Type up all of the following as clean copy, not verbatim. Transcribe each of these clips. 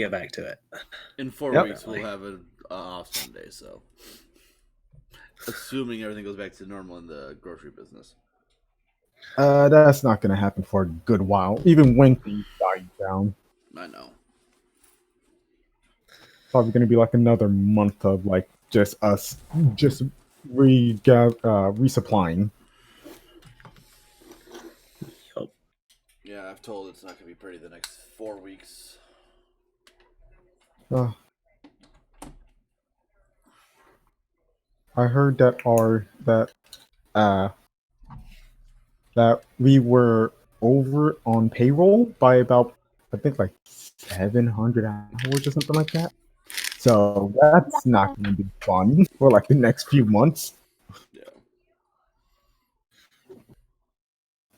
get back to it. In 4 weeks, we'll have an off Sunday, so assuming everything goes back to normal in the grocery business. That's not going to happen for a good while, even when things die down. I know. Probably going to be like another month of like just us resupplying. Yep. Yeah, I've told it's not going to be pretty the next 4 weeks. I heard that that we were over on payroll by about, I think, like 700 hours or something like that. So that's not going to be fun for like the next few months. Yeah.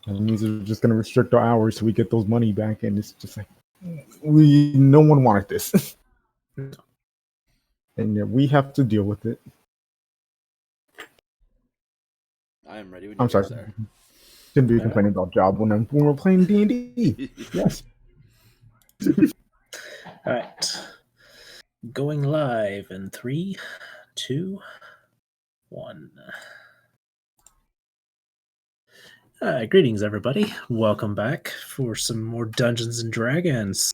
That means we're just going to restrict our hours so we get those money back, and it's just like no one wanted this, and yeah, we have to deal with it. I am ready when I'm sorry. Shouldn't be complaining about job when we're playing D&D. Yes. All right. Going live in 3, 2, 1. Greetings, everybody. Welcome back for some more Dungeons and Dragons.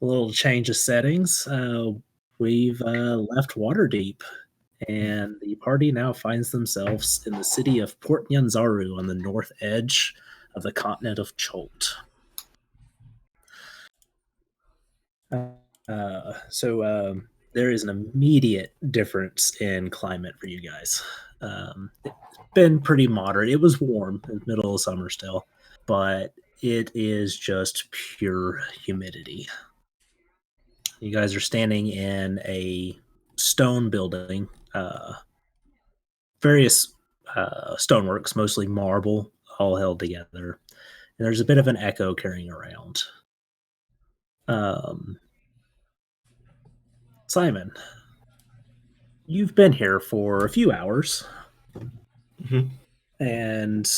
A little change of settings. We've left Waterdeep, and the party now finds themselves in the city of Port Nyanzaru on the north edge of the continent of Cholt. So there is an immediate difference in climate for you guys. It's been pretty moderate. It was warm in the middle of summer still, but it is just pure humidity. You guys are standing in a stone building, various stoneworks, mostly marble, all held together. And there's a bit of an echo carrying around. Simon, you've been here for a few hours. And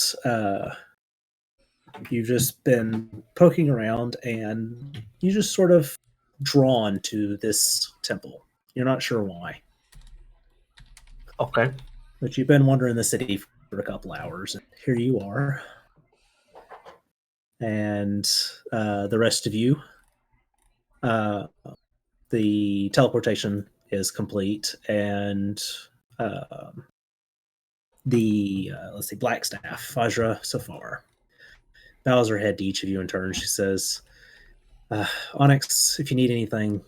you've just been poking around, and you just sort of drawn to this temple. You're not sure why. Okay. But you've been wandering the city for a couple hours, and here you are. And the rest of you, the teleportation is complete, and the Blackstaff, Fajra Safar, bows her head to each of you in turn. She says, Onyx, if you need anything,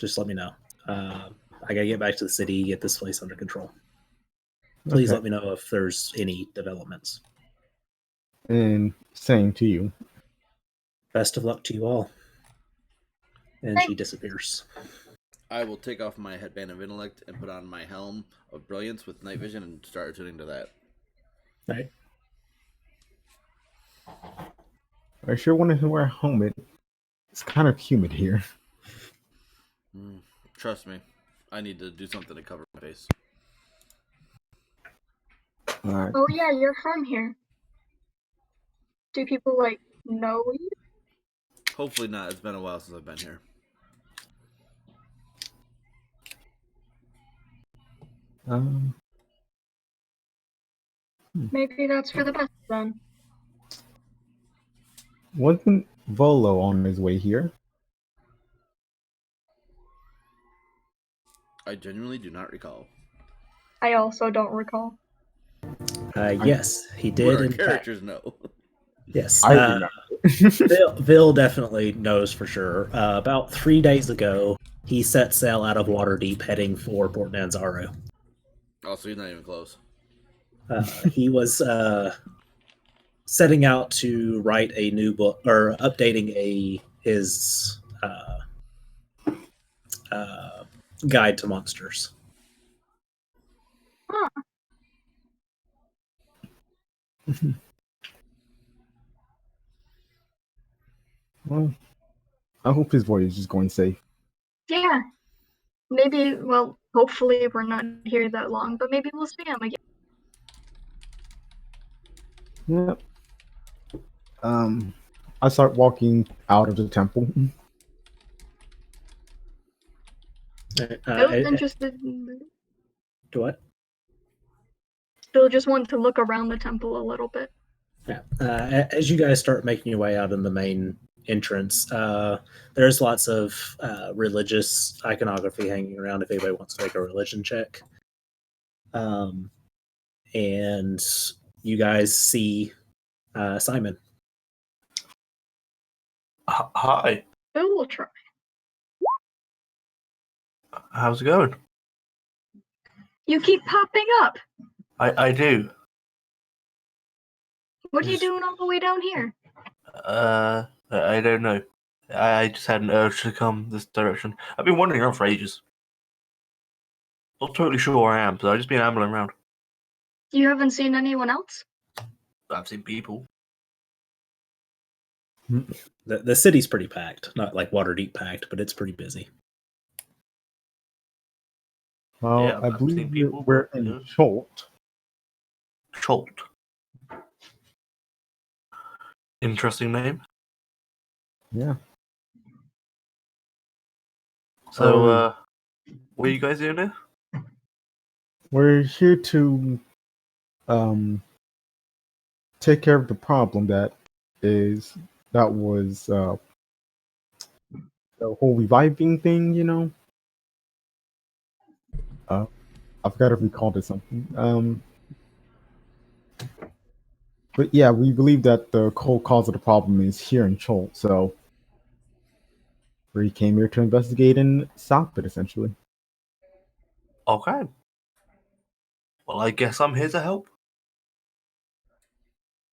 just let me know. I gotta get back to the city, get this place under control. Please let me know if there's any developments. And same to you. Best of luck to you all. And she disappears. I will take off my headband of intellect and put on my helm of brilliance with night vision and start attuning to that. Right. I sure want to wear a helmet. It's kind of humid here. Trust me, I need to do something to cover my face. Oh yeah, you're from here. Do people know you? Hopefully not. It's been a while since I've been here. Maybe that's for the best then. Wasn't Volo on his way here? I genuinely do not recall. I also don't recall. Yes, he did. Our characters know. Yes. I remember. Bill definitely knows for sure. About 3 days ago, he set sail out of Waterdeep heading for Port Nyanzaru. Oh, so he's not even close. He was setting out to write a new book, or updating his guide to monsters. Huh. Well, I hope his voyage is going safe. Yeah. Maybe, well, hopefully we're not here that long, but maybe we'll see him again. Yep. I start walking out of the temple. Bill's interested. Do what? Bill just wanted to look around the temple a little bit. Yeah. As you guys start making your way out in the main entrance, there's lots of religious iconography hanging around if anybody wants to make a religion check. And you guys see Simon. Hi, Bill will try. how's it going? You keep popping up. I do. What are you doing all the way down here? I don't know. I just had an urge to come this direction. I've been wandering around for ages. Not totally sure where I am, so I've just been ambling around. You haven't seen anyone else? I've seen people. The city's pretty packed, not like Waterdeep packed, but it's pretty busy. Well, Yeah, I I've believe seen people, we're but, in yeah. Cholt. Cholt. Interesting name. Yeah. So, what are you guys doing here? We're here to take care of the problem that was the whole reviving thing, you know. I forgot if we called it something. But yeah, we believe that the whole cause of the problem is here in Cholt, so we came here to investigate and stop it, essentially. Okay. Well, I guess I'm here to help.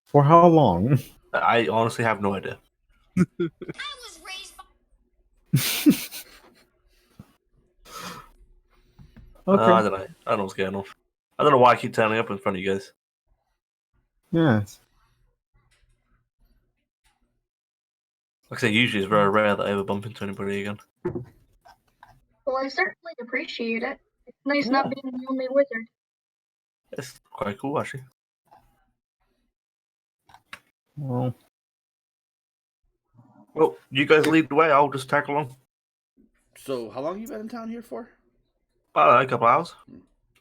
For how long? I honestly have no idea. Okay. I don't know. I don't know what's going on. I don't know why I keep turning up in front of you guys. Yes. Like I say, usually it's very rare that I ever bump into anybody again. Well, I certainly appreciate it. It's nice Yeah. not being the only wizard. It's quite cool, actually. Well, Well, you guys lead the way. I'll just tag along. So, how long you been in town here for? About a couple hours.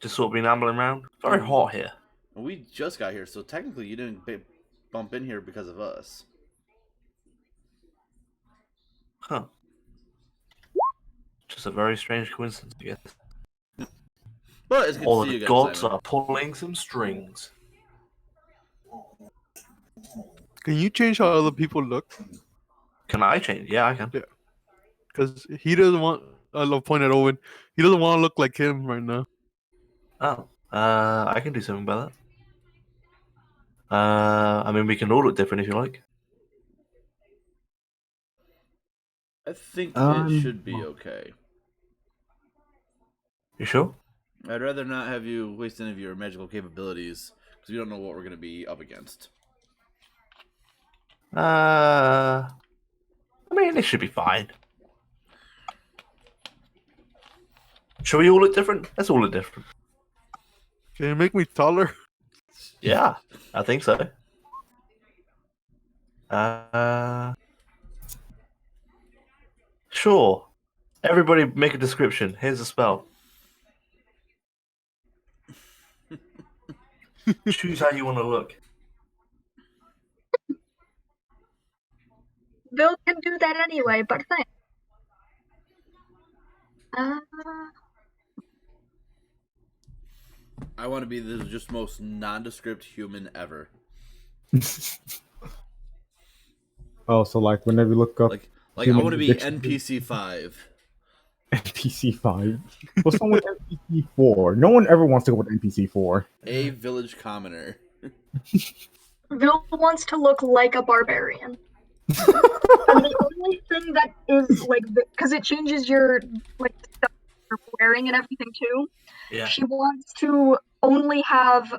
Just sort of been ambling around. It's very hot here. We just got here, so technically you didn't bump in here because of us. Huh. Just a very strange coincidence, I guess. But it's good All to see you the again, gods Simon. are pulling some strings. Can you change how other people look? Can I change? Yeah, I can. Yeah. Because he doesn't want. I love point at Owen. He doesn't want to look like him right now. Oh, I can do something about that. I mean, we can all look different if you like. I think it should be well, okay. You sure? I'd rather not have you waste any of your magical capabilities because we don't know what we're going to be up against. I mean, it should be fine. Should we all look different? Let's all look different. Can you make me taller? Yeah, I think so. Sure. Everybody make a description. Here's a spell. Choose how you want to look. Bill can do that anyway, but thanks. I want to be the just most nondescript human ever. oh, so like whenever you look up Like I human want to be dictionary- NPC 5. NPC 5. What's wrong with NPC 4? No one ever wants to go with NPC 4. A village commoner. Bill wants to look like a barbarian. And the only thing that is like, because it changes your like stuff you're wearing and everything too. Yeah. She wants to only have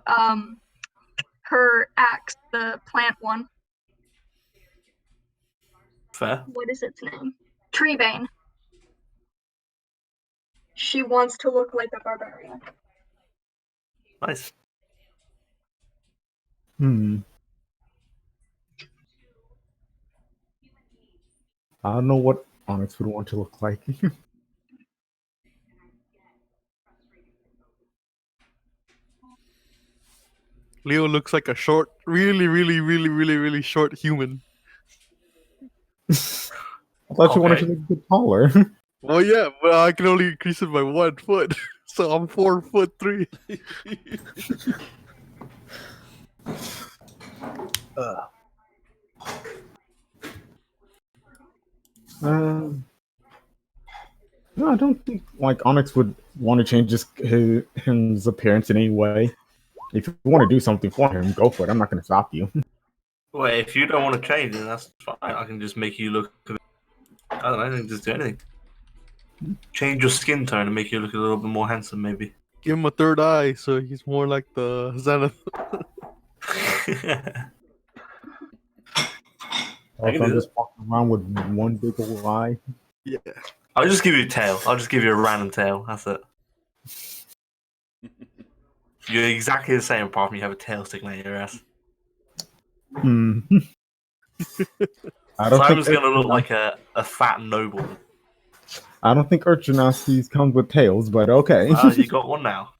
her axe, the plant one. Fair. What is its name? Treebane. She wants to look like a barbarian. Nice. I don't know what Onyx would want to look like. Leo looks like a short, really short human. I thought you wanted Okay. to make it taller. Well, yeah, but I can only increase it by 1 foot, so I'm 4'3". Um, no, I don't think like Onyx would want to change his appearance in any way. If you want to do something for him, go for it. I'm not going to stop you. Well, if you don't want to change, then that's fine. I can just make you look. I don't know. I can just do anything. Change your skin tone and make you look a little bit more handsome, maybe. Give him a third eye, so he's more like the Zenith. Also, can I'm do just walking around with one big old eye. Yeah. I'll just give you a tail. I'll just give you a random tail. That's it. You're exactly the same, apart from you have a tail sticking out of your ass. Hmm. I don't think Simon's gonna look like a fat nobleman. I don't think Urchinaskis come with tails, but okay. Well, you got one now.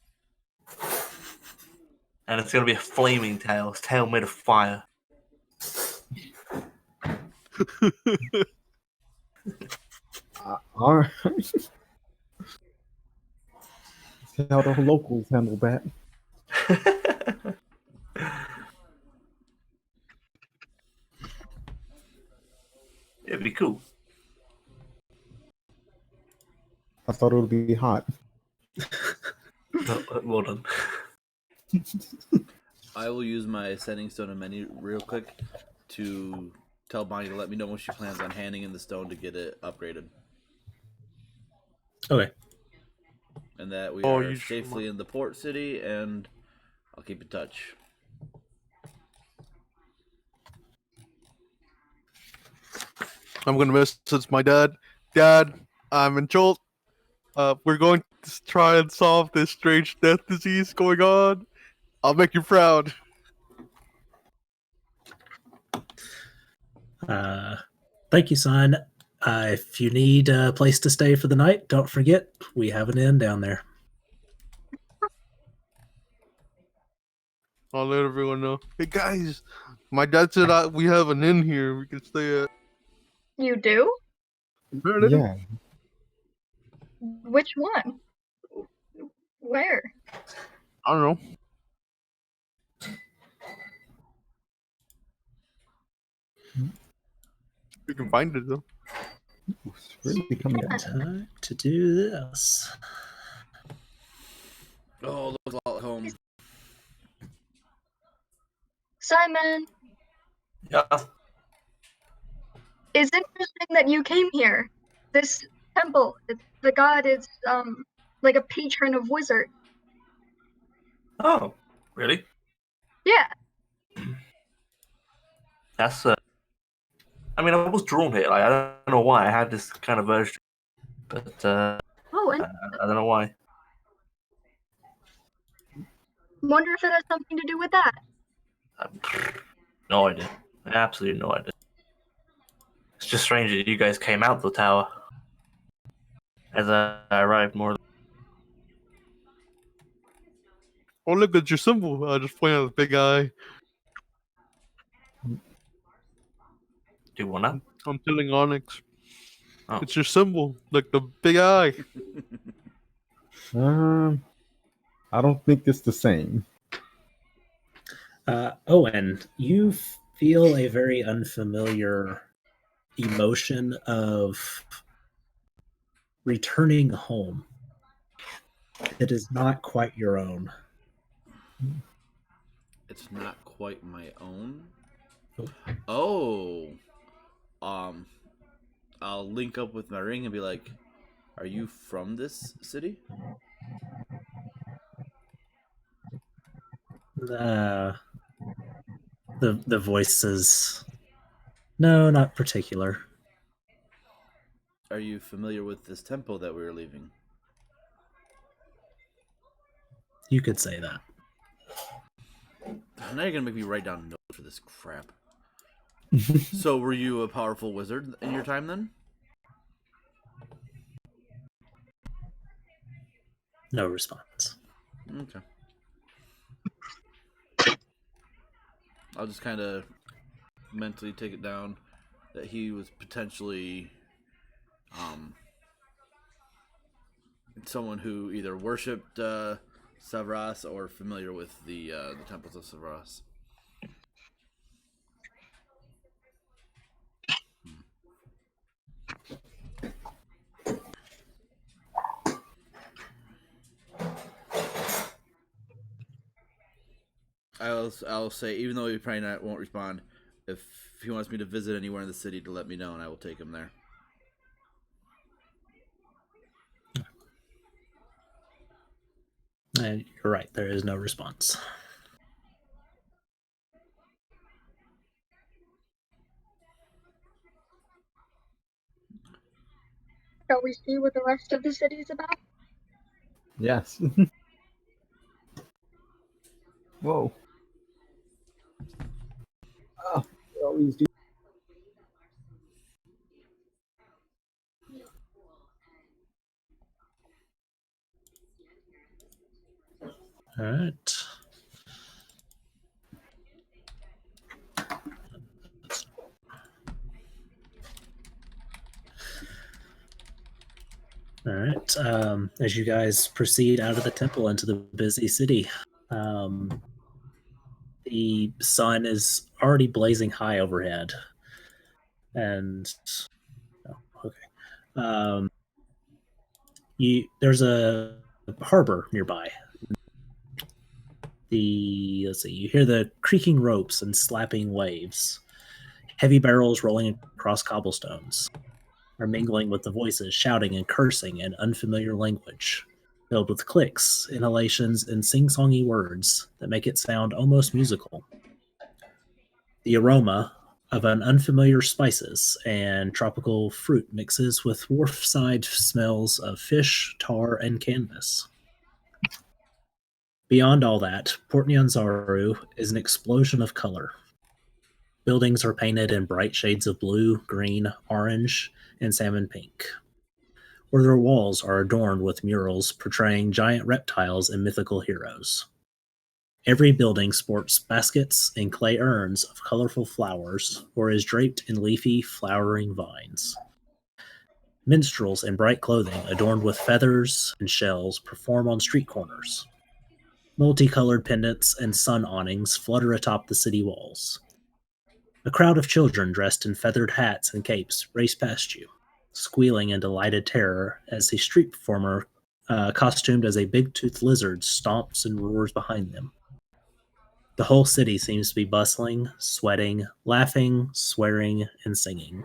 And it's gonna be a flaming tail. It's tail made of fire. All right. See how the locals handle that. It'd be cool. I thought it would be hot. Well done. I will use my setting stone and menu real quick to tell Bonnie to let me know when she plans on handing in the stone to get it upgraded. Okay. And that we Oh, are you safely in the port city, and I'll keep in touch. I'm gonna message my dad. Dad, I'm in Jolt. We're going to try and solve this strange death disease going on. I'll make you proud. Thank you, son. If you need a place to stay for the night, don't forget we have an inn down there. I'll let everyone know. Hey guys, my dad said we have an inn here we can stay at. You do? Yeah. Which one? Where? I don't know. You can find it though. It's really coming down. Time to do this. Oh, looks a lot like home. Simon, Yeah. it's interesting that you came here. This temple, the god is like a patron of wizards. Oh, really? Yeah. That's I mean, I was drawn here. Like, I don't know why I had this kind of urge, but Oh, and I don't know why. wonder if it has something to do with that. No idea. Absolutely no idea. It's just strange that you guys came out the tower as I arrived. More. Oh, look, it's your symbol. I just pointed out the big eye. Do you want that? I'm telling Onyx. Oh. It's your symbol, like the big eye. I don't think it's the same. Owen, you feel a very unfamiliar emotion of returning home. It is not quite your own. It's not quite my own. Oh. Oh. I'll link up with my ring and be like, "Are you from this city?" The voice says, "No, not particular." Are you familiar with this temple that we were leaving? You could say that. Now you're gonna make me write down notes for this crap. So, were you a powerful wizard in your time then? No response. Okay. I'll just kind of mentally take it down that he was potentially someone who either worshipped Savras or familiar with the temples of Savras. I'll say, even though he probably won't respond, if he wants me to visit anywhere in the city, to let me know, and I will take him there. And you're right, there is no response. Shall we see what the rest of the city is about? Yes. Whoa. Oh, they always do. All right. All right. As you guys proceed out of the temple into the busy city, the sun is already blazing high overhead, and there's a harbor nearby. Let's see, you hear the creaking ropes and slapping waves. Heavy barrels rolling across cobblestones are mingling with the voices shouting and cursing in unfamiliar language, filled with clicks, inhalations, and sing-songy words that make it sound almost musical. The aroma of an unfamiliar spices and tropical fruit mixes with wharf-side smells of fish, tar, and canvas. Beyond all that, Port Nyanzaru is an explosion of color. Buildings are painted in bright shades of blue, green, orange, and salmon pink, or their walls are adorned with murals portraying giant reptiles and mythical heroes. Every building sports baskets and clay urns of colorful flowers or is draped in leafy, flowering vines. Minstrels in bright clothing adorned with feathers and shells perform on street corners. Multicolored pendants and sun awnings flutter atop the city walls. A crowd of children dressed in feathered hats and capes race past you, squealing in delighted terror as a street performer costumed as a big-toothed lizard stomps and roars behind them. The whole city seems to be bustling, sweating, laughing, swearing, and singing.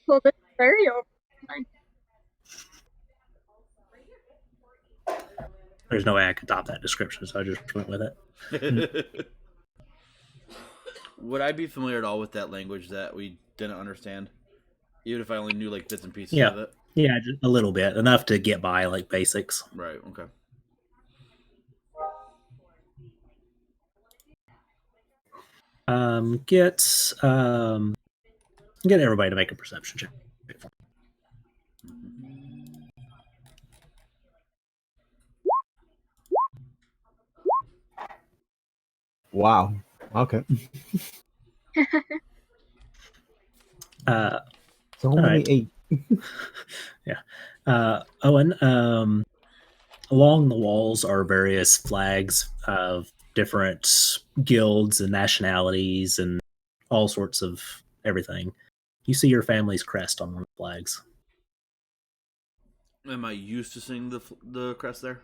Well, this is very overwhelming. There's no way I could top that description, so I just went with it. Would I be familiar at all with that language that we didn't understand? Even if I only knew like bits and pieces Yeah. of it? Yeah, just a little bit. Enough to get by, like basics. Right, okay. Get everybody to make a perception check. Wow. Okay. So many right. 8. Yeah. Owen, along the walls are various flags of different guilds and nationalities and all sorts of everything. You see your family's crest on one of the flags. Am I used to seeing the crest there?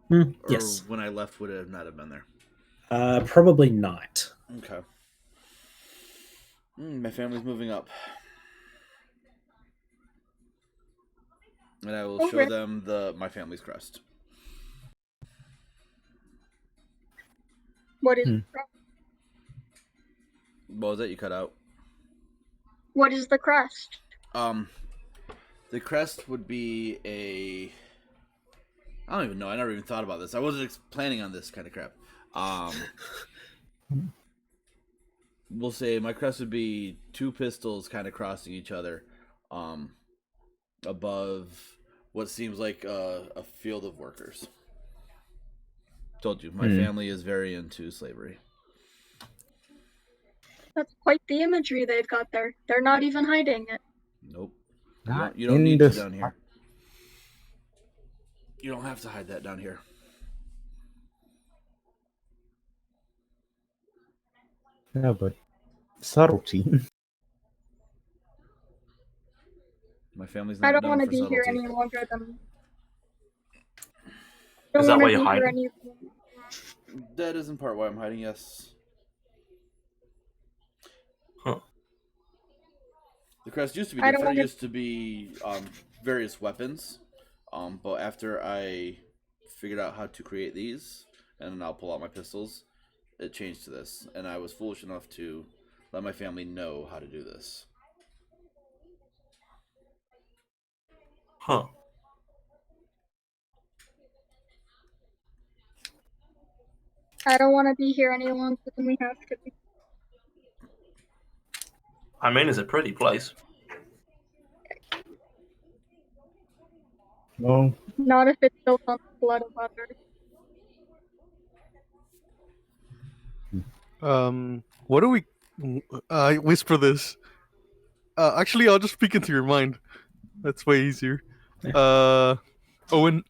Or yes. When I left, would it not have been there? Probably not. Okay. My family's moving up. And I will show them my family's crest. What is the crest? What was that you cut out? What is the crest? The crest would be a... I don't even know. I never even thought about this. I wasn't planning on this kind of crap. We'll say my crest would be 2 pistols kind of crossing each other above what seems like a field of workers. Told you, my family is very into slavery. That's quite the imagery they've got there. They're not even hiding it. Nope. Not You don't in need to this- down here. You don't have to hide that down here. Yeah, but subtlety. My family's I not don't known want to for be here subtlety. any longer than. Is that wanna why you're be here hiding? That is in part why I'm hiding, yes. Huh. The crest used to be I don't different. It wanna- used to be various weapons. But after I figured out how to create these, and then I'll pull out my pistols, it changed to this. And I was foolish enough to let my family know how to do this. Huh. I don't want to be here any longer than we have to be. I mean, it's a pretty place. Well, Not if it's built on the blood of others. What do we? I whisper this. Actually, I'll just speak into your mind. That's way easier. Owen,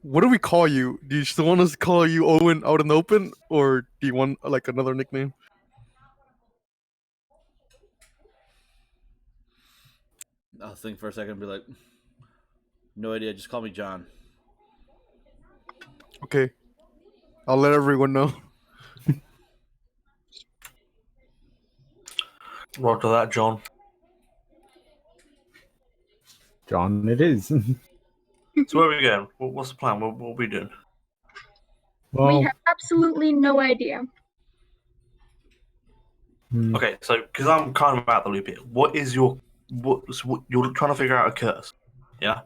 what do we call you? Do you still want us to call you Owen out in the open, or do you want like another nickname? I'll think for a second and be like, no idea, just call me John. Okay, I'll let everyone know. Roger that, John. John, it is. So where are we going? What's the plan? What are we doing? Well, We have absolutely no idea. Okay, so because I'm kind of out the loop here, what you're trying to figure out a curse? Yeah.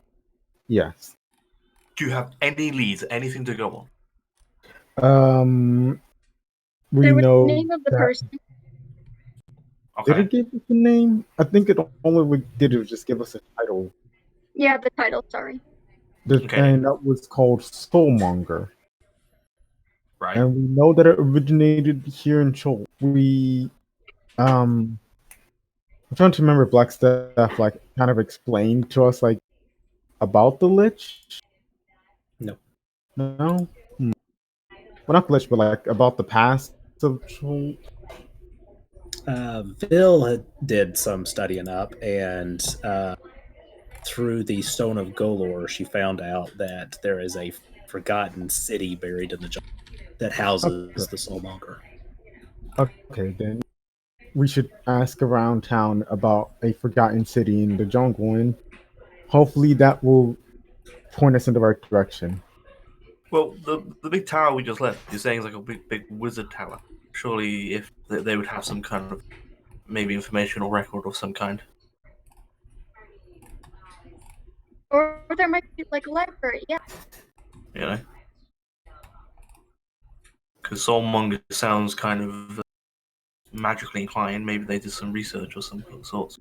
yes. Do you have any leads, anything to go on? We There was know the name of the that- person. Okay. Did it give us a name? I think it only we did it was just give us a title. Yeah, the title, sorry. Okay. And that was called Soulmonger. Right. And we know that it originated here in Chol. I'm trying to remember Blackstaff like kind of explained to us like about the Lich. No. No? Well, not the Lich, but like about the past of Chol. Bill did some studying up, and through the Stone of Golor, she found out that there is a forgotten city buried in the jungle that houses the Soulmonger. Okay, then we should ask around town about a forgotten city in the jungle, and hopefully that will point us in the right direction. Well, the big tower we just left, you're saying is like a big wizard tower. Surely, if they would have some kind of maybe information or record of some kind. Or there might be like a library, yeah. You know, because Soulmonger sounds kind of magically inclined. Maybe they did some research or some sorts.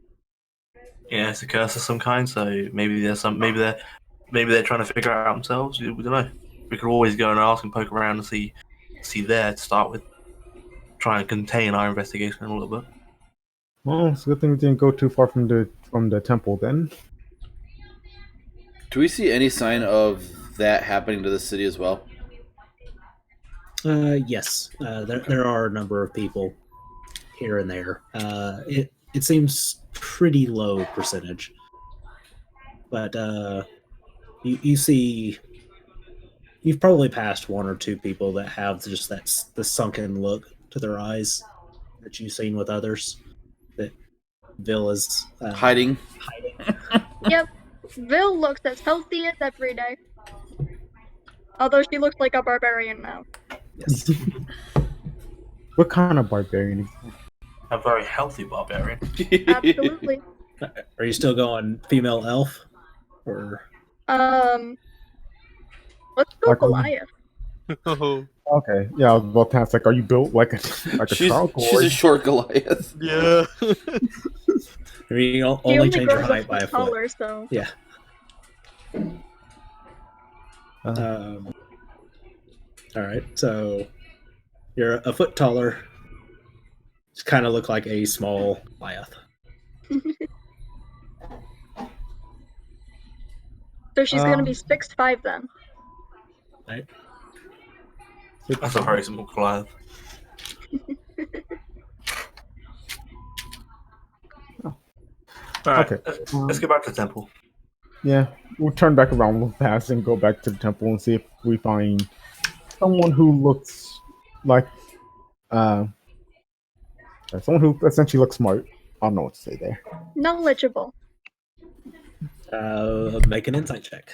Yeah, it's a curse of some kind. So maybe there's some. Maybe they're trying to figure it out themselves. We don't know. We could always go and ask and poke around and see there to start with. Try and contain our investigation a little bit. Well, it's a good thing we didn't go too far from the temple then. Do we see any sign of that happening to this city as well? Yes, there are a number of people here and there. It seems pretty low percentage, but you see, you've probably passed one or two people that have just the sunken look to their eyes that you've seen with others. That Bill is Hiding. Yep. Vil looks as healthy as every day. Although she looks like a barbarian now. Yes. What kind of barbarian is that? A very healthy barbarian. Absolutely. Are you still going female elf, or Let's go Like- Goliath. Oh, Okay, yeah, I was about to ask, like, are you built like a she's Troglodyte? a short Goliath. yeah. I mean, you He only change your grows a height by a foot foot? taller, so Yeah. All right, so you're a foot taller. Just kind of look like a small Goliath. So she's gonna be 6'5" then. Right? That's a very small Goliath. Alright, Okay. let's get back to the temple. Yeah, we'll turn back around real fast and go back to the temple and see if we find someone who looks like someone who essentially looks smart. I don't know what to say there. Knowledgeable. Make an insight check.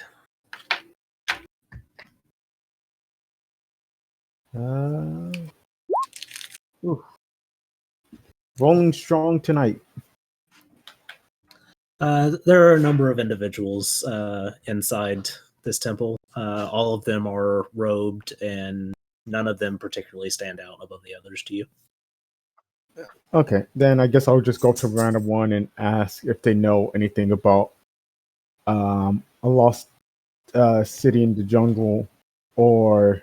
Rolling strong tonight. There are a number of individuals inside this temple. All of them are robed, and none of them particularly stand out above the others to you. Okay, then I guess I'll just go to random one and ask if they know anything about a lost city in the jungle, or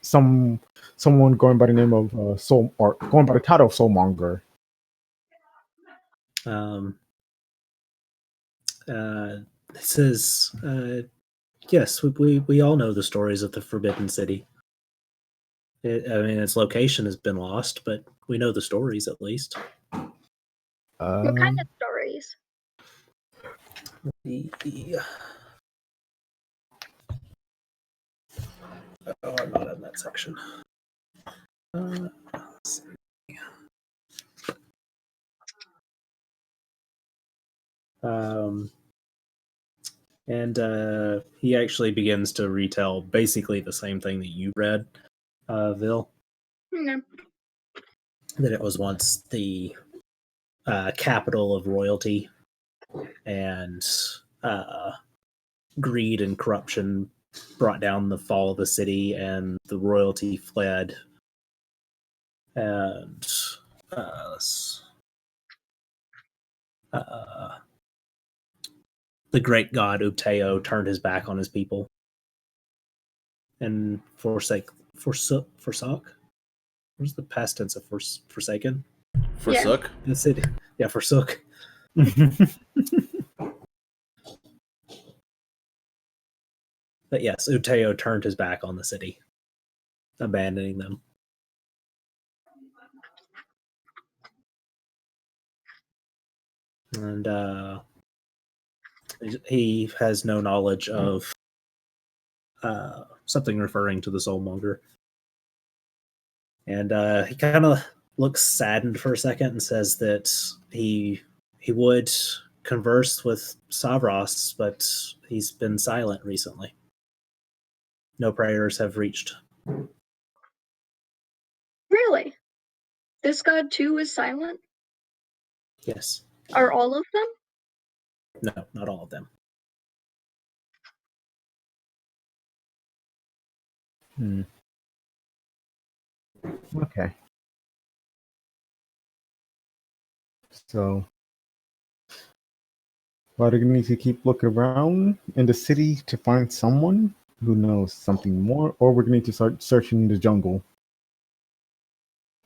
someone going by the name of Soul, or going by the title of Soulmonger. It says, yes, we all know the stories of the Forbidden City. I mean, its location has been lost, but we know the stories at least. What kind of stories? Oh, I'm not in that section. Let's see. And he actually begins to retell basically the same thing that you read, Vil. No. That it was once the capital of royalty, and greed and corruption brought down the fall of the city, and the royalty fled. And the great god Uteo turned his back on his people and forsook. Where's the past tense of forsaken? Forsook? The city. Yeah, forsook. But yes, Uteo turned his back on the city, abandoning them. And he has no knowledge of something referring to the Soulmonger. And he kind of looks saddened for a second and says that he would converse with Savros, but he's been silent recently. No prayers have reached. Really? This god too is silent? Yes. Are all of them? No, not all of them. Okay. So, are we going to keep looking around in the city to find someone who knows something more, or we're going to start searching the jungle?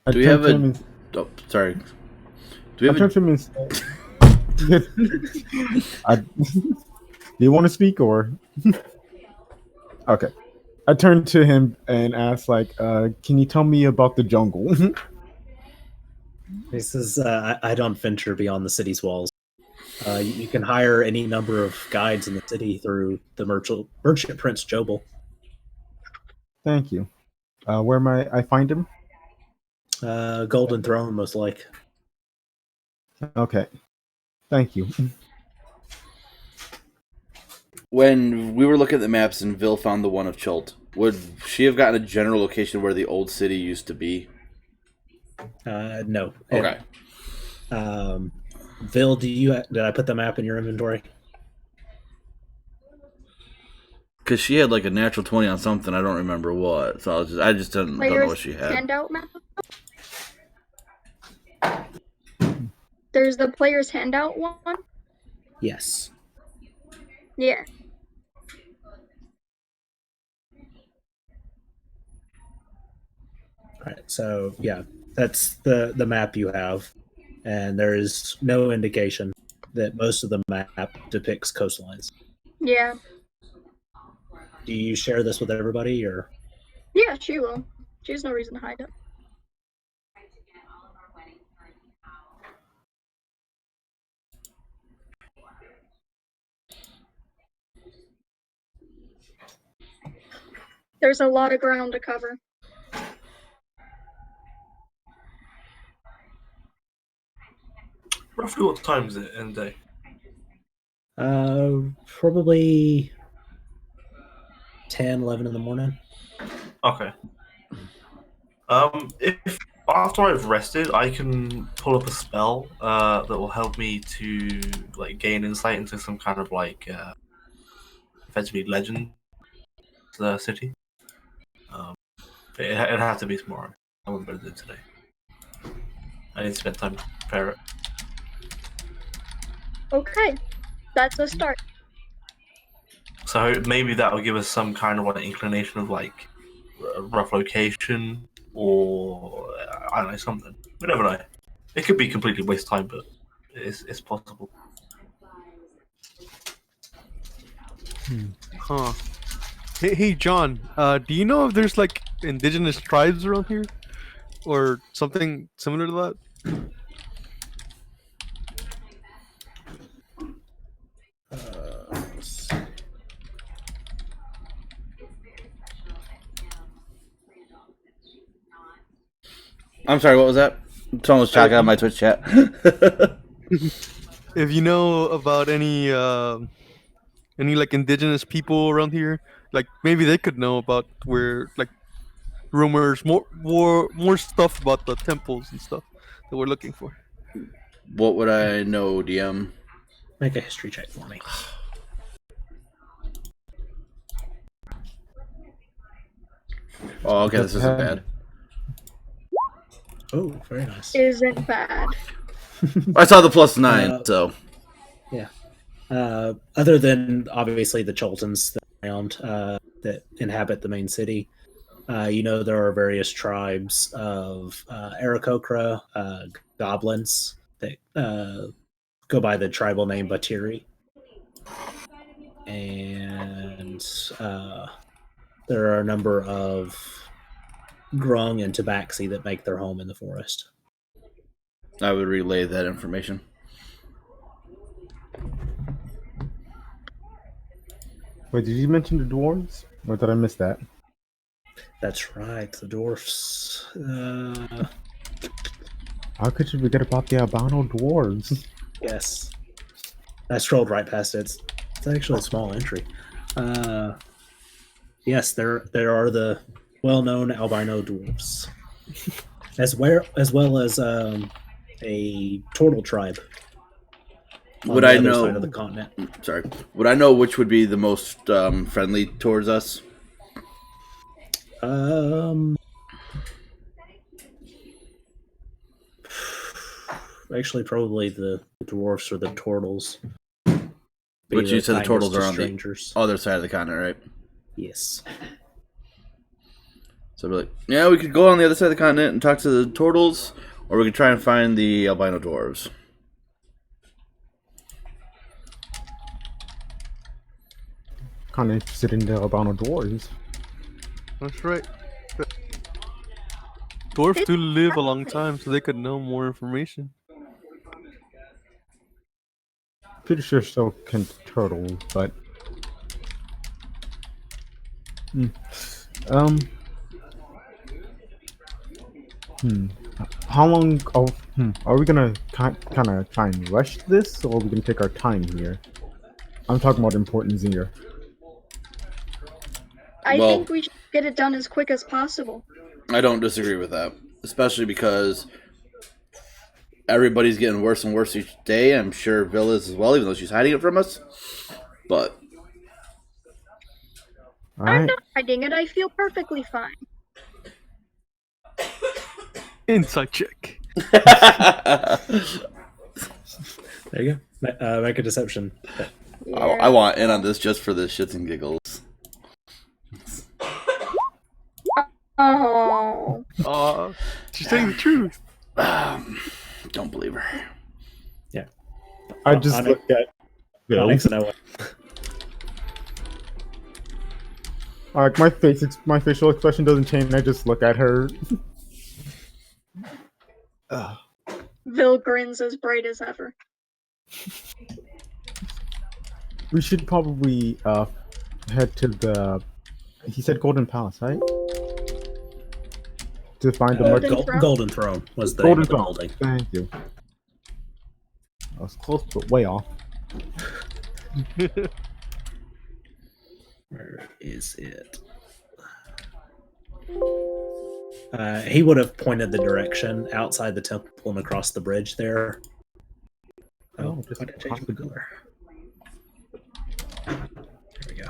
Do we have a... Oh, sorry. Do we have turn to him and say, do you want to speak, or? Okay. I turn to him and ask, like, can you tell me about the jungle? He says, I don't venture beyond the city's walls. You can hire any number of guides in the city through the merchant Prince Jobel. Thank you. Where might I find him? Golden Throne, most like. Okay. Thank you. When we were looking at the maps and Vil found the one of Chult, would she have gotten a general location where the old city used to be? No. Okay. Vil, did I put the map in your inventory? Because she had like a natural 20 on something, I don't remember what. So I just don't know what she had. Handout map? There's the player's handout one? Yes. Yeah. Right. So yeah, that's the map you have, and there is no indication that most of the map depicts coastlines. Yeah. Do you share this with everybody, or? Yeah, she will. She has no reason to hide it. There's a lot of ground to cover. Roughly what time is it in the day? Probably 10, 11 in the morning. Okay. If after I've rested, I can pull up a spell that will help me to like gain insight into some kind of like effectively legend to the city. It'd have to be tomorrow. I won't be able to do it today. I need to spend time to prepare it. Okay, that's a start. So maybe that will give us some kind of like inclination of like a rough location or I don't know, something. We never know. It could be completely waste time, but it's possible. Huh. Hey, John. Do you know if there's like indigenous tribes around here, or something similar to that? Let's see. I'm sorry, what was that? Someone was talking on my Twitch chat. If you know about any like indigenous people around here, like maybe they could know about where like rumors, more stuff about the temples and stuff that we're looking for. What would I know, DM? Make a history check for me. Oh, okay, this isn't bad. Oh, very nice. Isn't bad. I saw the +9, so. Yeah. Other than obviously the Choltons that are around that inhabit the main city, you know there are various tribes of Aarakocra, goblins that go by the tribal name Batiri. And there are a number of Grung and Tabaxi that make their home in the forest. I would relay that information. Wait, did you mention the dwarves? Or did I miss that? That's right, the dwarfs. How could you forget about the albino dwarves? Yes. I scrolled right past it. It's actually a small entry. Yes, there are the well-known albino dwarfs, as well as a turtle tribe. Would on I the other know? side of the continent? Sorry. Would I know which would be the most friendly towards us? Actually, probably the dwarfs or the turtles. But you said the turtles are on strangers. the other side of the continent, right? Yes. So we're like, yeah, we could go on the other side of the continent and talk to the turtles, or we could try and find the albino dwarves. Kind of interested in the albino dwarves. That's right. Dwarves do live a long time, so they could know more information. Pretty sure so can turtles, but how long? Oh, are we gonna kind of try and rush this, or are we gonna take our time here? I'm talking about importance here. I think we should get it done as quick as possible. I don't disagree with that, especially because everybody's getting worse and worse each day. I'm sure Villa is as well, even though she's hiding it from us. But I'm not hiding it. I feel perfectly fine. Insight check. There you go. Make a deception. Yeah. I want in on this just for the shits and giggles. Oh. She's saying the truth. Don't believe her. I just Onyx- look at Bill. Onyx and Owen. Like my facial expression doesn't change. I just look at her. Vil grins as bright as ever. We should probably head to the. He said Golden Palace, right? To find the Golden merchant. Throne? Golden Throne was the Golden name of the Throne. building. Thank you. I was close, but way off. Where is it? He would have pointed the direction outside the temple and across the bridge there. Oh, just why did I change the color? There we go.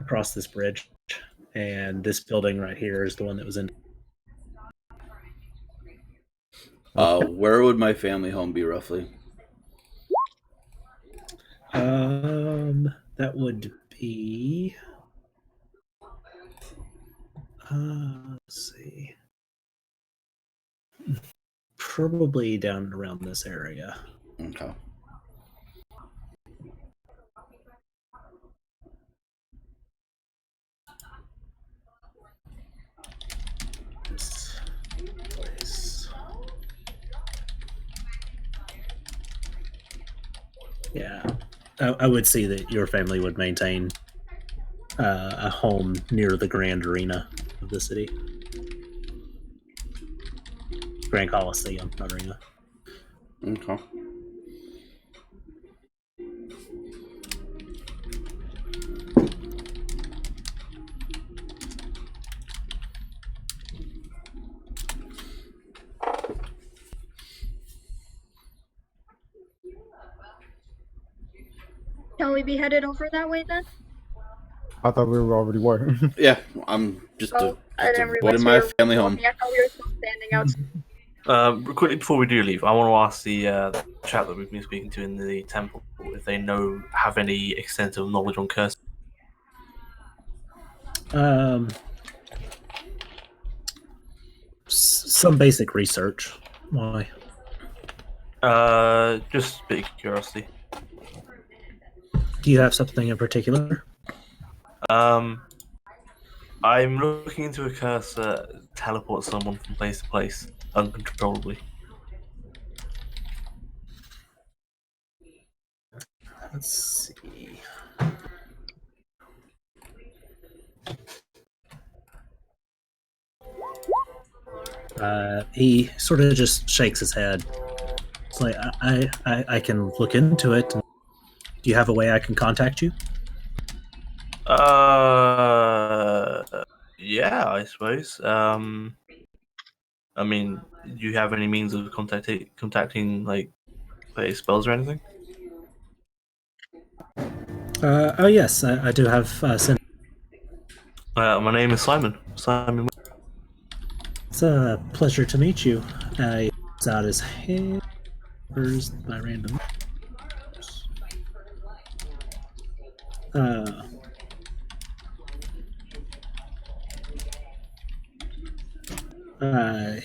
Across this bridge. And this building right here is the one that was in. Where would my family home be roughly? That would be. Let's see. Probably down around this area. Okay. This place. Yeah, I would see that your family would maintain a home near the Grand Arena of the city. Grand Coliseum Arena. Okay. Can we be headed over that way then? I thought we already were. Yeah, I'm just Oh, I didn't realize avoiding we my were family home. walking. I thought we were still standing outside. Quickly before we do leave, I want to ask the chat that we've been speaking to in the temple if they have any extensive knowledge on curse. Some basic research. Why? Just a bit of curiosity. Do you have something in particular? I'm looking into a curse that teleports someone from place to place uncontrollably. Let's see. He sort of just shakes his head. It's like I can look into it. Do you have a way I can contact you? Yeah, I suppose. I mean, do you have any means of contacting like spells or anything? Oh yes, I do have. My name is Simon. Simon. It's a pleasure to meet you. He puts out his hand. Where's my random?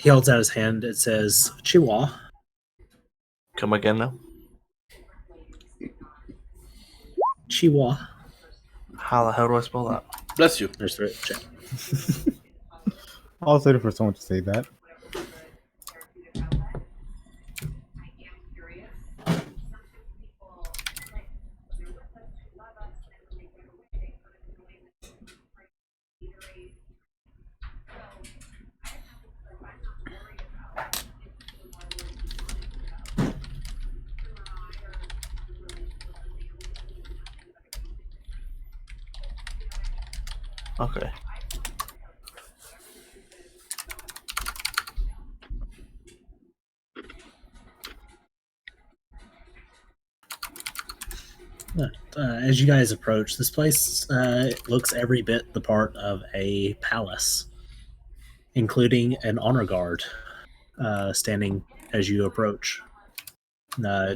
He holds out his hand. It says Chihuahua. Come again now. Chihuahua. How the hell do I spell that? Bless you. There's the check. I was waiting for someone to say that. Okay. As you guys approach, this place looks every bit the part of a palace, including an honor guard standing as you approach.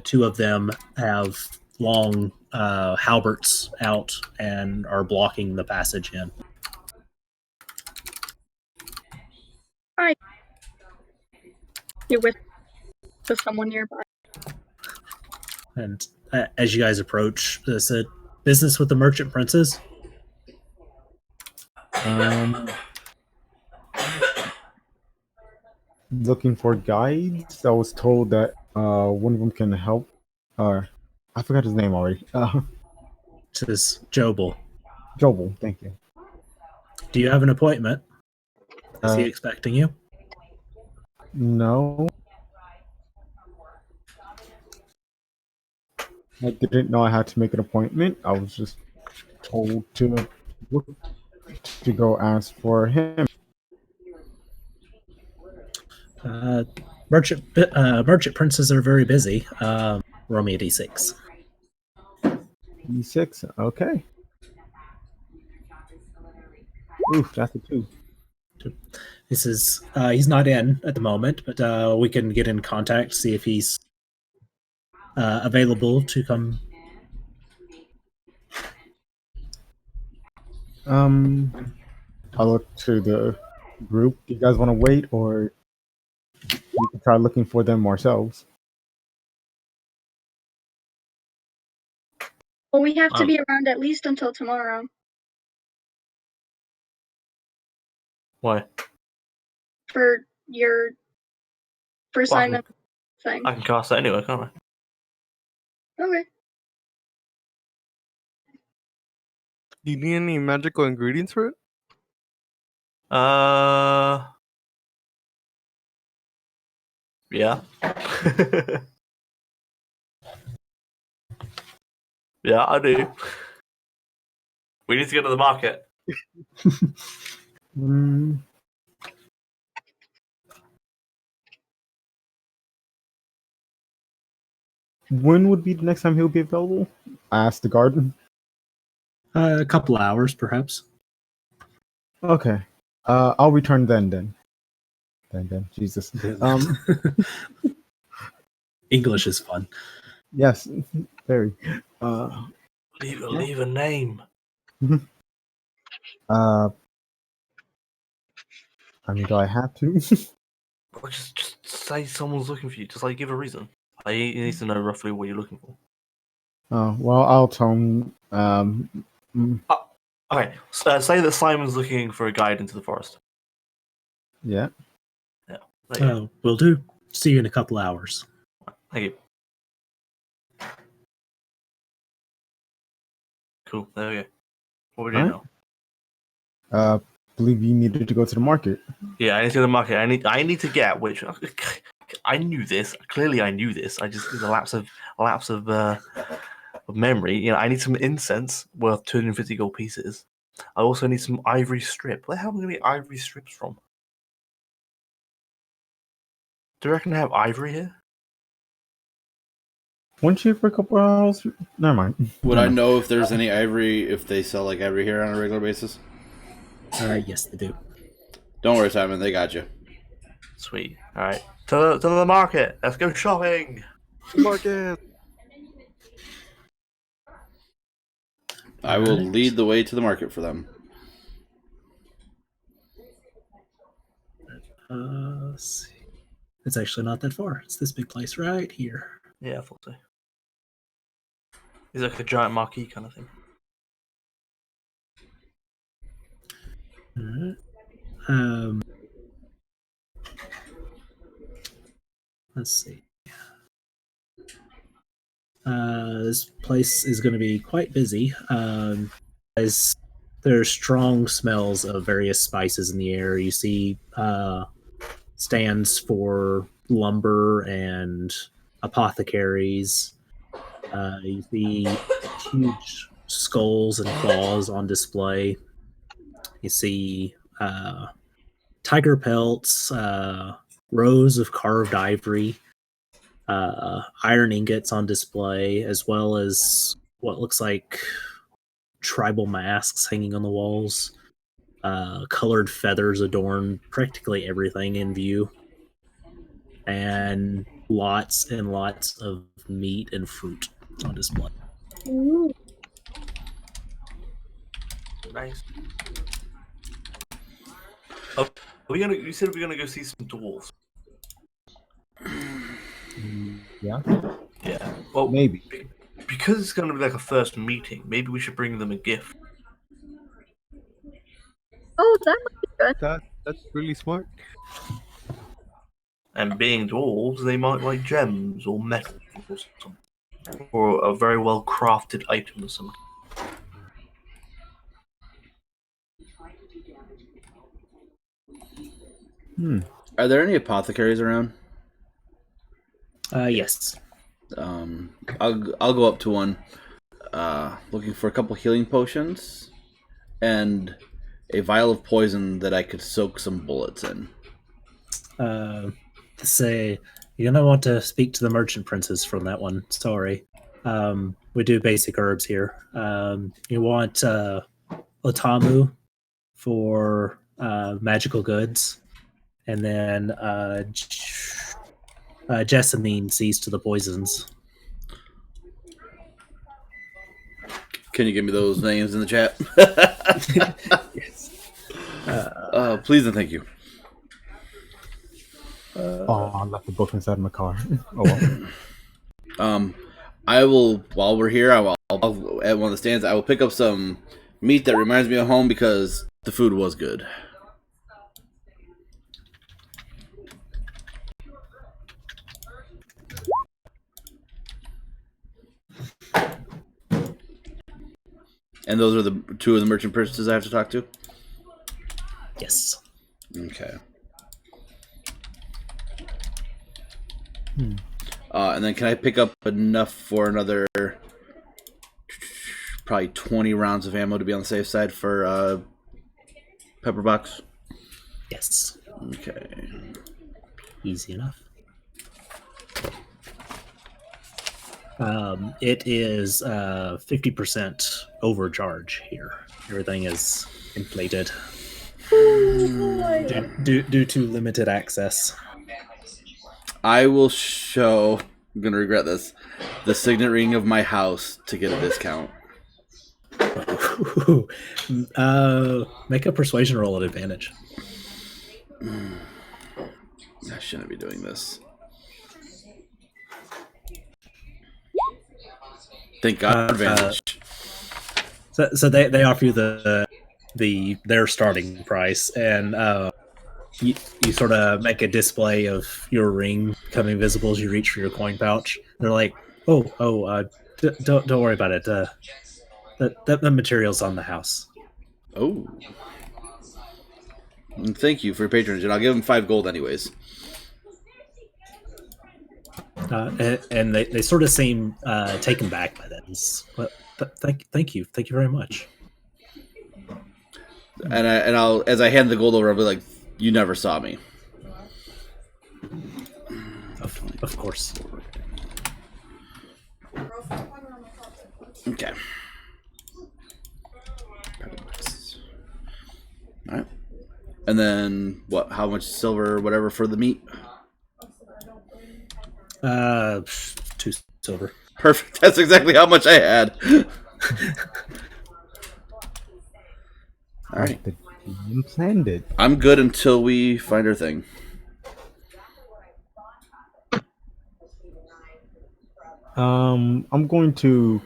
Two of them have long halberts out and are blocking the passage in. Hi. You with someone nearby. And as you guys approach, said, business with the merchant princes. Looking for guides. I was told that one of them can help. I forgot his name already. Says Jobel. Jobel, thank you. Do you have an appointment? Is he expecting you? No. I didn't know I had to make an appointment. I was just told to go ask for him. Merchant princes are very busy. Roll me a d6. E6. Okay. Oof, that's a 2. This is he's not in at the moment, but we can get in contact, see if he's available to come. I'll look to the group. Do you guys want to wait, or we can try looking for them ourselves? Well, we have to be around at least until tomorrow. Why? For Simon thing. I can cast that anyway, can't I? Okay. Do you need any magical ingredients for it? Yeah. Yeah, I do. We need to get to the market. When would be the next time he'll be available? I asked the garden. A couple hours, perhaps. Okay. I'll return then. Jesus. English is fun. Yes, very. Leave a name. I mean, do I have to? Or just say someone's looking for you. Just give a reason. He needs to know roughly what you're looking for. Well, I'll tell him. Okay, so say that Simon's looking for a guide into the forest. Yeah. Yeah. Will do. See you in a couple hours. Thank you. Cool. There we go. What we doing now? Believe you needed to go to the market. Yeah, I need to go to the market. I need to get which. I knew this. Clearly, I knew this. I just need a lapse of memory. I need some incense worth 250 gold pieces. I also need some ivory strip. Where the hell am I going to get ivory strips from? Do you reckon they have ivory here? Weren't you for a couple hours? Never mind. Would I know if there's any ivory, if they sell ivory here on a regular basis? Yes, they do. Don't worry, Simon. They got you. Sweet. All right. To the market. Let's go shopping. Market. I will lead the way to the market for them. Let's see. It's actually not that far. It's this big place right here. Yeah, I thought so. It's like a giant marquee kind of thing. All right. Let's see. This place is going to be quite busy. As there's strong smells of various spices in the air. You see stands for lumber and apothecaries. You see huge skulls and claws on display. You see tiger pelts, rows of carved ivory, iron ingots on display, as well as what looks like tribal masks hanging on the walls. Colored feathers adorn practically everything in view. And lots and lots of meat and fruit on display. Ooh. Nice. You said we're gonna go see some dwarves. Yeah, Yeah. Well, maybe. because it's gonna be like a first meeting. Maybe we should bring them a gift. Oh, that would be good. That's really smart. And being dwarves, they might like gems or metal or something, or a very well crafted item or something. Are there any apothecaries around? Yes. I'll go up to one, looking for a couple healing potions and a vial of poison that I could soak some bullets in. Say you're gonna want to speak to the merchant princess from that one. Sorry. We do basic herbs here. You want Otamu for magical goods, and then Jessamine sees to the poisons. Can you give me those names in the chat? Yes. Please and thank you. I left the book inside my car. Oh well. I will, while we're here, I'll at one of the stands. I will pick up some meat that reminds me of home because the food was good. And those are the two of the merchant princesses I have to talk to? Yes. Okay. And then can I pick up enough for another probably 20 rounds of ammo to be on the safe side for pepper box? Yes. Okay. Easy enough. It is 50% overcharge here. Everything is inflated due to limited access. I will show, I'm going to regret this, the signet ring of my house to get a discount. Make a persuasion roll at advantage. I shouldn't be doing this. Thank God, advantage. So they offer you their starting price, and you sort of make a display of your ring becoming visible as you reach for your coin pouch. They're like, don't worry about it. The material's on the house. Oh. And thank you for your patronage, and I'll give them 5 gold anyways. And they sort of seem taken back by this. But thank you very much. And I'll, as I hand the gold over, I'll be like, "You never saw me." Of course. Okay. All right. And then what? How much silver, or whatever, for the meat? 2 silver. Perfect. That's exactly how much I had. All right. The team planned it. I'm good until we find our thing. I'm going to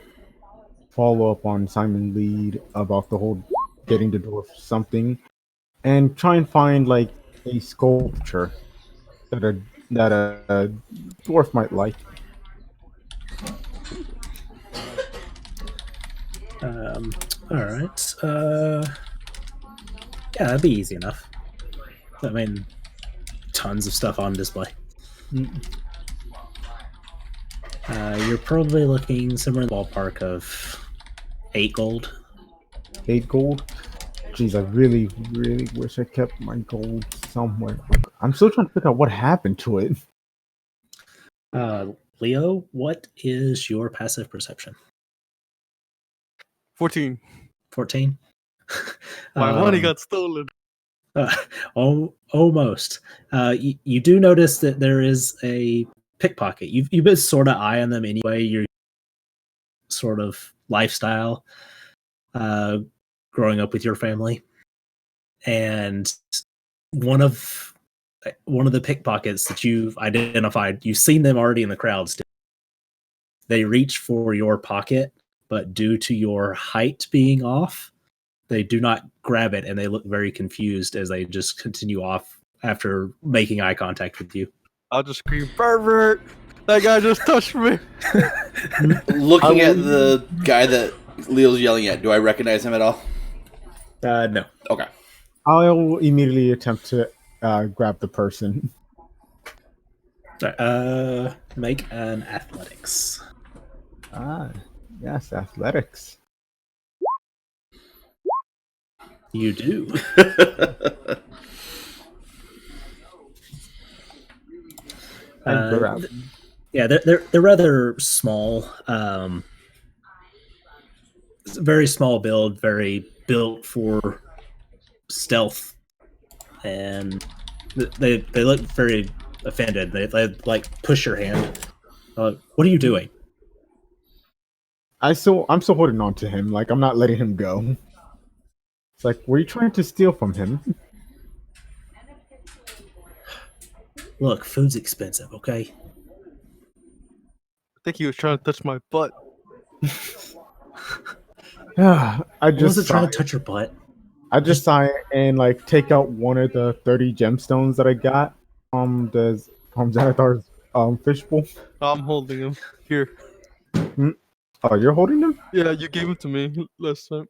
follow up on Simon Lead about the whole getting the dwarf something, and try and find like a sculpture that a dwarf might like. All right. Yeah, that'd be easy enough. I mean, tons of stuff on display. You're probably looking somewhere in the ballpark of 8 gold. 8 gold. Jeez, I really, really wish I kept my gold somewhere. I'm still trying to figure out what happened to it. Leo, what is your passive perception? 14. 14? My money got stolen. Almost. You do notice that there is a pickpocket. You've been sort of eyeing them anyway. Your sort of lifestyle, growing up with your family, and one of the pickpockets that you've identified, you've seen them already in the crowd still. They reach for your pocket, but due to your height being off, they do not grab it, and they look very confused as they just continue off after making eye contact with you. I'll just scream, pervert! That guy just touched me! Looking at the guy that Leo's yelling at, do I recognize him at all? No. Okay. I'll immediately attempt to grab the person. Sorry, make an athletics. Yes, athletics. You do. Yeah, they're rather small. Very small build, very built for stealth, and they look very offended. They like push your hand. What are you doing? I'm still holding on to him. Like I'm not letting him go. It's like, were you trying to steal from him? Look, food's expensive, okay? I think he was trying to touch my butt. I wasn't trying to touch your butt. I just sigh and like take out one of the 30 gemstones that I got from Xanathar's fishbowl. I'm holding him. Here. Oh, you're holding them? Yeah, you gave him to me last time.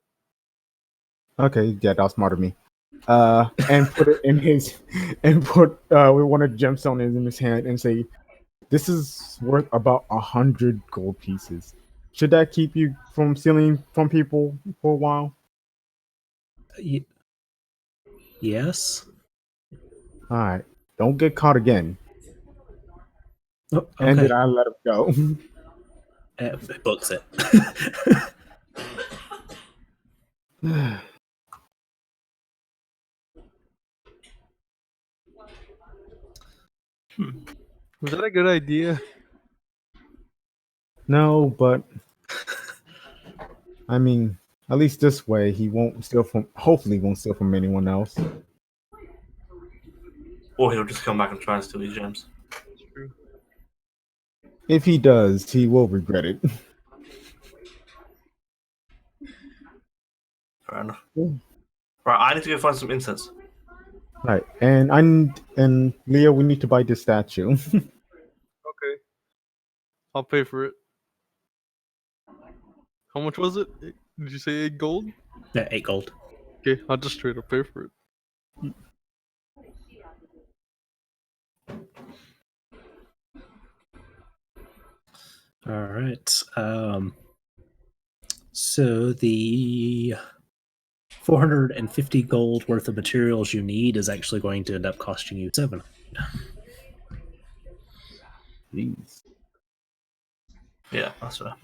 Okay, yeah, that was smart of me. And put it in his, and put one of the gemstones in his hand and say, "This is worth about 100 gold pieces. Should that keep you from stealing from people for a while?" Yes. All right, don't get caught again. Oh, okay. And then I let him go. It books it. Was that a good idea? No, but I mean, at least this way he won't steal from. Hopefully, he won't steal from anyone else. Or he'll just come back and try and steal these gems. That's true. If he does, he will regret it. Fair enough. Yeah. Right, I need to go find some incense. Right, and Leo, we need to buy this statue. Okay. I'll pay for it. How much was it? Did you say 8 gold? Yeah, 8 gold. Okay, I'll just straight up pay for it. All right. So the 450 gold worth of materials you need is actually going to end up costing you 700. Jeez. Yeah, that's right.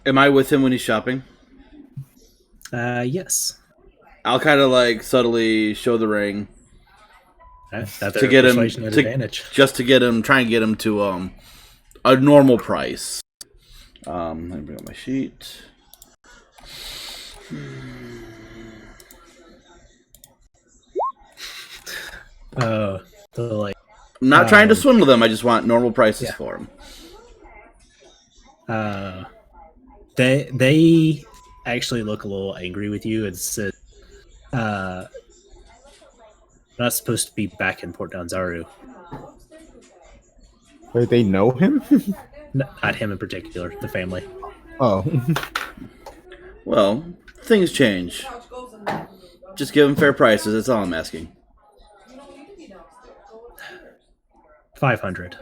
Am I with him when he's shopping? Yes. I'll kind of like subtly show the ring That's to get him advantage. Just to get him, try and get him to a normal price. Let me bring up my sheet. Like I'm not trying to swindle them. I just want normal prices for them. They actually look a little angry with you. It's not supposed to be back in Port Nyanzaru. Wait, they know him? Not him in particular, the family. Oh. Well, things change. Just give them fair prices. That's all I'm asking. 500.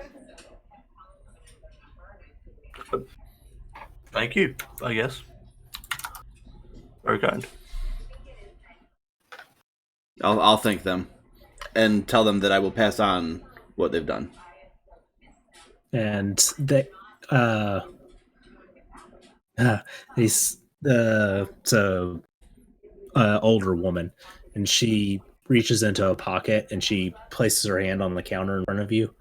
Thank you, I guess. Very kind. I'll thank them and tell them that I will pass on what they've done. And they he's older woman, and she reaches into a pocket and she places her hand on the counter in front of you,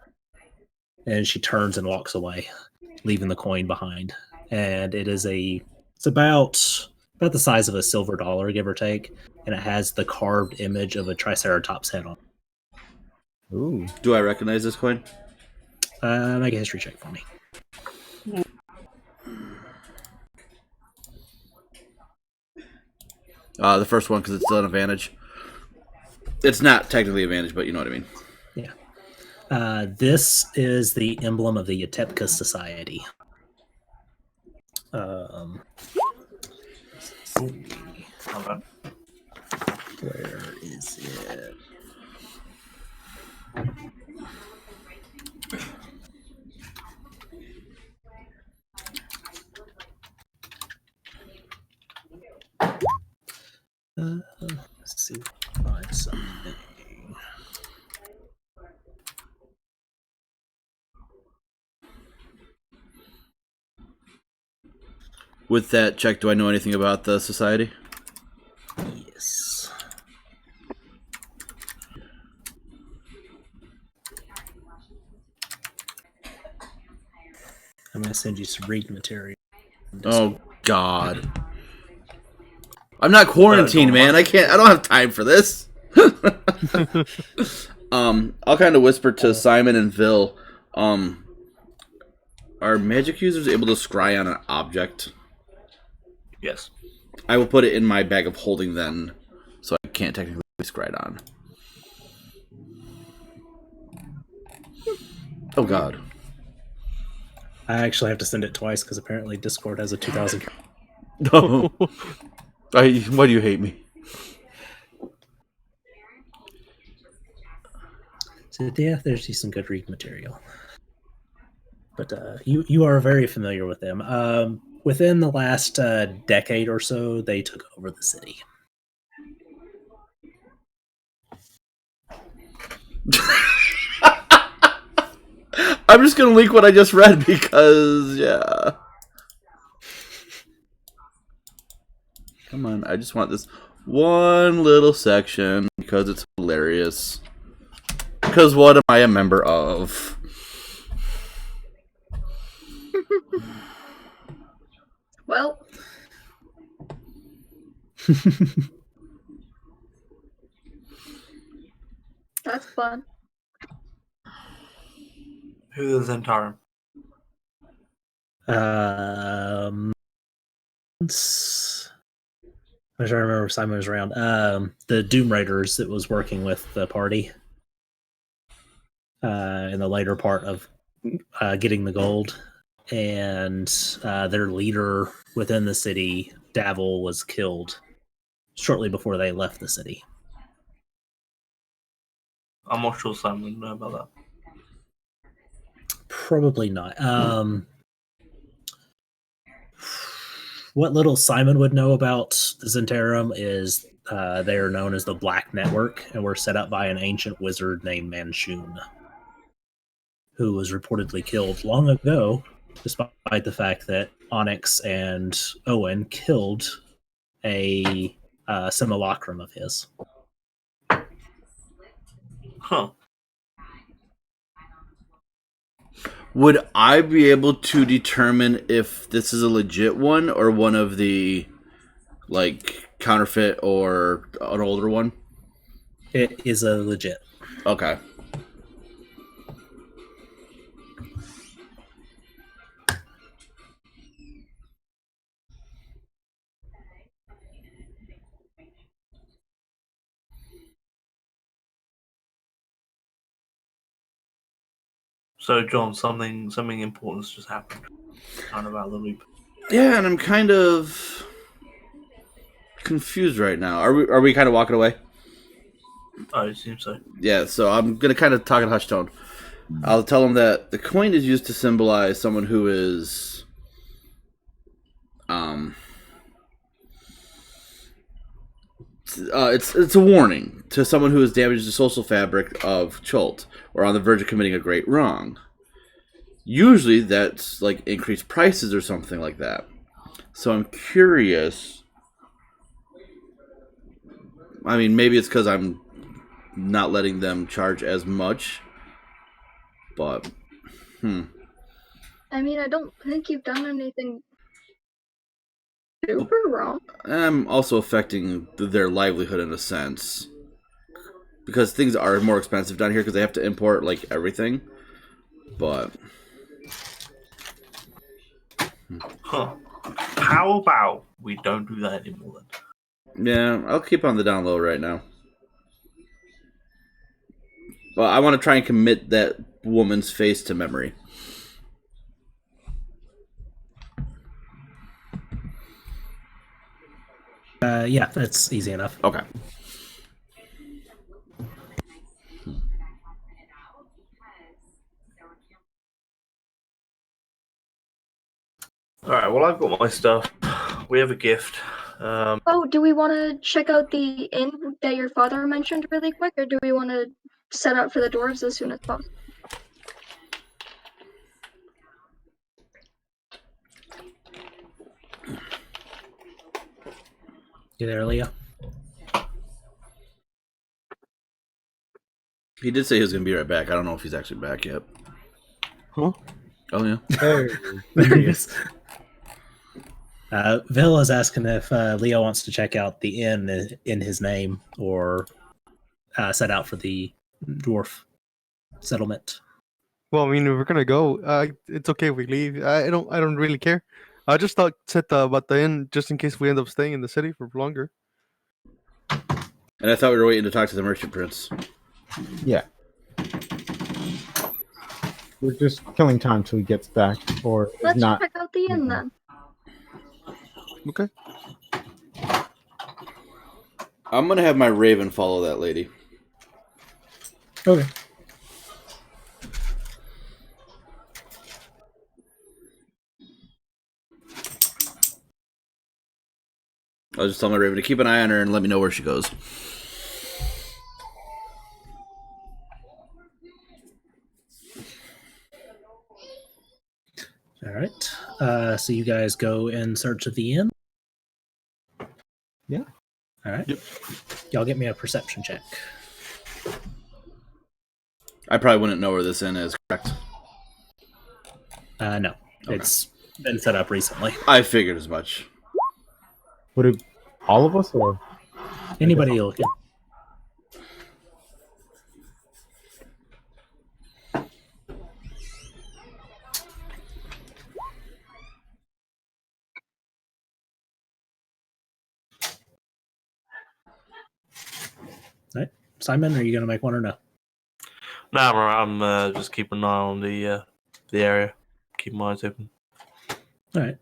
and she turns and walks away, leaving the coin behind. And it's about the size of a silver dollar, give or take, and it has the carved image of a Triceratops head on it. Ooh. Do I recognize this coin? Make a history check for me. The first one, because it's still an advantage. It's not technically advantage, but you know what I mean. Yeah. This is the emblem of the Yatepka Society. Okay. Where is it? Let's see. Find something. With that check, do I know anything about the society? Yes. I'm going to send you some reading material. Oh God. I'm not quarantined, man. I can't. I don't have time for this. I'll kind of whisper to Simon and Vil. Are magic users able to scry on an object? Yes. I will put it in my bag of holding then, so I can't technically scry it on. Oh God. I actually have to send it twice because apparently Discord has a 2,000. No. Why do you hate me? So yeah, there's some good read material. But you are very familiar with them. Within the last decade or so, they took over the city. I'm just gonna leak what I just read because, yeah. Come on, I just want this one little section because it's hilarious. Because what am I a member of? Well, that's fun. Who is Zentarum? I'm trying to remember if Simon was around. The Doom Raiders that was working with the party in the later part of getting the gold, and their leader within the city, Davil, was killed shortly before they left the city. I'm not sure Simon would know about that. Probably not. What little Simon would know about the Zentarum is they are known as the Black Network and were set up by an ancient wizard named Manchun, who was reportedly killed long ago, despite the fact that Onyx and Owen killed a simulacrum of his. Huh. Would I be able to determine if this is a legit one or one of the, like, counterfeit or an older one? It is a legit. Okay. So, John, something important has just happened. Kind of out of the loop. Yeah, and I'm kind of confused right now. Are we kind of walking away? Oh, it seems so. Yeah, so I'm going to kind of talk in hushed tone. I'll tell them that the coin is used to symbolize someone who is it's a warning to someone who has damaged the social fabric of Chult or on the verge of committing a great wrong. Usually that's like increased prices or something like that. So I'm curious. I mean, maybe it's because I'm not letting them charge as much. But, I mean, I don't think you've done anything super wrong. I'm also affecting their livelihood in a sense. Because things are more expensive down here because they have to import, like, everything. But... Huh. How about we don't do that anymore then? Yeah, I'll keep on the down low right now. Well, I want to try and commit that woman's face to memory. Yeah, that's easy enough. Okay. Alright, well, I've got my stuff. We have a gift. Oh, do we want to check out the inn that your father mentioned really quick, or do we want to set out for the dwarves as soon as possible? You there, Leah? He did say he was going to be right back. I don't know if he's actually back yet. Huh? Oh, yeah. Hey, There he is. Villa's asking if Leo wants to check out the inn in his name or set out for the dwarf settlement. Well, I mean, if we're gonna go, it's okay if we leave. I don't really care. I just thought said about the inn just in case we end up staying in the city for longer. And I thought we were waiting to talk to the merchant prince. yeah. We're just killing time till he gets back, or if Let's not. check out the inn then. Okay. I'm going to have my raven follow that lady. Okay. I'll just tell my raven to keep an eye on her and let me know where she goes. All right. So you guys go in search of the inn? Yeah. All right. Yep. Y'all get me a perception check. I probably wouldn't know where this inn is, correct? No. Okay. It's been set up recently. I figured as much. Would it all of us or? Anybody looking? All right. Simon, are you going to make one or no? No, I'm just keeping an eye on the area. Keep my eyes open. All right.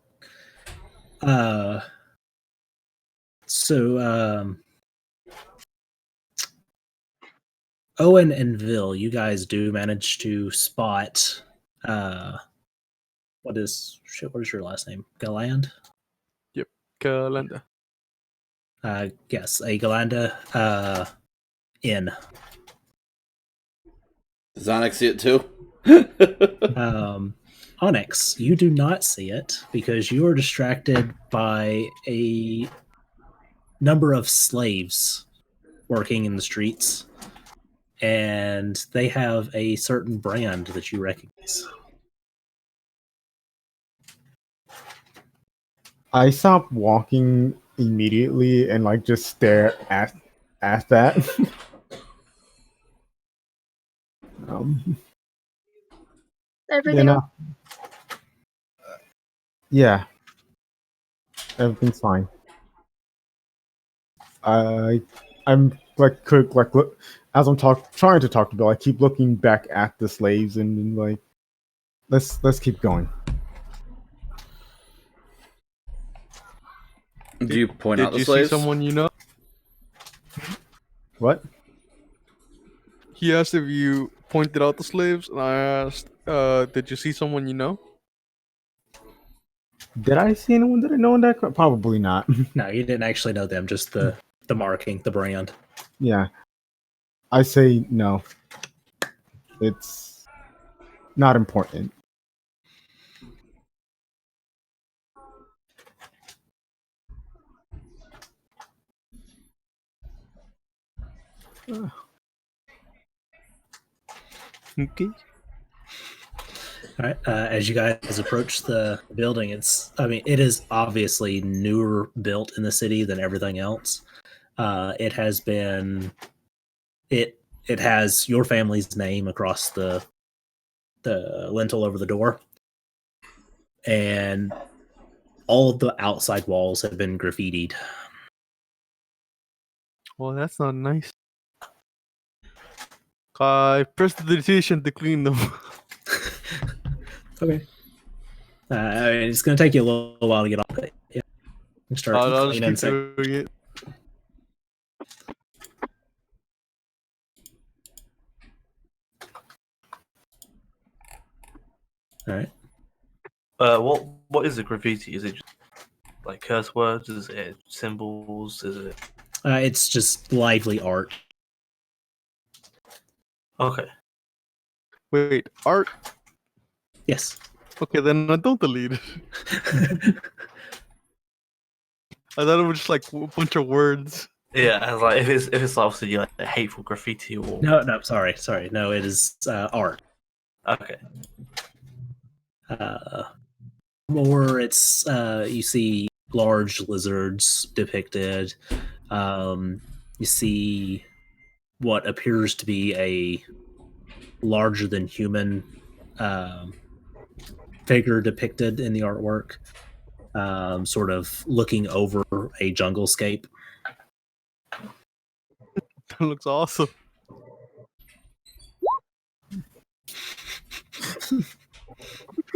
So Owen and Vil, you guys do manage to spot what is your last name? Galand? Calendar. Yes, a Galanda inn. Does Onyx see it too? Onyx, you do not see it because you are distracted by a number of slaves working in the streets, and they have a certain brand that you recognize. I stop walking immediately and like just stare at that. Everything you else? know, yeah, everything's fine. I'm like look as I'm trying to talk to Bill. I keep looking back at the slaves and like let's keep going. Do you point out Did the you slaves? see someone you know? What? He asked if you pointed out the slaves, and I asked, did you see someone you know? Did I see anyone that I know in that? Probably not. No, you didn't actually know them, just the marking, the brand. Yeah, I say no. It's not important. Okay. All right. As you guys approach the building, it is obviously newer built in the city than everything else. It has your family's name across the lintel over the door, and all of the outside walls have been graffitied. Well, that's not nice. I prestidigitation to clean them. Okay. It's going to take you a little while to get off it. Yeah. Start I'll just cleaning. keep doing it. All right. What is the graffiti? Is it just like curse words? Is it symbols? Is it? It's just lively art. Okay. Wait, art? Yes. Okay, then I don't delete it. I thought it was just like a bunch of words. Yeah, I was like, if it's obviously like a hateful graffiti or No. Sorry. No, it is art. okay. More, it's you see large lizards depicted. You see what appears to be a larger than human figure depicted in the artwork, sort of looking over a junglescape. That looks awesome.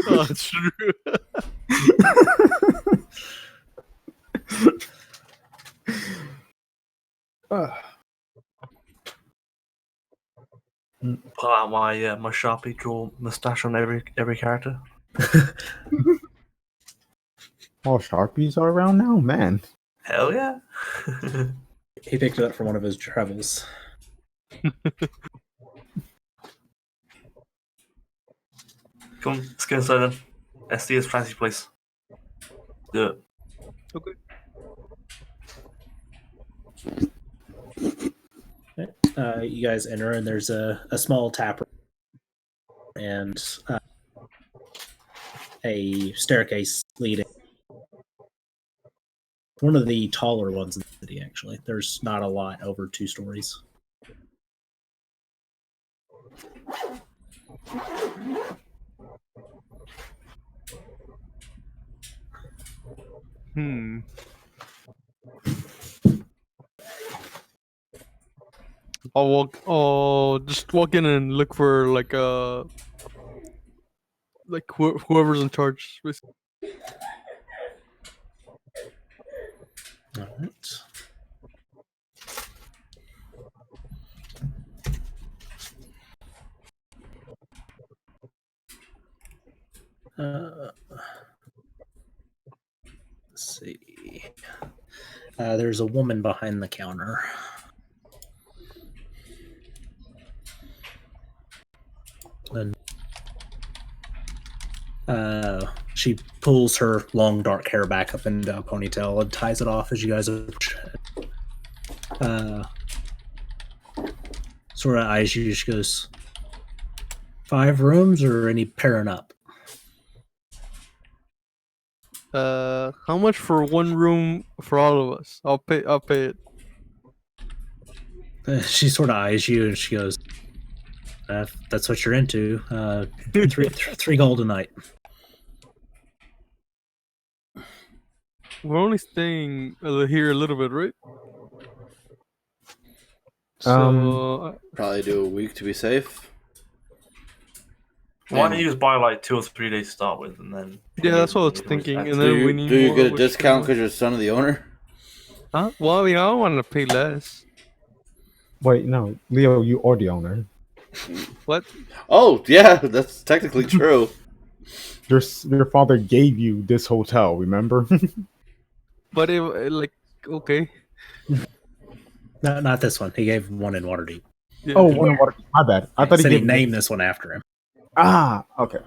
Oh, it's true. Pull out my my Sharpie, draw mustache on every character. All Sharpies are around now, man. Hell yeah! He picked it up from one of his travels. Come on, let's go inside then. Let's see his fancy place. Do it. Okay. You guys enter, and there's a small tap room and a staircase leading. One of the taller ones in the city, actually. There's not a lot over 2 stories. I'll just walk in and look for like whoever's in charge. All right. Let's see. There's a woman behind the counter. And she pulls her long dark hair back up into a ponytail and ties it off as you guys approach. Sort of eyes you. She goes, 5 rooms or any pairing up? How much for one room for all of us? I'll pay it. She sort of eyes you and she goes, if that's what you're into. 3 gold a night. We're only staying here a little bit, right? Probably do a week to be safe. Why don't you just buy like 2 or 3 days to start with, and then yeah, that's what I was thinking. And Do then you, we need do you more, get a which discount is- because you're the son of the owner? Huh? Well, I mean, I don't want to pay less. Wait, no, Leo, you are the owner. What? Oh, yeah, that's technically true. Your father gave you this hotel, remember? But okay. No, not this one. He gave one in Waterdeep. Yeah. Oh, one water. My bad. I thought he said he gave named this one after him. Ah, okay.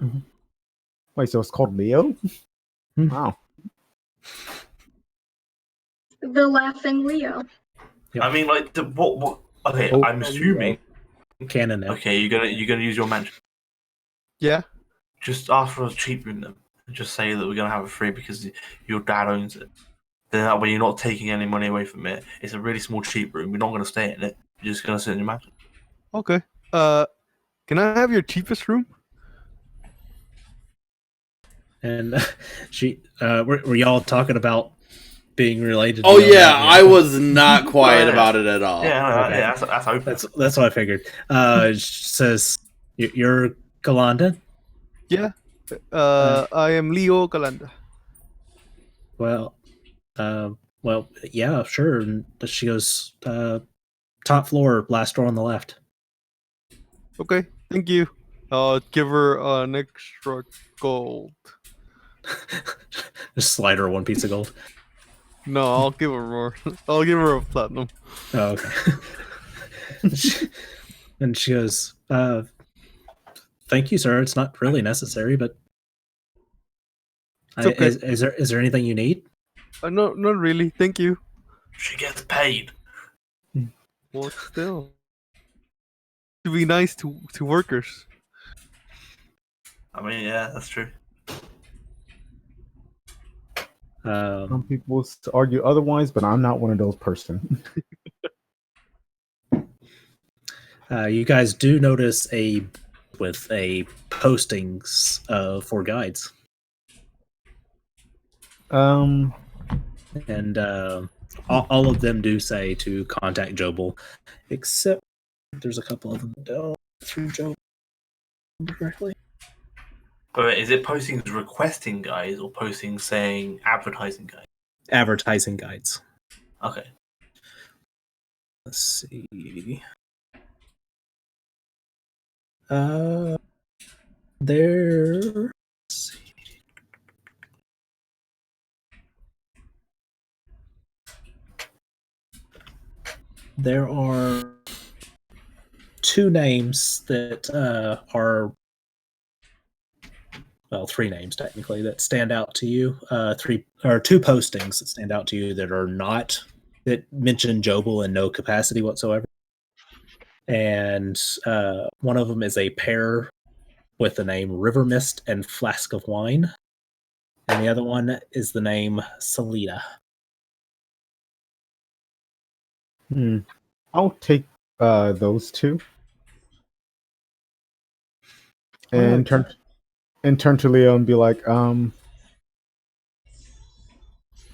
Wait, so it's called Leo? Hmm. Wow. The Laughing Leo. Yep. I mean, like what? Okay, Oh, I'm assuming. Canon now. Okay, you're gonna use your mansion. Yeah. Just ask for a cheap room then. Just say that we're gonna have it free because your dad owns it. Then that way you're not taking any money away from it. It's a really small, cheap room. You're not gonna stay in it. You're just gonna sit in your mansion. Okay. Can I have your cheapest room? And were y'all talking about being related? Oh to yeah, I was not quiet about it at all. Yeah, Okay. yeah, that's open. That's what I figured. She says you're Galanda. Yeah. I am Leo Galanda. Well, yeah, sure. And she goes, top floor, last door on the left. Okay, thank you. I'll give her an extra gold. Just slide her one piece of gold. No, I'll give her more. I'll give her a platinum. Oh, okay. And she goes, thank you, sir. It's not really necessary, but It's okay. Is there anything you need? No, not really. Thank you. She gets paid. Well, still, to be nice to workers. I mean, yeah, that's true. Some people argue otherwise, but I'm not one of those person. You guys do notice with a postings for guides, Um, and all of them do say to contact Jobel, except there's a couple of them that don't through Jobel directly. But wait, is it postings requesting guys or postings saying advertising guys? Advertising guides. Okay. Let's see. There. Let's see. There are two names that are, well, three names technically that stand out to you. Two postings that stand out to you that mention Jobel in no capacity whatsoever. And one of them is a pair with the name River Mist and Flask of Wine. And the other one is the name Salida. I'll take those two. And turn to Leo and be like,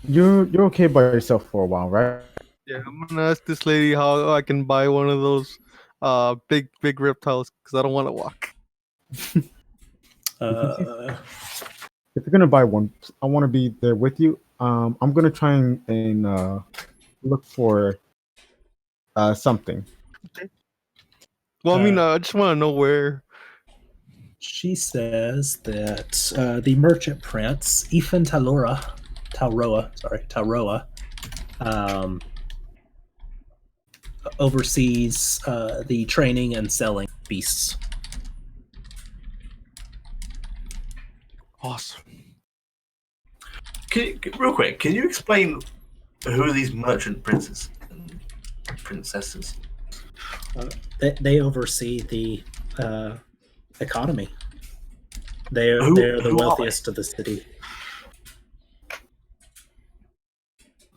you're okay by yourself for a while, right? Yeah, I'm gonna ask this lady how I can buy one of those big reptiles because I don't want to walk. If you're gonna buy one, I want to be there with you. I'm gonna try and look for something. Okay. Well, I mean, I just want to know where. She says that the merchant prince, Ethan Talroa, oversees the training and selling beasts. Awesome. Real quick, can you explain who are these merchant princes and princesses? They oversee the economy. They're Who the are wealthiest of the city.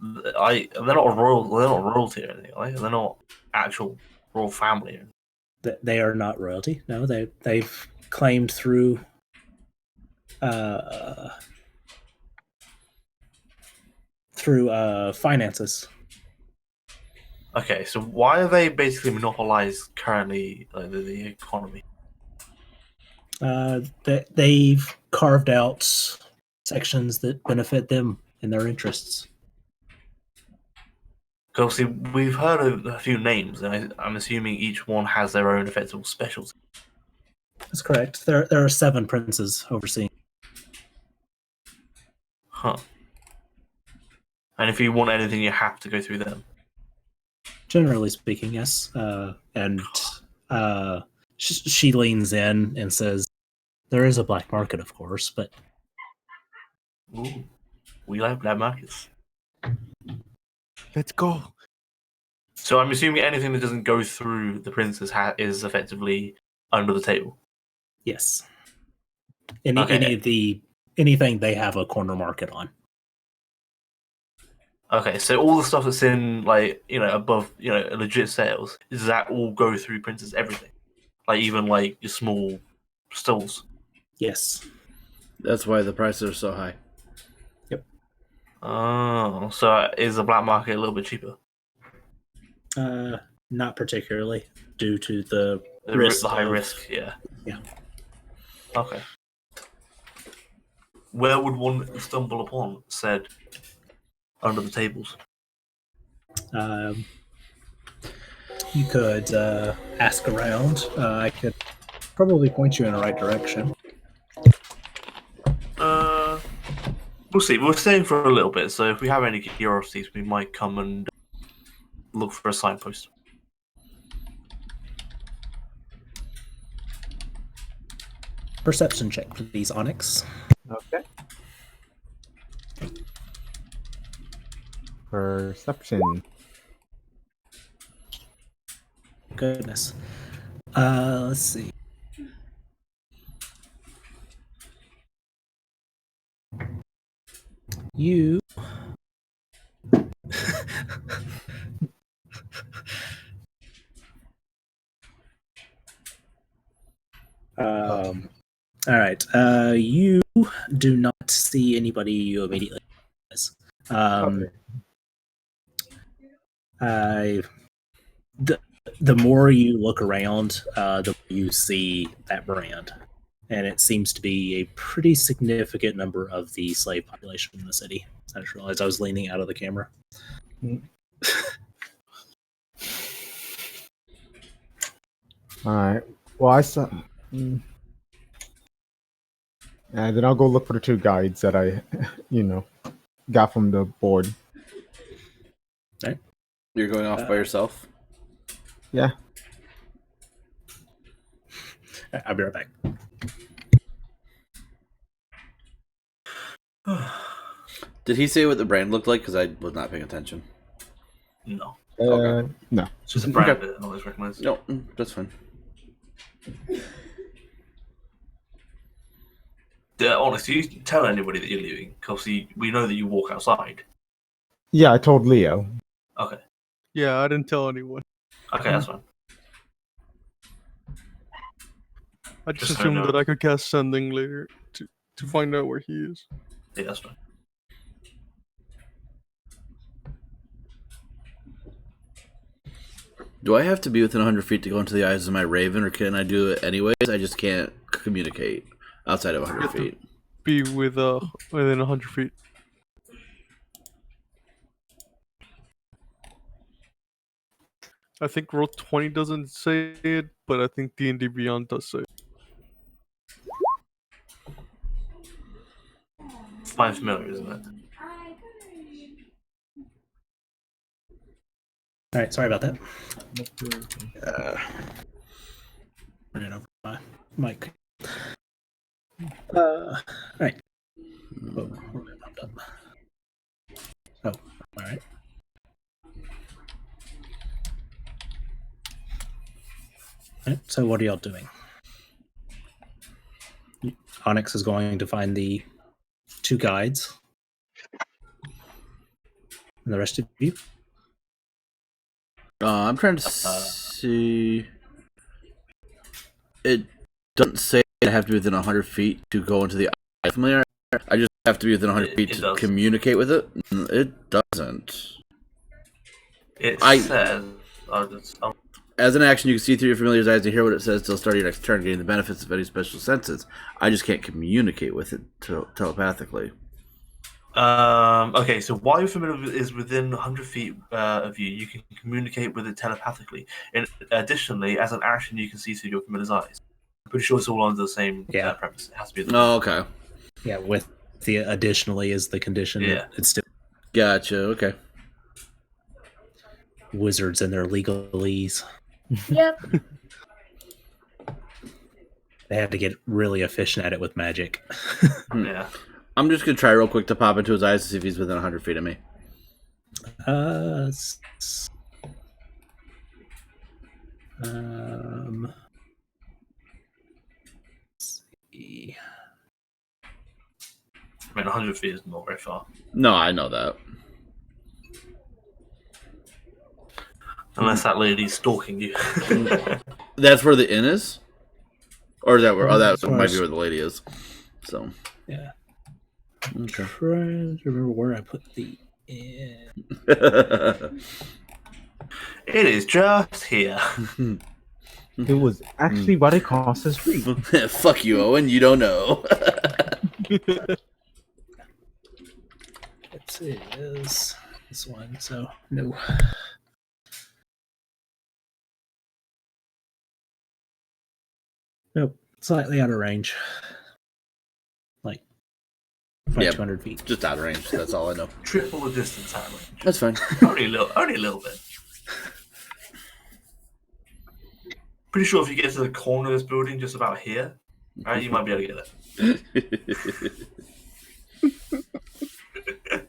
They're not royalty or anything, right? They're not actual royal family. They are not royalty. No, they've claimed through finances. Okay, so why are they basically monopolized currently the economy? They've carved out sections that benefit them and their interests. Because obviously we've heard of a few names, and I'm assuming each one has their own effective specialty. That's correct. There are 7 princes overseeing. Huh. And if you want anything, you have to go through them. Generally speaking, yes. And she leans in and says, "There is a black market, of course, but Ooh, we like black markets. Let's go. So I'm assuming anything that doesn't go through the princes is effectively under the table. yes." Anything they have a corner market on. Okay, so all the stuff that's in above legit sales, does that all go through printers? Everything, like even like your small stalls. Yes. That's why the prices are so high. Yep. Oh, so is the black market a little bit cheaper? Not particularly, due to the high risk. Yeah. Yeah. Okay. Where would one stumble upon said under the tables? You could ask around. I could probably point you in the right direction. We'll see. We're staying for a little bit, so if we have any curiosities, we might come and look for a signpost. Perception check, please, Onyx. Okay. Perception. Goodness. Let's see. You. All right. You do not see anybody you immediately recognize. The more you look around, the more you see that brand. And it seems to be a pretty significant number of the slave population in the city. I just realized I was leaning out of the camera. Alright. Well, I saw... And then I'll go look for the two guides that I, got from the board. Right. You're going off by yourself? Yeah. I'll be right back. Did he say what the brand looked like? Because I was not paying attention. No. Okay. No. It's just a brand that I always recognize. No, that's fine. Honestly, you tell anybody that you're leaving, because we know that you walk outside. Yeah, I told Leo. Okay. Yeah, I didn't tell anyone. Okay, that's fine. I just Just so assumed I know. that I could cast sending later to find out where he is. Yeah, that's fine. Do I have to be within 100 feet to go into the eyes of my raven, or can I do it anyways? I just can't communicate outside of 100 feet. Be within 100 feet. I think Roll20 doesn't say it, but I think D&D Beyond does say it. Fine familiar, isn't it? All right, sorry about that. Turn it over my mic. All right. Oh, where popped up? Oh, all right. All right, so what are y'all doing? Onyx is going to find the two guides. And the rest of you? I'm trying to see. It doesn't say I have to be within 100 feet to go into the eye familiar. I just have to be within 100 feet to does. communicate with it. It doesn't. It says... As an action, you can see through your familiar's eyes and hear what it says till start your next turn, getting the benefits of any special senses. I just can't communicate with it telepathically. Okay, so while your familiar is within 100 feet of you, you can communicate with it telepathically. And additionally, as an action, you can see through your familiar's eyes. I'm pretty sure it's all under the same premise. It has to be. Oh, okay. Yeah, with the additionally is the condition. Yeah. It's still Gotcha. Okay. wizards and their legalese. Yep. They have to get really efficient at it with magic. Yeah. I'm just going to try real quick to pop into his eyes to see if he's within 100 feet of me. Let's see. I mean, 100 feet is not very far. No, I know that. Unless that lady's stalking you. That's where the inn is? Or is that where... Oh, that As far might as- be where the lady is. So... Yeah. Okay. Trying to remember where I put the inn. It is just here. It was actually right across the street. Fuck you, Owen. You don't know. It is this one, so no. Nope. Slightly out of range. Like Yeah. 200 feet. Just out of range. That's all I know. Triple the distance out of range. That's fine. Only a little bit. Pretty sure if you get to the corner of this building, just about here, right, you might be able to get it.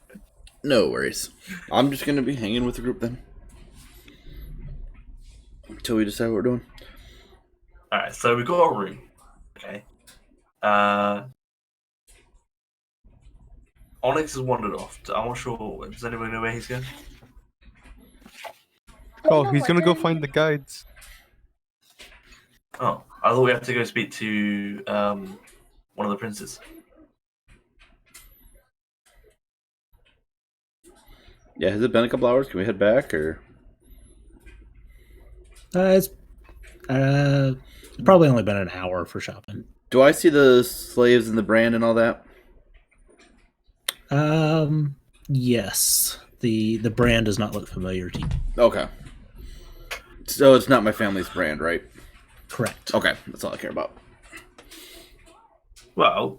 No worries. I'm just gonna be hanging with the group then. Until we decide what we're doing. Alright, so we've got a room. Okay. Onyx has wandered off. I'm not sure. Does anyone know where he's going? Oh, he's gonna go find the guides. Oh, I thought we had to go speak to one of the princes. Yeah, has it been a couple hours? Can we head back or? It's probably only been an hour for shopping. Do I see the slaves and the brand and all that? Yes. The brand does not look familiar to you. Okay. So it's not my family's brand, right? Correct. Okay, that's all I care about. Well,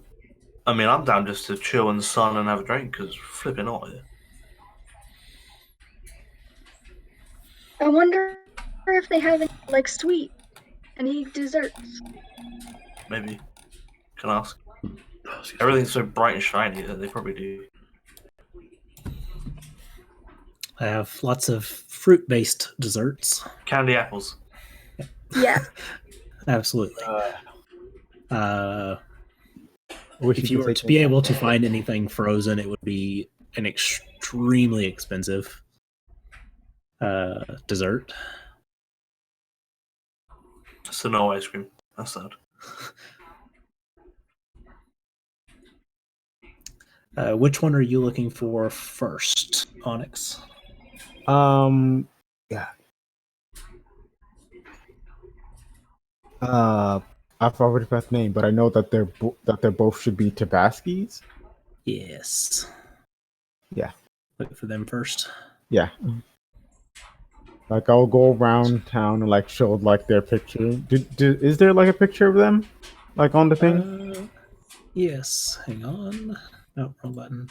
I mean, I'm down just to chill in the sun and have a drink because flipping hot here. I wonder if they have any, like, sweet, any desserts. Maybe. Can ask. Everything's so bright and shiny that they probably do. I have lots of fruit-based desserts. Candy apples. Yeah. Absolutely. Wish If you could were take to be that. able to find anything frozen, it would be an extremely expensive dessert. So no ice cream. That's sad. Which one are you looking for first, Onyx? Yeah. I've already forgot the name, but I know that they're both should be Tabaskis. Yes. Yeah. Look for them first. Yeah. Like I'll go around town and like show like their picture. Is there like a picture of them, like on the thing? Yes. Hang on. No, wrong button.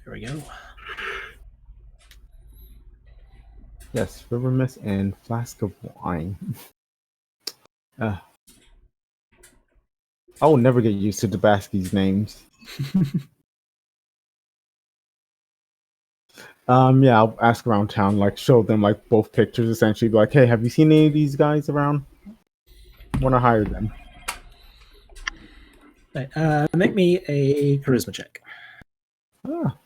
There we go. Yes, River Mist and Flask of Wine. I will never get used to Tabaski's names. Yeah, I'll ask around town, like show them like both pictures, essentially, be like, hey, have you seen any of these guys around? Want to hire them? Right, make me a charisma check. Ah,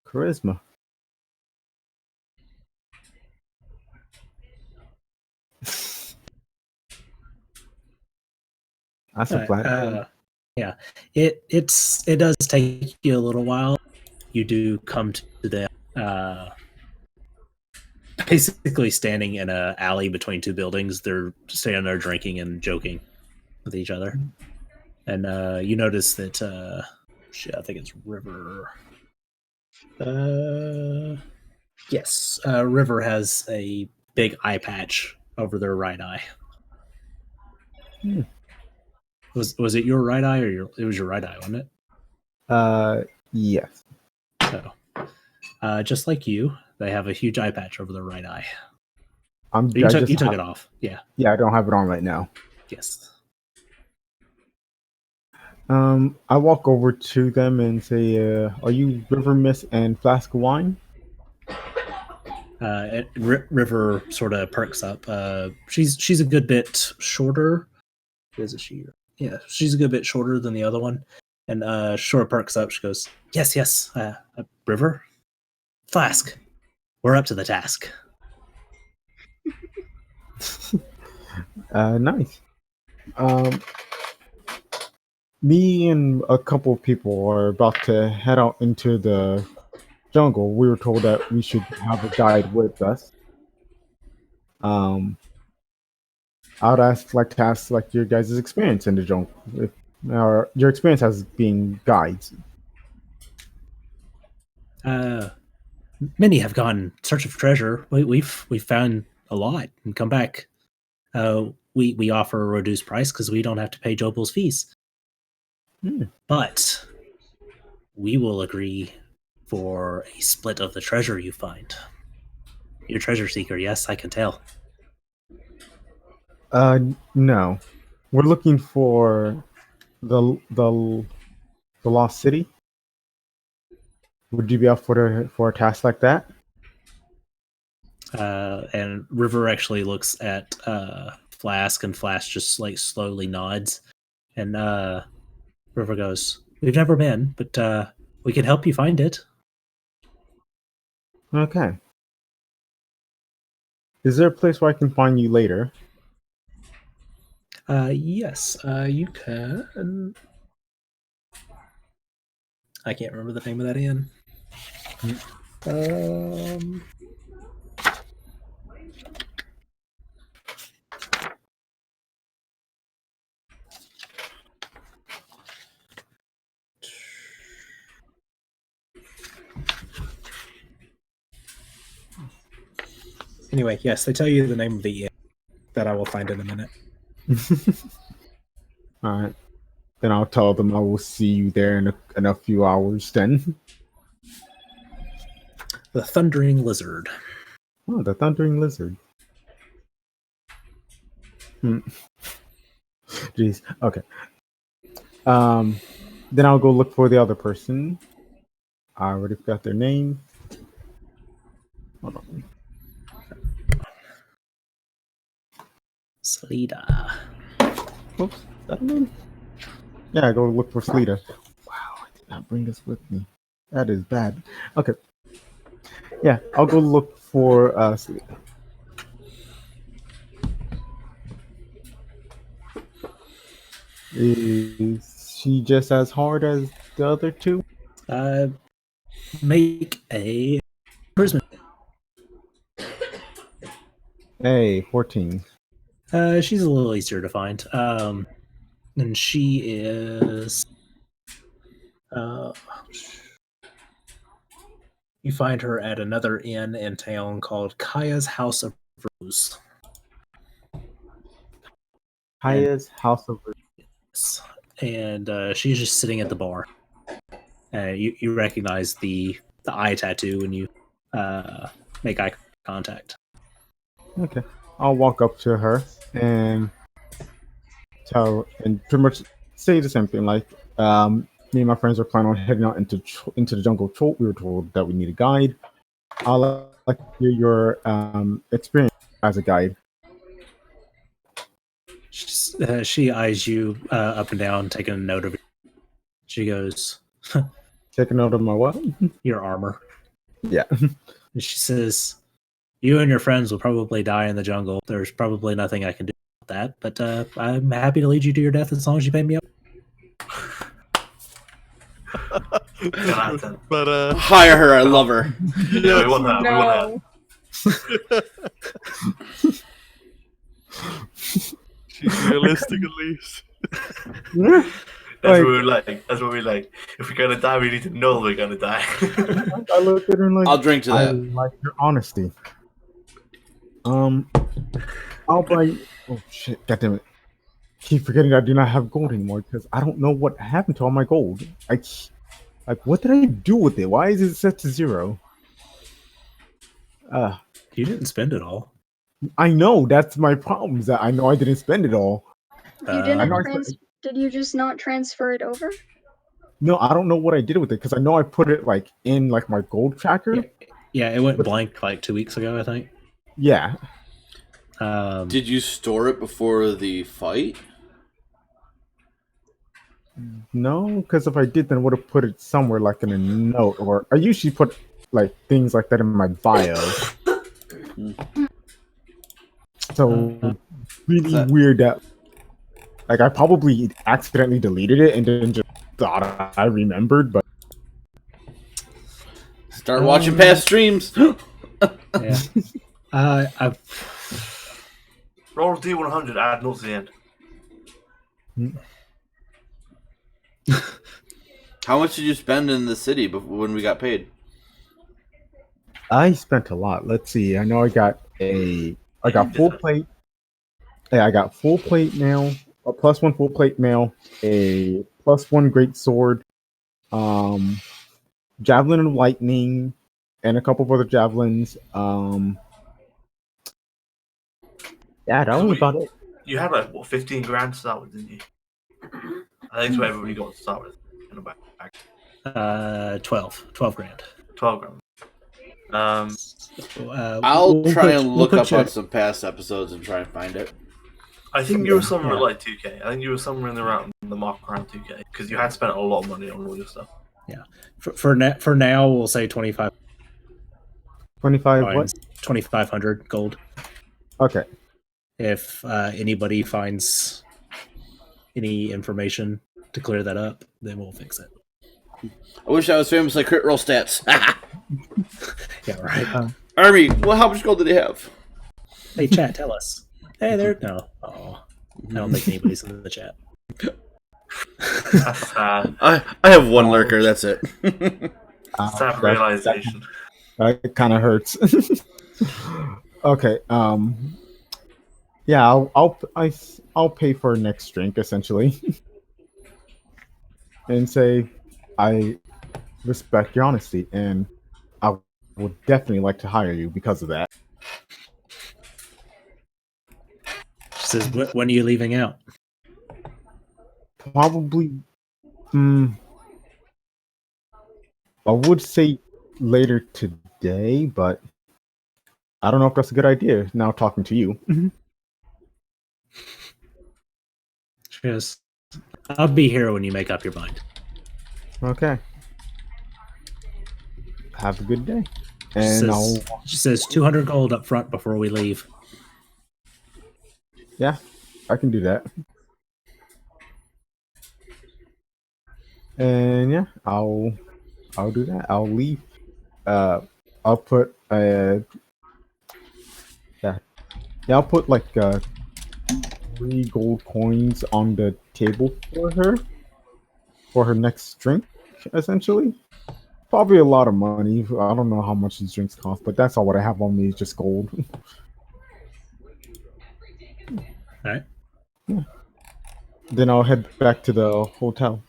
charisma. That's a flat. Yeah, it does take you a little while. You do come to the basically standing in an alley between two buildings. They're standing there drinking and joking with each other, and you notice that I think it's River. Yes, River has a big eye patch over their right eye. Hmm. Was it your right eye or it was your right eye, wasn't it? Yes. So, just like you, they have a huge eye patch over their right eye. You took it off. Yeah. Yeah, I don't have it on right now. Yes. I walk over to them and say, "Are you River Mist and Flask of Wine?" River sort of perks up. She's a good bit shorter. Is it she? Yeah, she's a good bit shorter than the other one. And Shore perks up. She goes, yes. River? Flask. We're up to the task. Nice. Me and a couple of people are about to head out into the jungle. We were told that we should have a guide with us. I'd like to ask your guys' experience in the jungle, or your experience as being guides. Many have gone in search of treasure. We've found a lot and come back. We offer a reduced price because we don't have to pay Jobel's fees. But we will agree for a split of the treasure you find. You're a treasure seeker, yes, I can tell. No, we're looking for the lost city. Would you be up for a task like that? And River actually looks at Flask, and Flask just like slowly nods. And River goes, "We've never been, but we can help you find it." Okay. Is there a place where I can find you later? Yes, you can. I can't remember the name of that inn. Anyway, yes, they tell you the name of the inn that I will find in a minute. All right. Then I'll tell them I will see you there in a few hours then. The Thundering Lizard. Oh, the Thundering Lizard. Jeez. Okay. Then I'll go look for the other person. I already forgot their name. Hold on. Slida. Oops. Is that her name? Yeah, go look for Slida. Wow, I did not bring this with me. That is bad. Okay. Yeah, I'll go look for Slida. Is she just as hard as the other two? Make a charisma. Hey, 14. She's a little easier to find. And she is. You find her at another inn in town called Kaya's House of Rose. Kaya's House of Rose. And she's just sitting at the bar. You recognize the eye tattoo when you make eye contact. Okay, I'll walk up to her and pretty much say the same thing. Like, me and my friends are planning on heading out into the jungle. We were told that we need a guide. I'll like to hear your experience as a guide. She eyes you up and down, taking a note of it. She goes, "Take a note of my what? Your armor." Yeah. And she says, "You and your friends will probably die in the jungle. There's probably nothing I can do about that, but I'm happy to lead you to your death as long as you pay me up." But hire her. I love her. Yeah, we want that. No. she's realistic at least. That's what we like. If we're gonna die, we need to know we're gonna die. I look at her and like, I'll drink to that. I like your honesty. I'll buy. Oh shit! God damn it! Keep forgetting I do not have gold anymore because I don't know what happened to all my gold. What did I do with it? Why is it set to 0? You didn't spend it all. I know that's my problem. Is that I know I didn't spend it all. You didn't did you just not transfer it over? No, I don't know what I did with it because I know I put it in my gold tracker. Yeah, it went blank like 2 weeks ago, I think. Yeah. Did you store it before the fight? No, because if I did, then I would have put it somewhere like in a note, or I usually put like things like that in my bio. So really that? weird that like I probably accidentally deleted it and then just thought I remembered, but Start watching past streams. Yeah. I've Roll a D100, add 0 to the end. How much did you spend in the city when we got paid? I spent a lot. Let's see. I know I got full plate. Yeah, I got full plate mail, a +1 full plate mail, a +1 great sword, javelin of lightning, and a couple of other javelins. Yeah, that was about it. You had like what 15 grand to start with, didn't you? I think that's what everybody got to start with in the back. 12 grand. 12 grand. I'll try and look up on some past episodes and try and find it. I think you were somewhere like 2K. I think you were somewhere in the mark around 2K because you had spent a lot of money on all your stuff. Yeah. For now, we'll say 25. 25 what? 2,500 gold. Okay. If anybody finds any information to clear that up, then we'll fix it. I wish I was famous like crit roll stats. Yeah, right. Army, well, how much gold did he have? Hey, chat, tell us. Hey, there. No. Oh, I don't think anybody's in the chat. That's sad. I have one lurker. That's it. Sad realization. It kind of hurts. Okay. Yeah, I'll pay for next drink essentially, and say I respect your honesty, and I would definitely like to hire you because of that. She says, when are you leaving out? Probably, I would say later today, but I don't know if that's a good idea. Now talking to you. She goes, I'll be here when you make up your mind. Okay. Have a good day. And She says 200 gold up front before we leave. Yeah, I can do that. And yeah, I'll do that. I'll leave. I'll put I'll put like 3 gold coins on the table for her next drink, essentially. Probably a lot of money. I don't know how much these drinks cost, but that's all what I have on me is just gold. All right. Yeah. Then I'll head back to the hotel.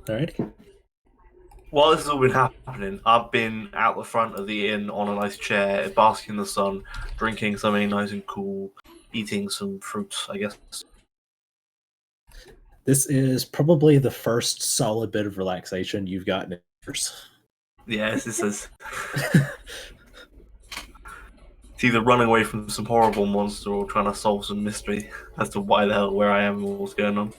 All right. While this has all been happening, I've been out the front of the inn on a nice chair, basking in the sun, drinking something nice and cool, eating some fruits, I guess. This is probably the first solid bit of relaxation you've gotten in years. Yes, this is. It's either running away from some horrible monster or trying to solve some mystery as to why the hell, where I am, and what's going on.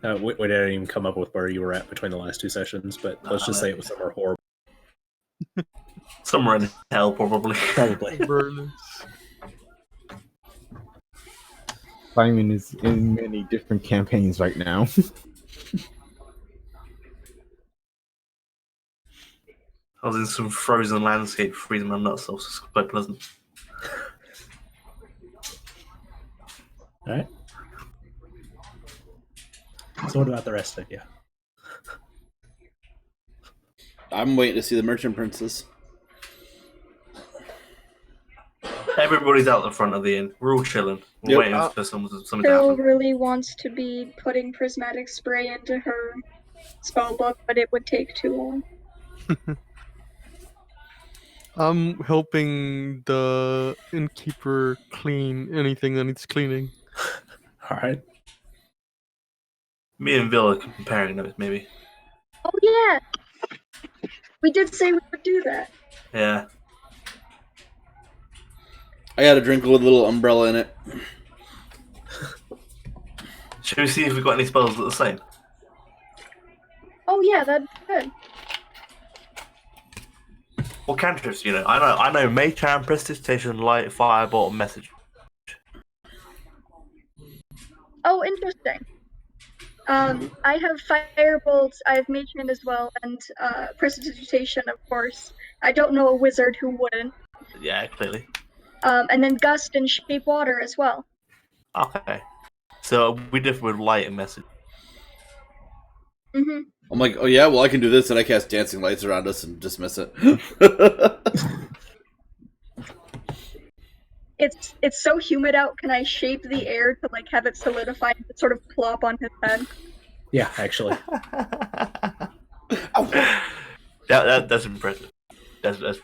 We didn't even come up with where you were at between the last 2 sessions, but let's just say it was somewhere horrible. Somewhere in hell, probably. Probably. Simon is in many different campaigns right now. I was in some frozen landscape freezing my nuts off, so it's quite pleasant. All right. So what about the rest of you? I'm waiting to see the Merchant Princess. Everybody's out the front of the inn. We're all chilling. We're Yep. waiting for something to Phil happen. really wants to be putting prismatic spray into her spell book, but it would take too long. I'm helping the innkeeper clean anything that needs cleaning. All right. Me and Bill are comparing notes, maybe. Oh yeah, we did say we would do that. Yeah. I got a drink with a little umbrella in it. Should we see if we've got any spells that are the same? Oh yeah, that'd be good. What cantrips, you know? I know Mage Charm, Prestidigitation, Light, Firebolt, and Message. Oh, interesting. I have Firebolt, I have Mage Hand as well, and Prestidigitation, of course. I don't know a wizard who wouldn't. Yeah, clearly. And then Gust and Shape Water as well. Okay. So we differ with Light and Message. Mm-hmm. I'm like, oh yeah, well I can do this, and I cast dancing lights around us and dismiss it. It's so humid out. Can I shape the air to like have it solidify and sort of plop on his head? Yeah, actually. That's impressive. That's that's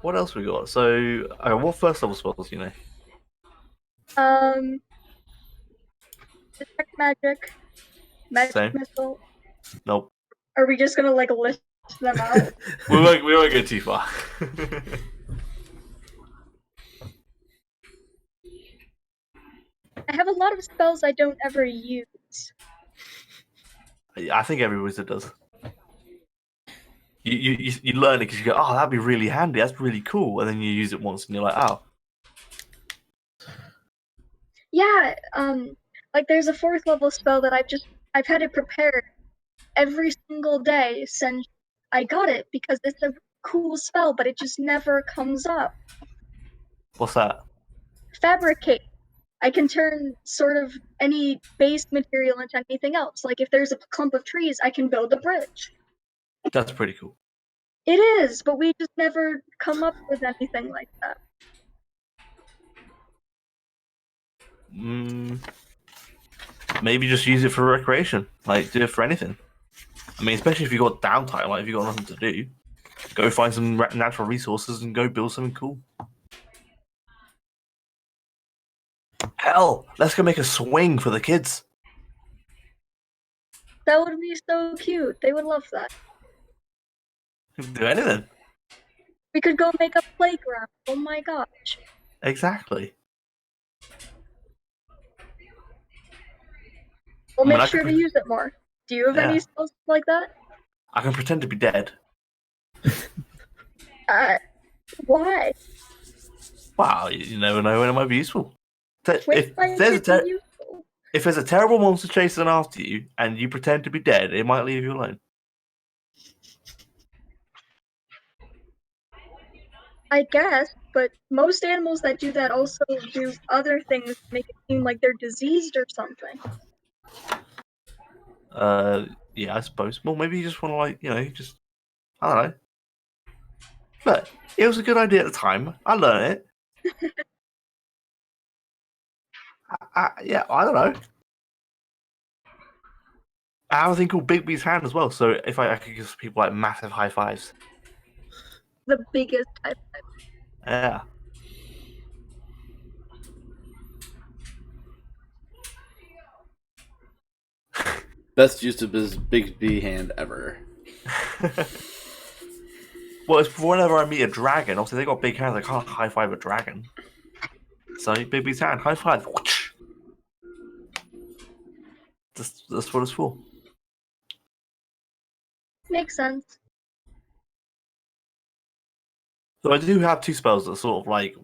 what else we got? So what first level spells do you know? Detect magic, magic Same. missile. Nope. Are we just gonna like list them out? we won't go too far. I have a lot of spells I don't ever use. I think every wizard does. You learn it because you go, oh, that'd be really handy. That's really cool, and then you use it once, and you're like, oh. Yeah, like there's a 4th level spell that I've had it prepared every single day since I got it because it's a cool spell, but it just never comes up. What's that? Fabricate. I can turn sort of any base material into anything else. Like if there's a clump of trees, I can build a bridge. That's pretty cool. It is, but we just never come up with anything like that. Maybe just use it for recreation. Like, do it for anything. I mean, especially if you've got downtime, like if you've got nothing to do, go find some natural resources and go build something cool. Hell, let's go make a swing for the kids. That would be so cute. They would love that. Do anything. We could go make a playground. Oh my gosh. Exactly. We'll make sure to use it more. Do you have any spells like that? I can pretend to be dead. Why? Wow, you never know when it might be useful. If there's a terrible monster chasing after you and you pretend to be dead, it might leave you alone. I guess, but most animals that do that also do other things to make it seem like they're diseased or something. Yeah, I suppose. Well, maybe you just want to, like, you know, I don't know. But it was a good idea at the time. I learned it. Yeah, I don't know. I have a thing called Bigby's Hand as well, so if I could give people like massive high fives. The biggest high five. Yeah. Best use of his big B hand ever. Well, it's whenever I meet a dragon, obviously they got big hands, I can't high five a dragon. So Bigby's Hand, high five. That's what it's for. Makes sense. So I do have 2 spells that sort of like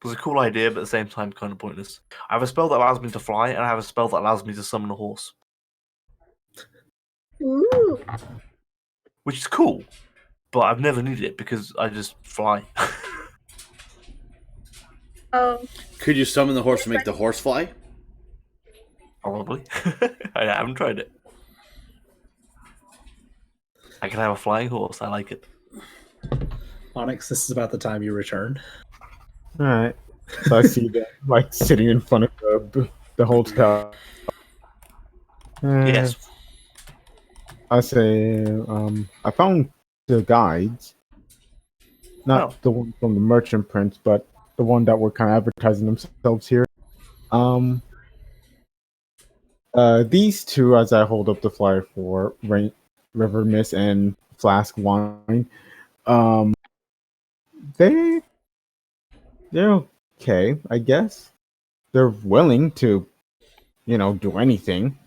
was a cool idea, but at the same time kind of pointless. I have a spell that allows me to fly, and I have a spell that allows me to summon a horse. Ooh. Which is cool, but I've never needed it because I just fly. Oh. Could you summon the horse to make the horse fly? Probably. I haven't tried it. I can have a flying horse. I like it. Onyx, this is about the time you return. All right. So I see them like sitting in front of the hotel. Yes. I say, I found the guides, not the one from the merchant prince, but the one that were kind of advertising themselves here. These two, as I hold up the flyer for River Mist and Flask Wine, they they're okay, I guess. They're willing to, do anything.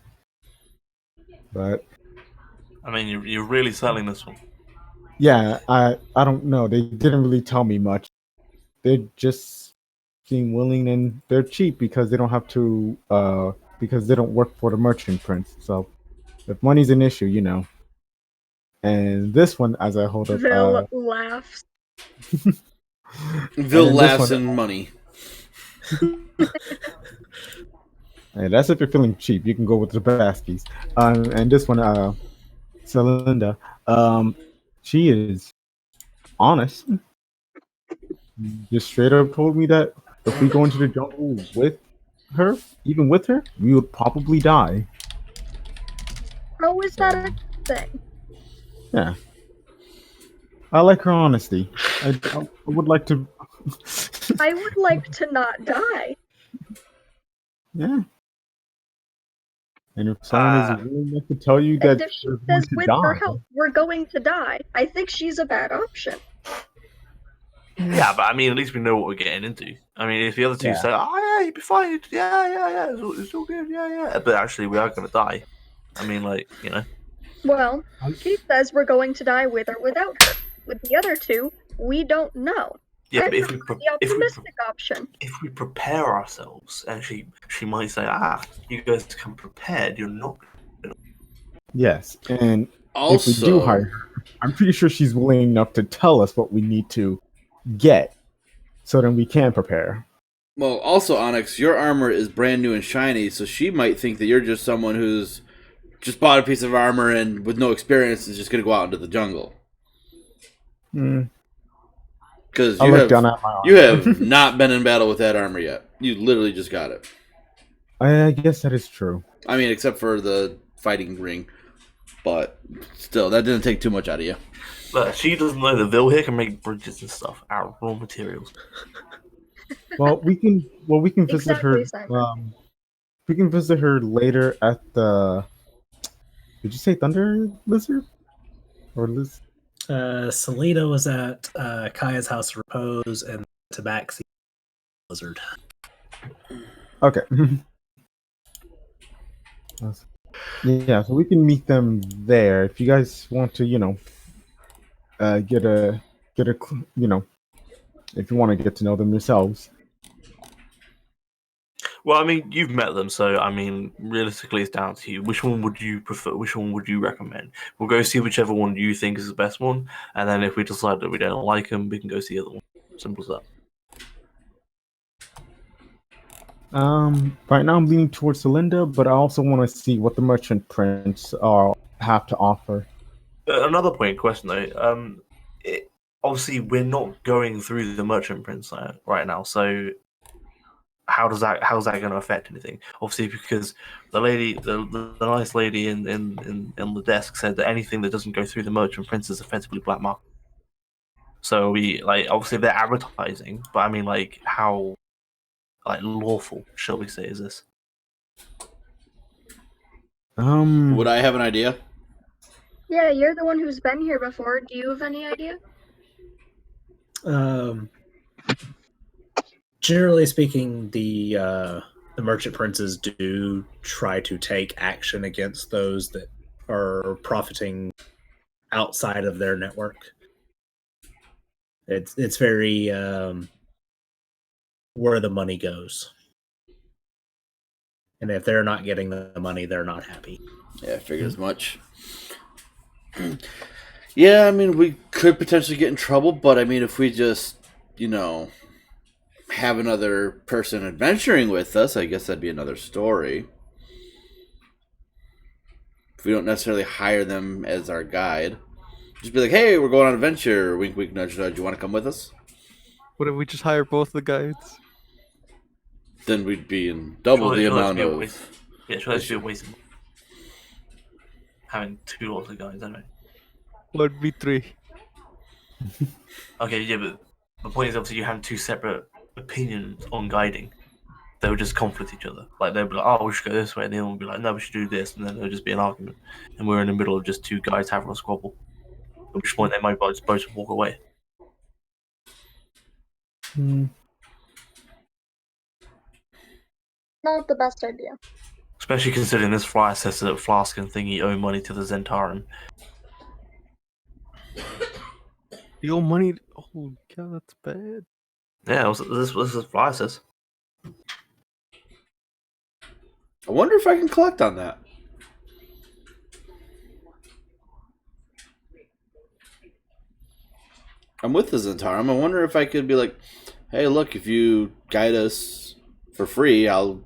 But I mean, you're really selling this one. yeah, I don't know. They didn't really tell me much. They just seem willing, and they're cheap because they don't have to because they don't work for the merchant prince. So if money's an issue. And this one, as I hold up, Vil laughs. Vil and laughs this one- and money. Hey, that's if you're feeling cheap. You can go with the Baskies. And this one, Celinda, she is honest. Just straight up told me that if we go into the jungle with her, even with her, we would probably die. How is that a thing? Yeah. I like her honesty. I would like to. I would like to not die. Yeah. And if someone is willing enough to tell you that And if she they're going says to with die, her help we're going to die, I think she's a bad option. Yeah, but I mean, at least we know what we're getting into. I mean, if the other two say, "Oh yeah, you'll be fine. Yeah, it's all good. Yeah," but actually we are going to die. I mean, Well, she says we're going to die with or without her. With the other two, we don't know. Yeah, I but prefer the optimistic option. if we prepare ourselves, and she might say, you guys come prepared. You're not. yes, and Also, if we do hire her, I'm pretty sure she's willing enough to tell us what we need to get, so then we can prepare. well, also Onyx, your armor is brand new and shiny, so she might think that you're just someone who's just bought a piece of armor and with no experience is just going to go out into the jungle. Because you have not been in battle with that armor yet. You literally just got it. I guess that is true. I mean, except for the fighting ring. But still, that didn't take too much out of you. But she doesn't know that Vil here can make bridges and stuff out of raw materials. Well, we can visit her. We can visit her later at the. Did you say Thunder Lizard? Or Liz? Selena was at Kaya's House of Repose and Tabaxi Lizard. Okay. Yeah, so we can meet them there if you guys want to, get a, if you want to get to know them yourselves. Well, I mean, you've met them, so I mean, realistically, it's down to you. Which one would you prefer? Which one would you recommend? We'll go see whichever one you think is the best one, and then if we decide that we don't like them, we can go see the other one. Simple as that. Right now I'm leaning towards Celinda, but I also want to see what the merchant prince have to offer. Another point question though. Obviously, we're not going through the merchant prince right now, so how's that going to affect anything? Obviously, because the nice lady in the desk said that anything that doesn't go through the merchant prince is effectively black market. So we obviously they're advertising, but I mean how lawful, shall we say, is this? Would I have an idea? Yeah, you're the one who's been here before. Do you have any idea? Generally speaking, the merchant princes do try to take action against those that are profiting outside of their network. It's very where the money goes, and if they're not getting the money, they're not happy. Yeah, I figured as much. Yeah, I mean, we could potentially get in trouble, but I mean, if we just, have another person adventuring with us, I guess that'd be another story. If we don't necessarily hire them as our guide. Just be like, hey, we're going on an adventure. Wink, wink, nudge, nudge. You want to come with us? What if we just hire both the guides? Then we'd be in double the amount of. Yeah, sure, that's be a waste of having two lots of guys, anyway. 1v3. Okay, yeah, but the point is obviously you have two separate opinions on guiding. They would just conflict each other. Like they'd be like, "Oh, we should go this way," and the other one would be like, "No, we should do this," and then there'll just be an argument, and we're in the middle of just two guys having a squabble. At which point they might both walk away. Not the best idea. Especially considering this flyer says that Flask and Thingy owe money to the Zentarum. The old money. Oh god, that's bad. Yeah, this is flyer says. I wonder if I can collect on that. I'm with the Zentarum. I wonder if I could be like, hey, look, if you guide us for free, I'll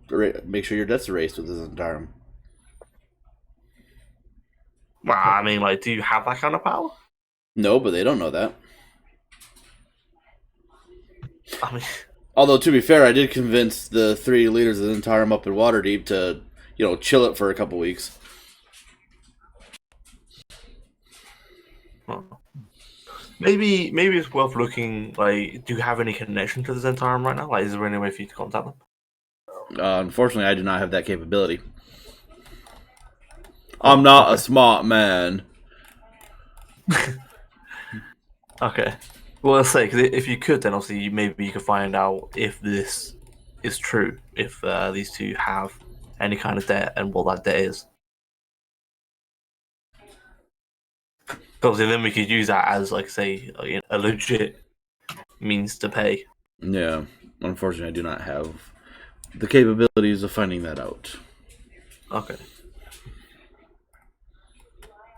make sure your debt's erased with the Zentarum. Well, I mean, like, do you have that kind of power? No, but they don't know that. I mean, although to be fair, I did convince the 3 leaders of the Zentarum up in Waterdeep to, chill it for a couple weeks. well, maybe it's worth looking. Like, do you have any connection to the Zentarum right now? Like, is there any way for you to contact them? Unfortunately, I do not have that capability. I'm not a smart man. Okay. Well, let's say, because if you could, then obviously maybe you could find out if this is true, if these two have any kind of debt and what that debt is. Because then we could use that as, like, say, a legit means to pay. Yeah, unfortunately, I do not have the capabilities of finding that out. Okay.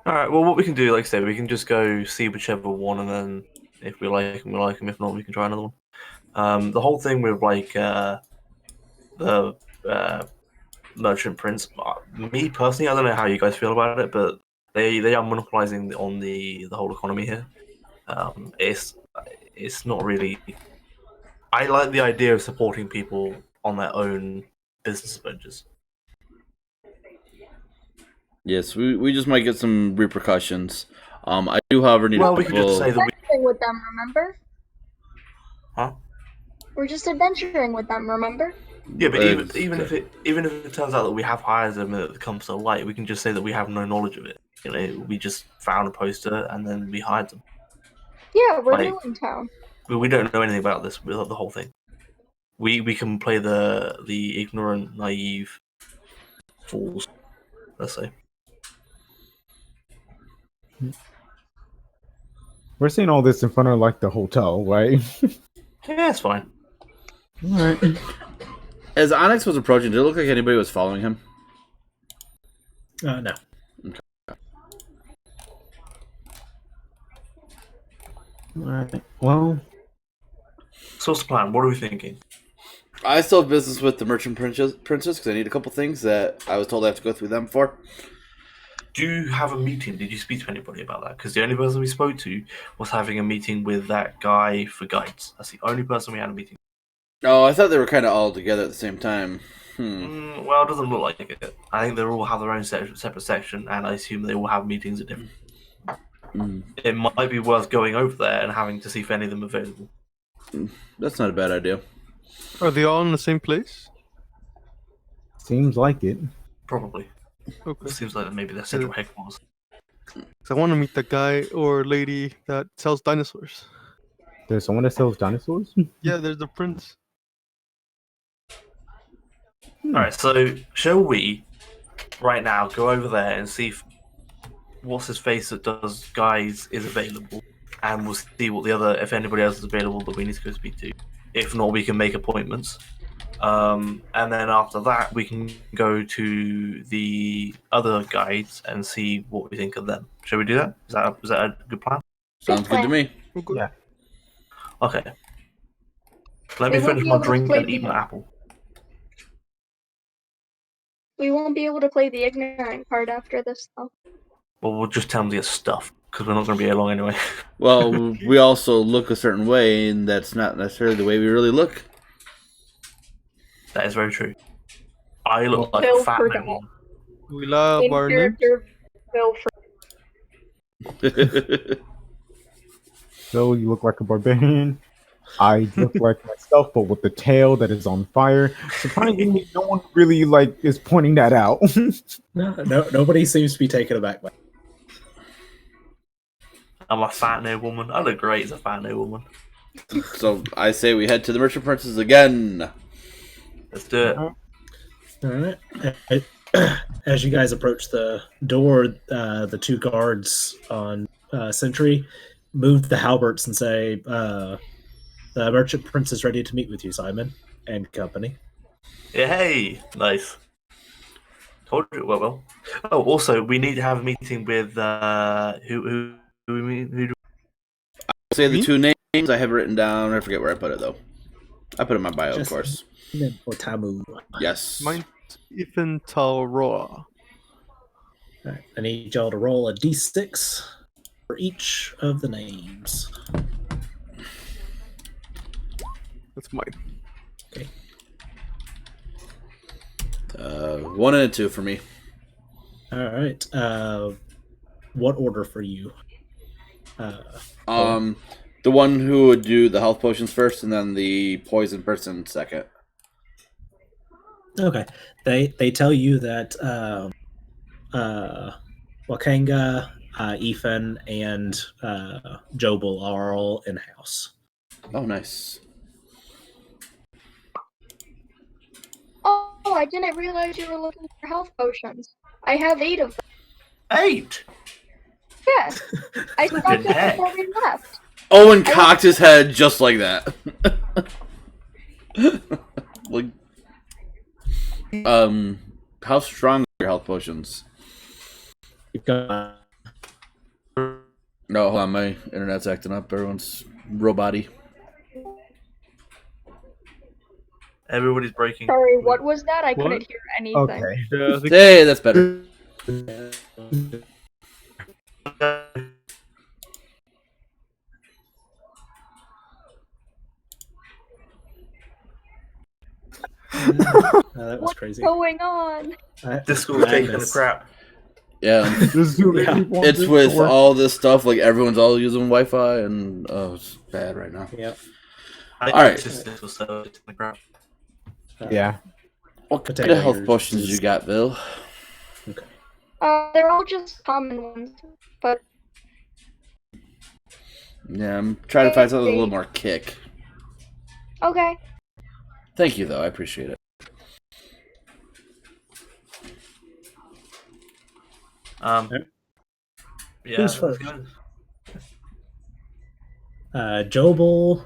Alright, well, what we can do, like I said, we can just go see whichever one, and then if we like them, we like them. If not, we can try another one. The whole thing with, like, the Merchant Prince, me personally, I don't know how you guys feel about it, but they are monopolizing on the whole economy here. It's not really. I like the idea of supporting people on their own business ventures. Yes, we just might get some repercussions. I do, however, need. Well, we could just say that we. Adventuring with them, remember? Huh? We're just adventuring with them, remember? Yeah, but even if it turns out that we have hired them and it comes to light, we can just say that we have no knowledge of it. We just found a poster and then we hired them. Yeah, we're new in town. We don't know anything about this, the whole thing. We can play the ignorant, naive fools, let's say. We're seeing all this in front of like the hotel, right? Yeah, it's fine. Alright. As Onyx was approaching, did it look like anybody was following him? No. Okay. Alright. Well, So what's the plan? What are we thinking? I still have business with the Merchant Princess because I need a couple things that I was told I have to go through them for. Do you have a meeting? Did you speak to anybody about that? Because the only person we spoke to was having a meeting with that guy for guides. That's the only person we had a meeting. Oh, I thought they were kind of all together at the same time. Well, it doesn't look like it. I think they all have their own separate section, and I assume they all have meetings at different. It might be worth going over there and having to see if any of them are available. That's not a bad idea. Are they all in the same place? seems like it. Probably. Okay. It seems like maybe their central headquarters. 'Cause I want to meet the guy or lady that sells dinosaurs. There's someone that sells dinosaurs? Yeah, there's the prince. Alright, so shall we right now go over there and see if what's his face that does guys is available, and we'll see what if anybody else is available that we need to go speak to. If not, we can make appointments. And then after that, we can go to the other guides and see what we think of them. Shall we do that? Is that a good plan? Sounds good to me. Yeah. Okay. Let me We won't finish be my able to drink play and eat the- my apple. We won't be able to play the ignorant part after this, though. Well, we'll just tell them to get stuff. because we're not going to be here long anyway. Well, we also look a certain way, and that's not necessarily the way we really look. That is very true. I look like Phil a fat forgot. man. We love In our names. character, Phil So you look like a barbarian. I look like myself, but with the tail that is on fire. Surprisingly, no one really is pointing that out. No, nobody seems to be taken aback by. I'm a fat new woman. I look great as a fat new woman. So I say we head to the Merchant Prince's again. Let's do it. All right. As you guys approach the door, the two guards on sentry move the halberts and say, "The Merchant Prince is ready to meet with you, Simon and company." Yeah, hey, nice. Told you. Well. Oh, also, we need to have a meeting with who we mean? Who do Say the Me? two names I have written down. I forget where I put it though. I put it in my bio, of Just- course. Or Tamu. Yes. Mine's Ethan Talroa. Right. I need y'all to roll a d6 for each of the names. That's mine. Okay. 1 and a 2 for me. All right. What order for you? The one who would do the health potions first, and then the poison person second. Okay. They tell you that Wakanga, Ethan, and Jobel are all in house. Oh, nice. Oh, I didn't realize you were looking for health potions. I have 8 of them. 8? Yes. I stopped Flippin' it heck. before we left. Owen cocked his head just like that. Like, how strong are your health potions? You've got No, hold on, my internet's acting up. Everyone's robot-y. Everybody's breaking. Sorry, what was that? I What? couldn't hear anything. Okay. Yeah, I think Hey, that's better. that was What's crazy. going on? This school's taking a Madness. crap. Yeah, There's too many Yeah. people on it's this with door. all this stuff. Like everyone's all using Wi-Fi, and it's bad right now. Yep. I All right. This was so taking a crap. Yeah. What kind Potato of health ears potions is- you got, Bill? Okay. They're all just common ones, but Yeah, I'm trying to find something with a little more kick. okay. Thank you, though. I appreciate it. Yep. Yeah. Who's first? Jobel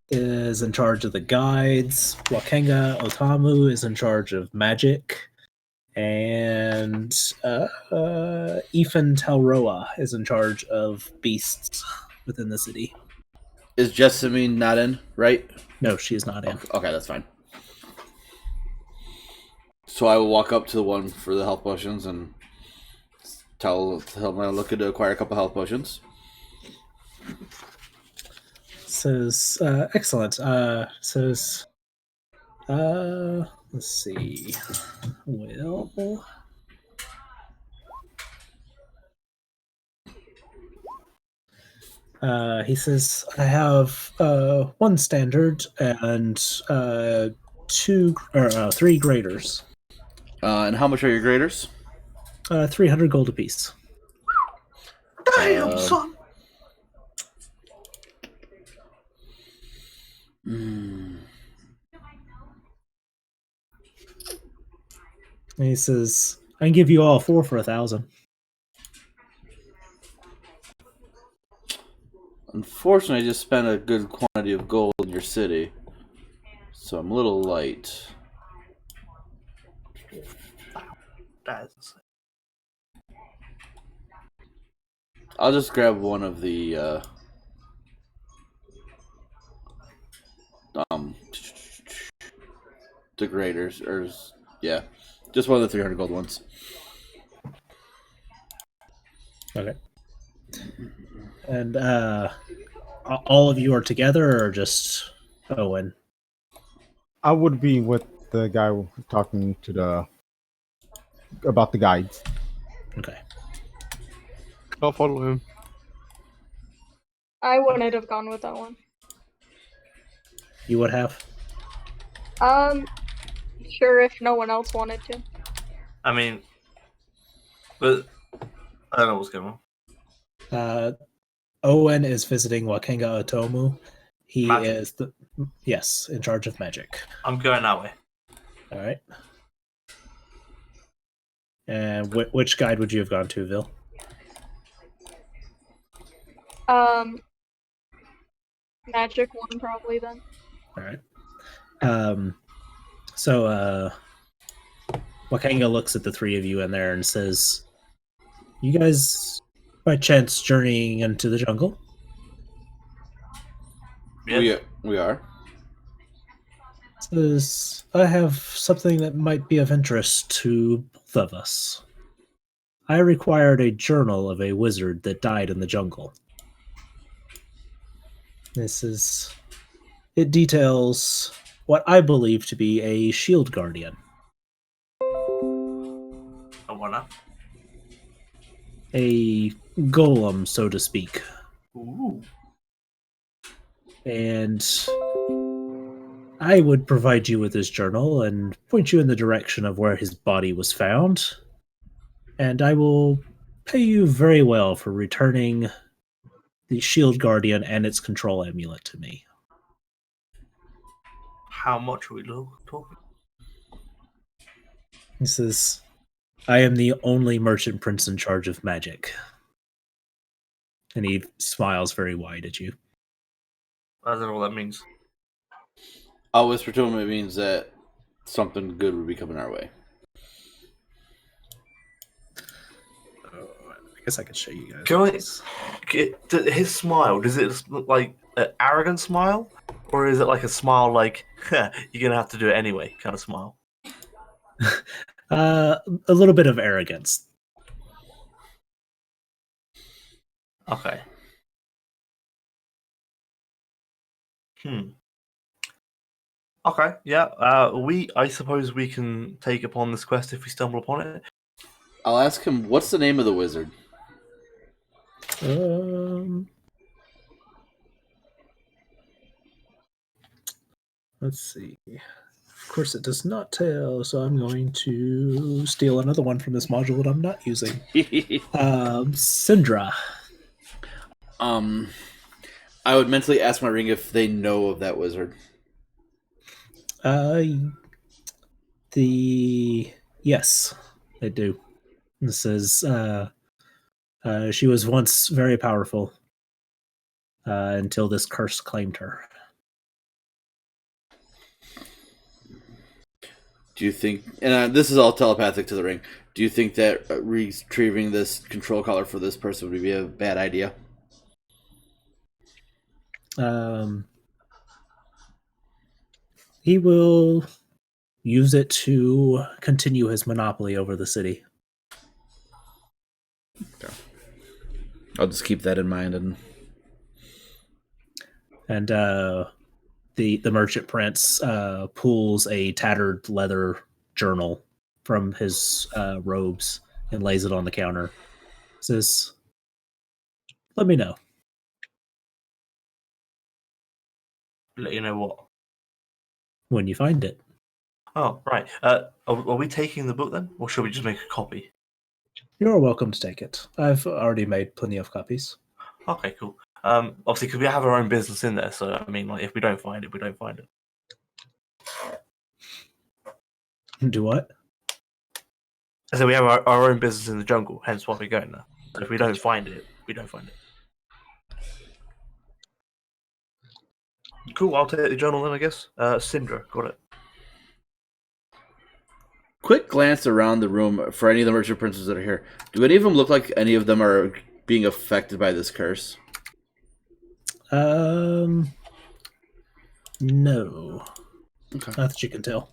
is in charge of the guides. Wakanga Otamu is in charge of magic. And Ethan Talroa is in charge of beasts within the city. Is Jessamine not in, right? No, she is not in. Okay, that's fine. So I will walk up to the one for the health potions and tell him I'm looking to acquire a couple health potions. Says excellent. Says let's see. Well, he says I have one standard and three graders. And how much are your graders? 300 gold apiece. Damn, son. And he says I can give you all 4 for 1,000. Unfortunately, I just spent a good quantity of gold in your city, so I'm a little light. That is insane. I'll just grab one of the degraders, or yeah, just one of the 300 gold ones. Okay. And all of you are together, or just Owen? I would be with the guy talking to the about the guides. Okay. I'll follow him. I wouldn't have gone with that one. You would have? Sure, if no one else wanted to. I mean, but I don't know what's going on. Owen is visiting Wakenga Otomu. He Magic. is in charge of magic. I'm going that way. All right. And which guide would you have gone to, Vil? Magic one probably then. All right. So Wakanga looks at the three of you in there and says, "You guys, by chance, journeying into the jungle?" Yes. We are. Says, "I have something that might be of interest to both of us. I required a journal of a wizard that died in the jungle. It details what I believe to be a shield guardian. I wanna. A golem, so to speak. Ooh. And I would provide you with his journal and point you in the direction of where his body was found. And I will pay you very well for returning the shield guardian and its control amulet to me." How much are we talking? He says, "I am the only merchant prince in charge of magic." And he smiles very wide at you. I don't know what that means. I'll whisper to him. It means that something good would be coming our way. I guess I could show you guys. Can I? His smile, does it look like an arrogant smile? Or is it like a smile like, you're going to have to do it anyway kind of smile? A little bit of arrogance. Okay. Okay, yeah. I suppose we can take upon this quest if we stumble upon it. I'll ask him, what's the name of the wizard? Let's see. Of course, it does not tell, so I'm going to steal another one from this module that I'm not using. Syndra. I would mentally ask my ring if they know of that wizard. Yes, they do. This is she was once very powerful until this curse claimed her. Do you think, and this is all telepathic to the ring, do you think that retrieving this control collar for this person would be a bad idea? He will use it to continue his monopoly over the city. Okay. I'll just keep that in mind. And the merchant prince pulls a tattered leather journal from his robes and lays it on the counter. Says, "Let me know." Let you know what? When you find it. Oh, right. Are we taking the book then? Or should we just make a copy? You're welcome to take it. I've already made plenty of copies. Okay, cool. Obviously, because we have our own business in there, so I mean, like, if we don't find it, we don't find it. Do what? So we have our own business in the jungle, hence why we're going there. So if we don't find it, we don't find it. Cool, I'll take the journal then, I guess. Syndra, got it. Quick glance around the room for any of the merchant princes that are here. Do any of them look like any of them are being affected by this curse? No. Okay. Not that you can tell.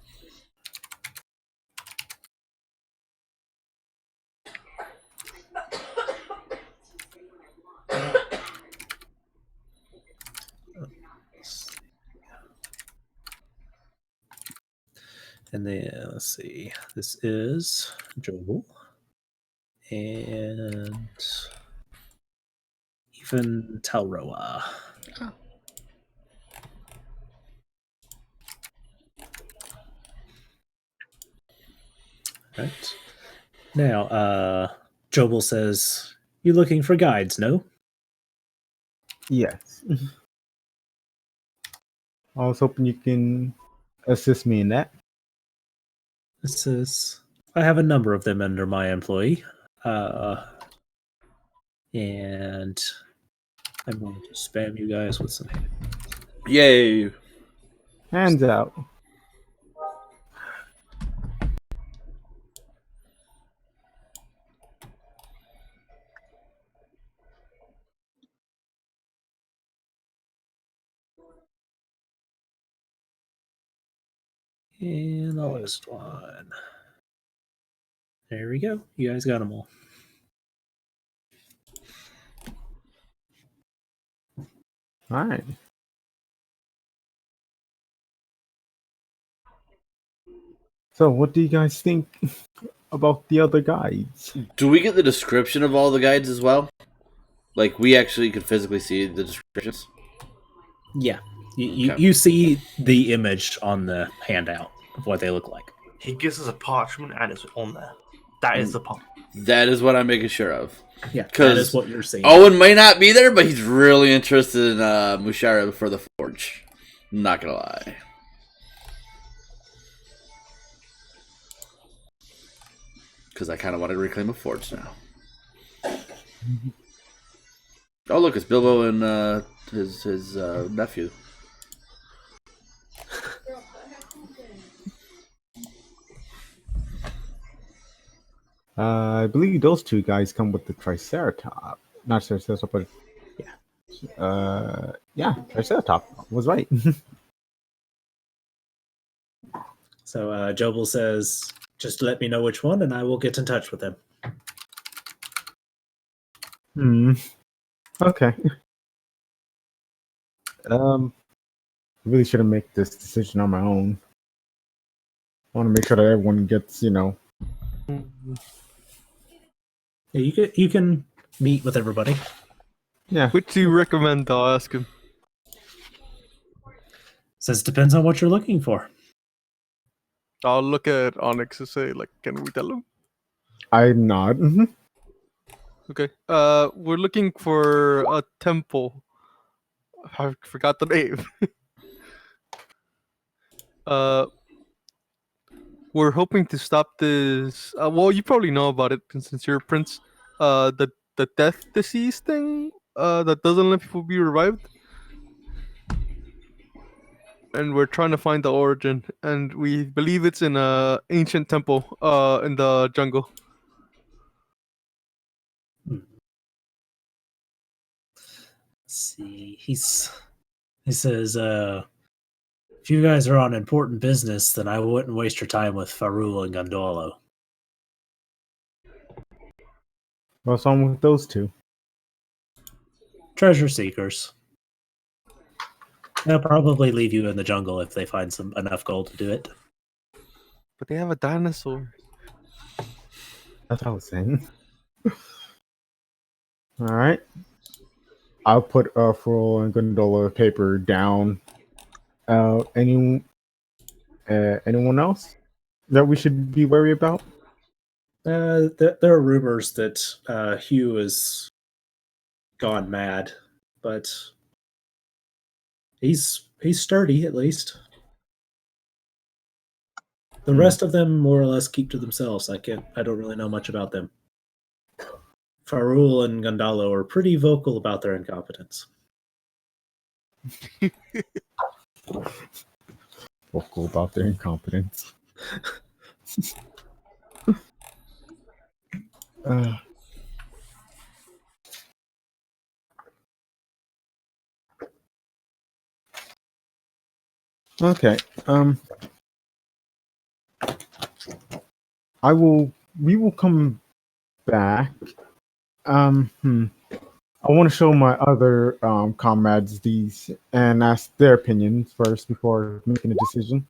And then let's see. This is Jobel. And even Talroa. Oh. Right. Now, Jobel says, "You looking for guides, no?" Yes. I was hoping you can assist me in that. This is. I have a number of them under my employ. And I'm going to spam you guys with some hands. Yay! Hands out. And the last one. There we go. You guys got them all. All right. So, what do you guys think about the other guides? Do we get the description of all the guides as well? Like, we actually could physically see the descriptions? Yeah. Okay. You see the image on the handout of what they look like. He gives us a parchment and it's on there. That is the part. That is what I'm making sure of. Yeah, that 'Cause is what you're seeing. Owen may not be there, but he's really interested in Mushara for the forge. Not gonna lie. Because I kind of want to reclaim a forge now. Oh, look, it's Bilbo and his nephew. I believe those two guys come with the Triceratops. Not Triceratops, but yeah, Triceratops was right. So Jobel says, "Just let me know which one, and I will get in touch with them." Okay. I really shouldn't make this decision on my own. I want to make sure that everyone gets, Yeah, you can meet with everybody. Yeah. Which do you recommend? I'll ask him. Says depends on what you're looking for. I'll look at Onyx and say, like, can we tell him? I nod. Okay. We're looking for a temple. I forgot the name. We're hoping to stop this. Well, you probably know about it since you're a prince. The death disease thing. That doesn't let people be revived. And we're trying to find the origin, and we believe it's in a ancient temple. In the jungle. Let's see, he says, if you guys are on important business, then I wouldn't waste your time with Farul and Gondolo. What's wrong with those two? Treasure seekers. They'll probably leave you in the jungle if they find enough gold to do it. But they have a dinosaur. That's what I was saying. All right. I'll put Furl and Gondola paper down. Anyone else that we should be wary about? There are rumors that Hugh has gone mad, but he's sturdy at least. The rest of them more or less keep to themselves. I don't really know much about them. Farul and Gondalo are pretty vocal about their incompetence. Vocal about their incompetence. Okay. We will come back. I want to show my other comrades these and ask their opinions first before making a decision.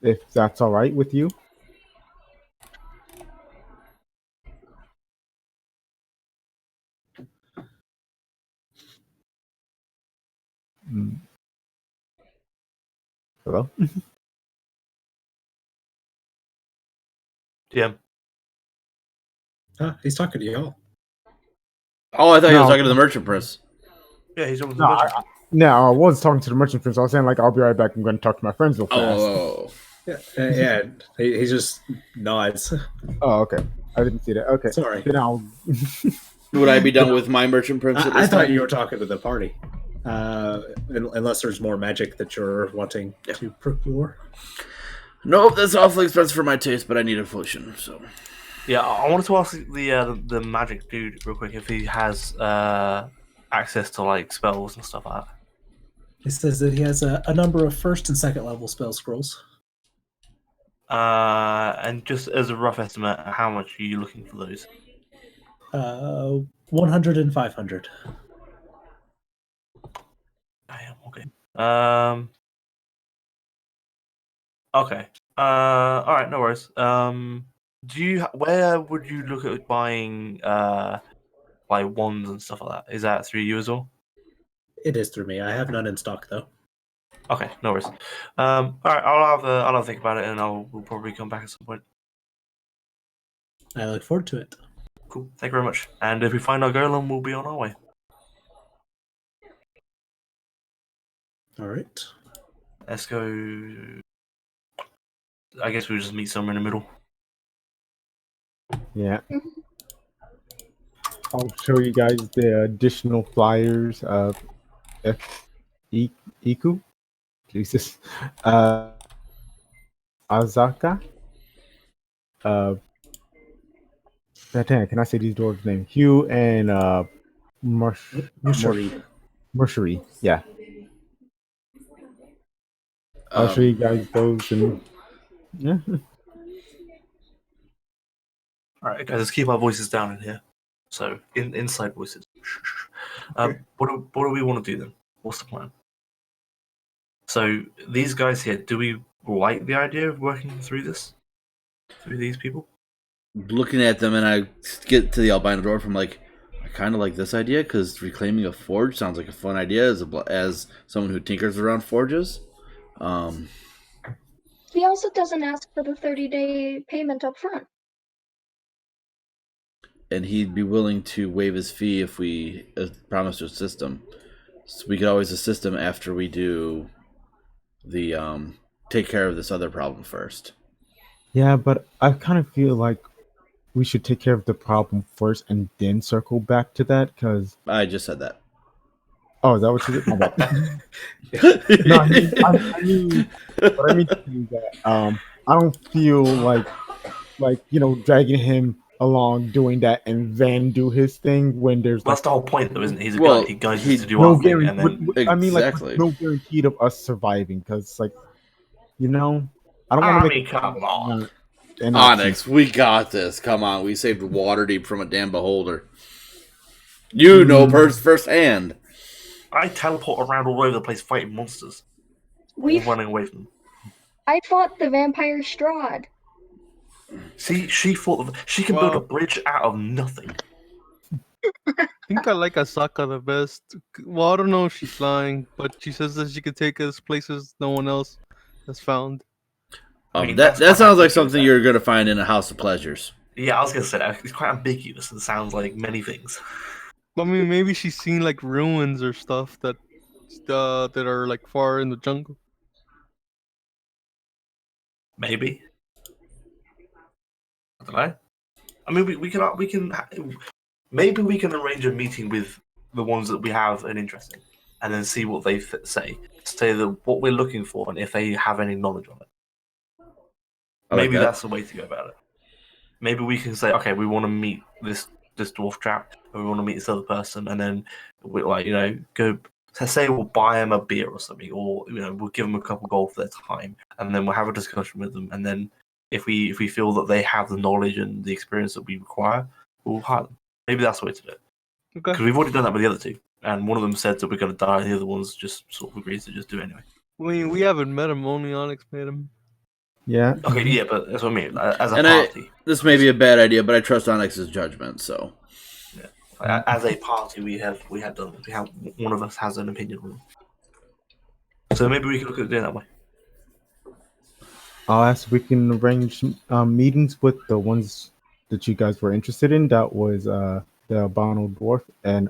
if that's all right with you. Mm. Hello? Yeah. He's talking to y'all. Oh, I thought he was No. talking to the merchant prince. Yeah, he's on the No, merchant. No, I was talking to the merchant prince. I was saying, like, I'll be right back. I'm going to talk to my friends real fast. Oh, Yeah. He just nods. Oh, okay. I didn't see that. Okay. Sorry. Then I'll... would I be done with my merchant prince at I this thought time? you were talking to the party. Unless there's more magic that you're wanting to procure. Nope, that's awfully expensive for my taste, but I need a potion, so. Yeah, I wanted to ask the magic dude real quick if he has access to like spells and stuff like that. He says that he has a number of first and second level spell scrolls. And just as a rough estimate, how much are you looking for those? 100 and 500. Damn, okay. Okay. All right, no worries. Where would you look at buying like wands and stuff like that? Is that through you as well? It is through me. I have none in stock though. Okay, no worries. All right, I'll have a think about it, and we'll probably come back at some point. I look forward to it. Cool. Thank you very much. And if we find our golem, we'll be on our way. All right. Let's go. I guess we'll just meet somewhere in the middle. Yeah. I'll show you guys the additional flyers of Iku. Jesus. Azaka. Damn, can I say these dwarves' names? Hugh and Mercery. Yeah. I'll show you guys those and yeah. All right, guys, let's keep our voices down in here. So, inside voices. Okay. What do we want to do then? What's the plan? So, these guys here, do we like the idea of working through this? Through these people? Looking at them, and I get to the albino dwarf, I'm like, I kind of like this idea, because reclaiming a forge sounds like a fun idea as someone who tinkers around forges. He also doesn't ask for the 30-day payment up front. And he'd be willing to waive his fee if we promise to assist him. So we could always assist him after we do the take care of this other problem first. Yeah, but I kind of feel like we should take care of the problem first and then circle back to that, because... I just said that. Oh, is that what you did? My bad. No, I mean what I mean to say is that I don't feel like dragging him along doing that and then do his thing when there's That's the whole point, though, isn't it? He's a Well, guy. He goes he- to do no our thing, and guarantee. then I mean, like, Exactly. no guarantee of us surviving, because, like, I don't want I to mean, come on. Onyx, we got this. Come on, we saved Waterdeep from a damn beholder. You know firsthand. I teleport around all over the place fighting monsters. We've Running away from them. I fought the vampire Strahd. See, she thought she can build a bridge out of nothing. I think I like Asaka the best. Well, I don't know if she's lying, but she says that she could take us places no one else has found. I mean, that that's sounds like ambiguous, something that. you're going to find in a House of Pleasures. Yeah, I was gonna say that. It's quite ambiguous and sounds like many things. I mean, maybe she's seen like ruins or stuff that are like far in the jungle. Maybe. I don't know. I mean, we can maybe we can arrange a meeting with the ones that we have an interest in, and then see what they say that what we're looking for, and if they have any knowledge on it. Maybe that's the way to go about it. Maybe we can say, okay, we want to meet this dwarf chap, and we want to meet this other person, and then we go. Say we'll buy them a beer or something, or we'll give them a couple gold for their time, and then we'll have a discussion with them, and then if we feel that they have the knowledge and the experience that we require, we'll hire them. Maybe that's the way to do it. Okay. Because we've already done that with the other two, and one of them said that we're going to die, and the other one's just sort of agrees to just do it anyway. I mean, we haven't met him. Only Onyx met him. Yeah. Okay, yeah, but that's what I mean. As a And party, this may be a bad idea, but I trust Onyx's judgment. So as a party, we have one of us has an opinion on it. So maybe we can look at it that way. I'll ask if we can arrange meetings with the ones that you guys were interested in. That was the albino dwarf and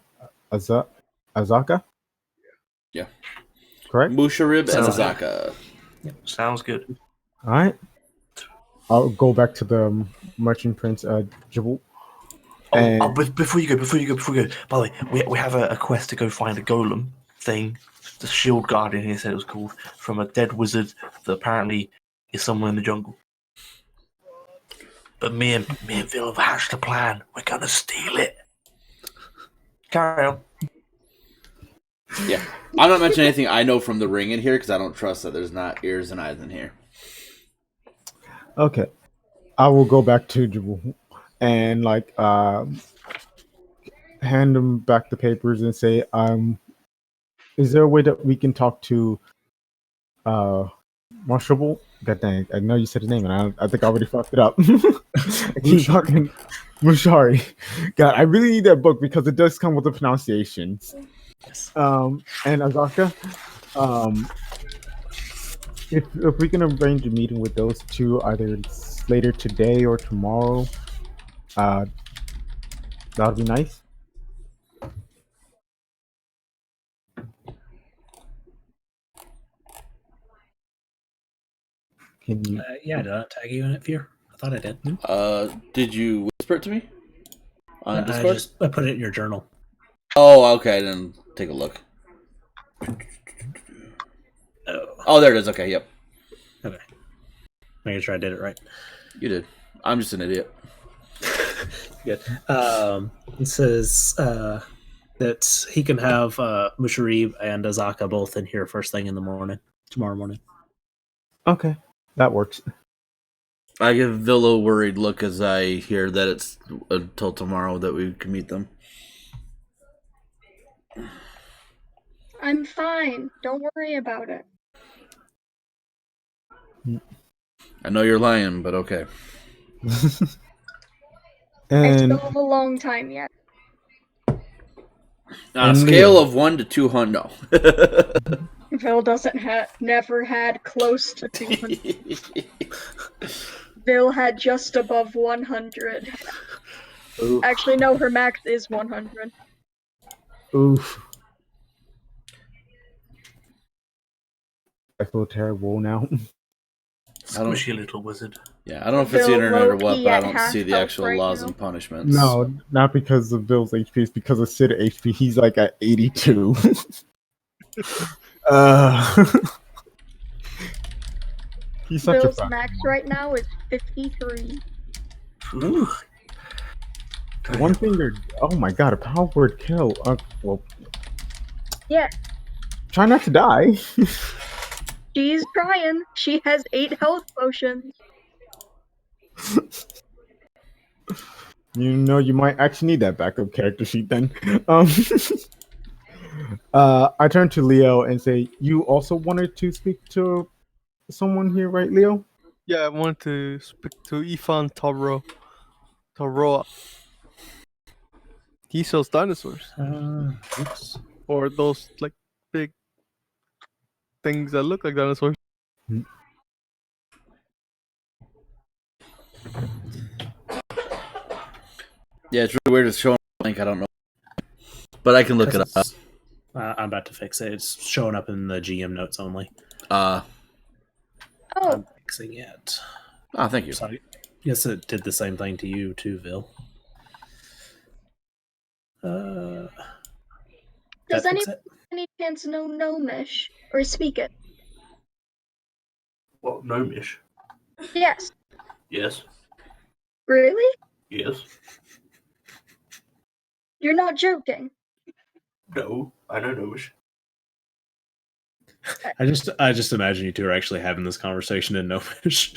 Azaka. Yeah. Correct. Musharib and Sounds good. Azaka. Sounds good. All right. I'll go back to the merchant prince, Jabul. But before you go. By the way, we have a quest to go find a golem thing. The shield guardian, he said it was called, from a dead wizard that apparently is somewhere in the jungle. But me and Phil have hatched a plan. We're gonna steal it. Carry on. Yeah. I'm not mentioning anything I know from the ring in here because I don't trust that there's not ears and eyes in here. Okay. I will go back to Jabul and hand him back the papers and say, is there a way that we can talk to Marshall? God dang, I know you said his name and I think I already fucked it up. I keep talking Mushari. God, I really need that book because it does come with the pronunciations. Yes. And Azaka, if we can arrange a meeting with those two either later today or tomorrow, that would be nice. Can you? Yeah, did I not tag you in it, Fear? I thought I did. Did you whisper it to me on I Discord? I put it in your journal. Oh, okay. Then take a look. Oh, there it is. Okay, yep. Okay. Making sure I did it right. You did. I'm just an idiot. Good. It says that he can have Musharib and Azaka both in here first thing in the morning, tomorrow morning. Okay, that works. I give Villa a worried look as I hear that it's until tomorrow that we can meet them. I'm fine. Don't worry about it. I know you're lying, but okay. I And still have a long time yet. On a scale of 1 to 200, no. Bill never had close to 200. Bill had just above 100. Oof. Actually, no, her max is 100. Oof. I feel terrible now. Squishy little wizard. Yeah, I don't know if it's the Bill internet or what, low-key but I at don't half see the health actual right laws now. and punishments. No, not because of Bill's HP. It's because of Sid HP. He's like at 82. He's such Bill's a fat. max right now is 53. Ooh. One finger. Oh my god, a power word kill. Well, Yeah, try not to die. she's trying. She has 8 health potions. You know, you might actually need that backup character sheet then. I turn to Leo and say, "You also wanted to speak to someone here, right, Leo?" Yeah, I want to speak to Ifan Taro. He sells dinosaurs. Oops. Or those like big things that look like dinosaurs. Yeah, it's really weird. It's showing a link. I don't know, but I can look it up. I'm about to fix it. It's showing up in the GM notes only. Oh, I'm fixing it. Thank you. So yes, it did the same thing to you too, Vil. does that fix it? any chance know Gnomish? Or speak it? What, gnomish? Yes. Yes. Really? Yes. You're not joking. No, I know gnomish. I just imagine you two are actually having this conversation in Gnomish.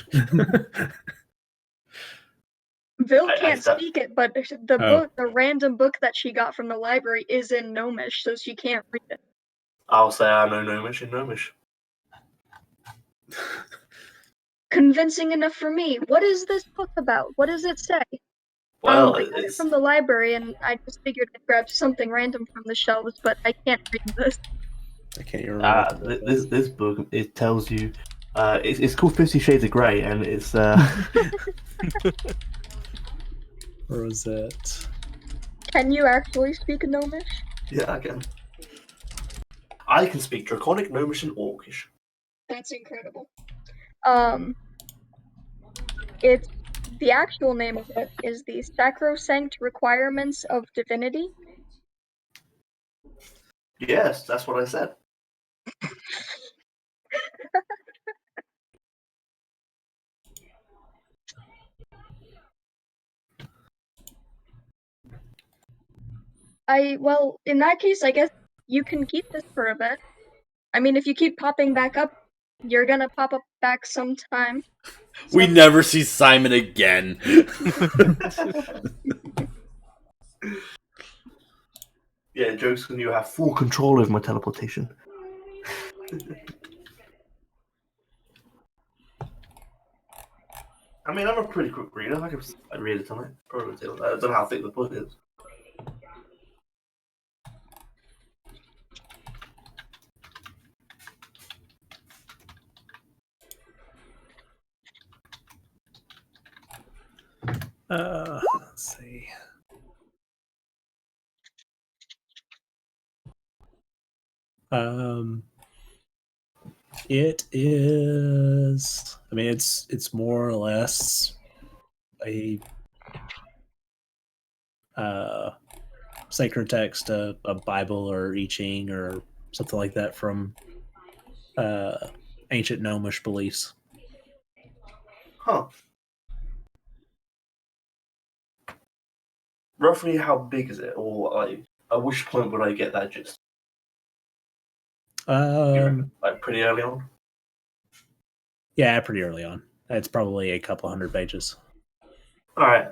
Vil I can't thought- speak it, but the random book that she got from the library is in Gnomish, so she can't read it. I'll say I know gnomish in gnomish. convincing enough for me. What is this book about? What does it say? Well, I got it from the library, and I just figured I'd grab something random from the shelves, but I can't read this. I can't even remember. What the book was. this book, it tells you, it's called 50 Shades of Grey, and it's Where was it? Can you actually speak Gnomish? yeah, I can speak Draconic, Gnomish, and Orcish. That's incredible. It's the actual name of it is the Sacrosanct Requirements of Divinity. Yes, that's what I said. Well, in that case, I guess you can keep this for a bit. I mean, if you keep popping back up, you're gonna pop up back sometime. We never see Simon again. Yeah, jokes when you have full control over my teleportation. I mean, I'm a pretty quick reader. I can read it on it. Probably do. I don't know how thick the book is. Let's see. It is. I mean, it's more or less a sacred text, a Bible or I Ching or something like that from ancient gnomish beliefs. Huh. Roughly how big is it? Or like, at which point would I get that gist? Like pretty early on? Yeah, pretty early on. It's probably a couple hundred pages. Alright,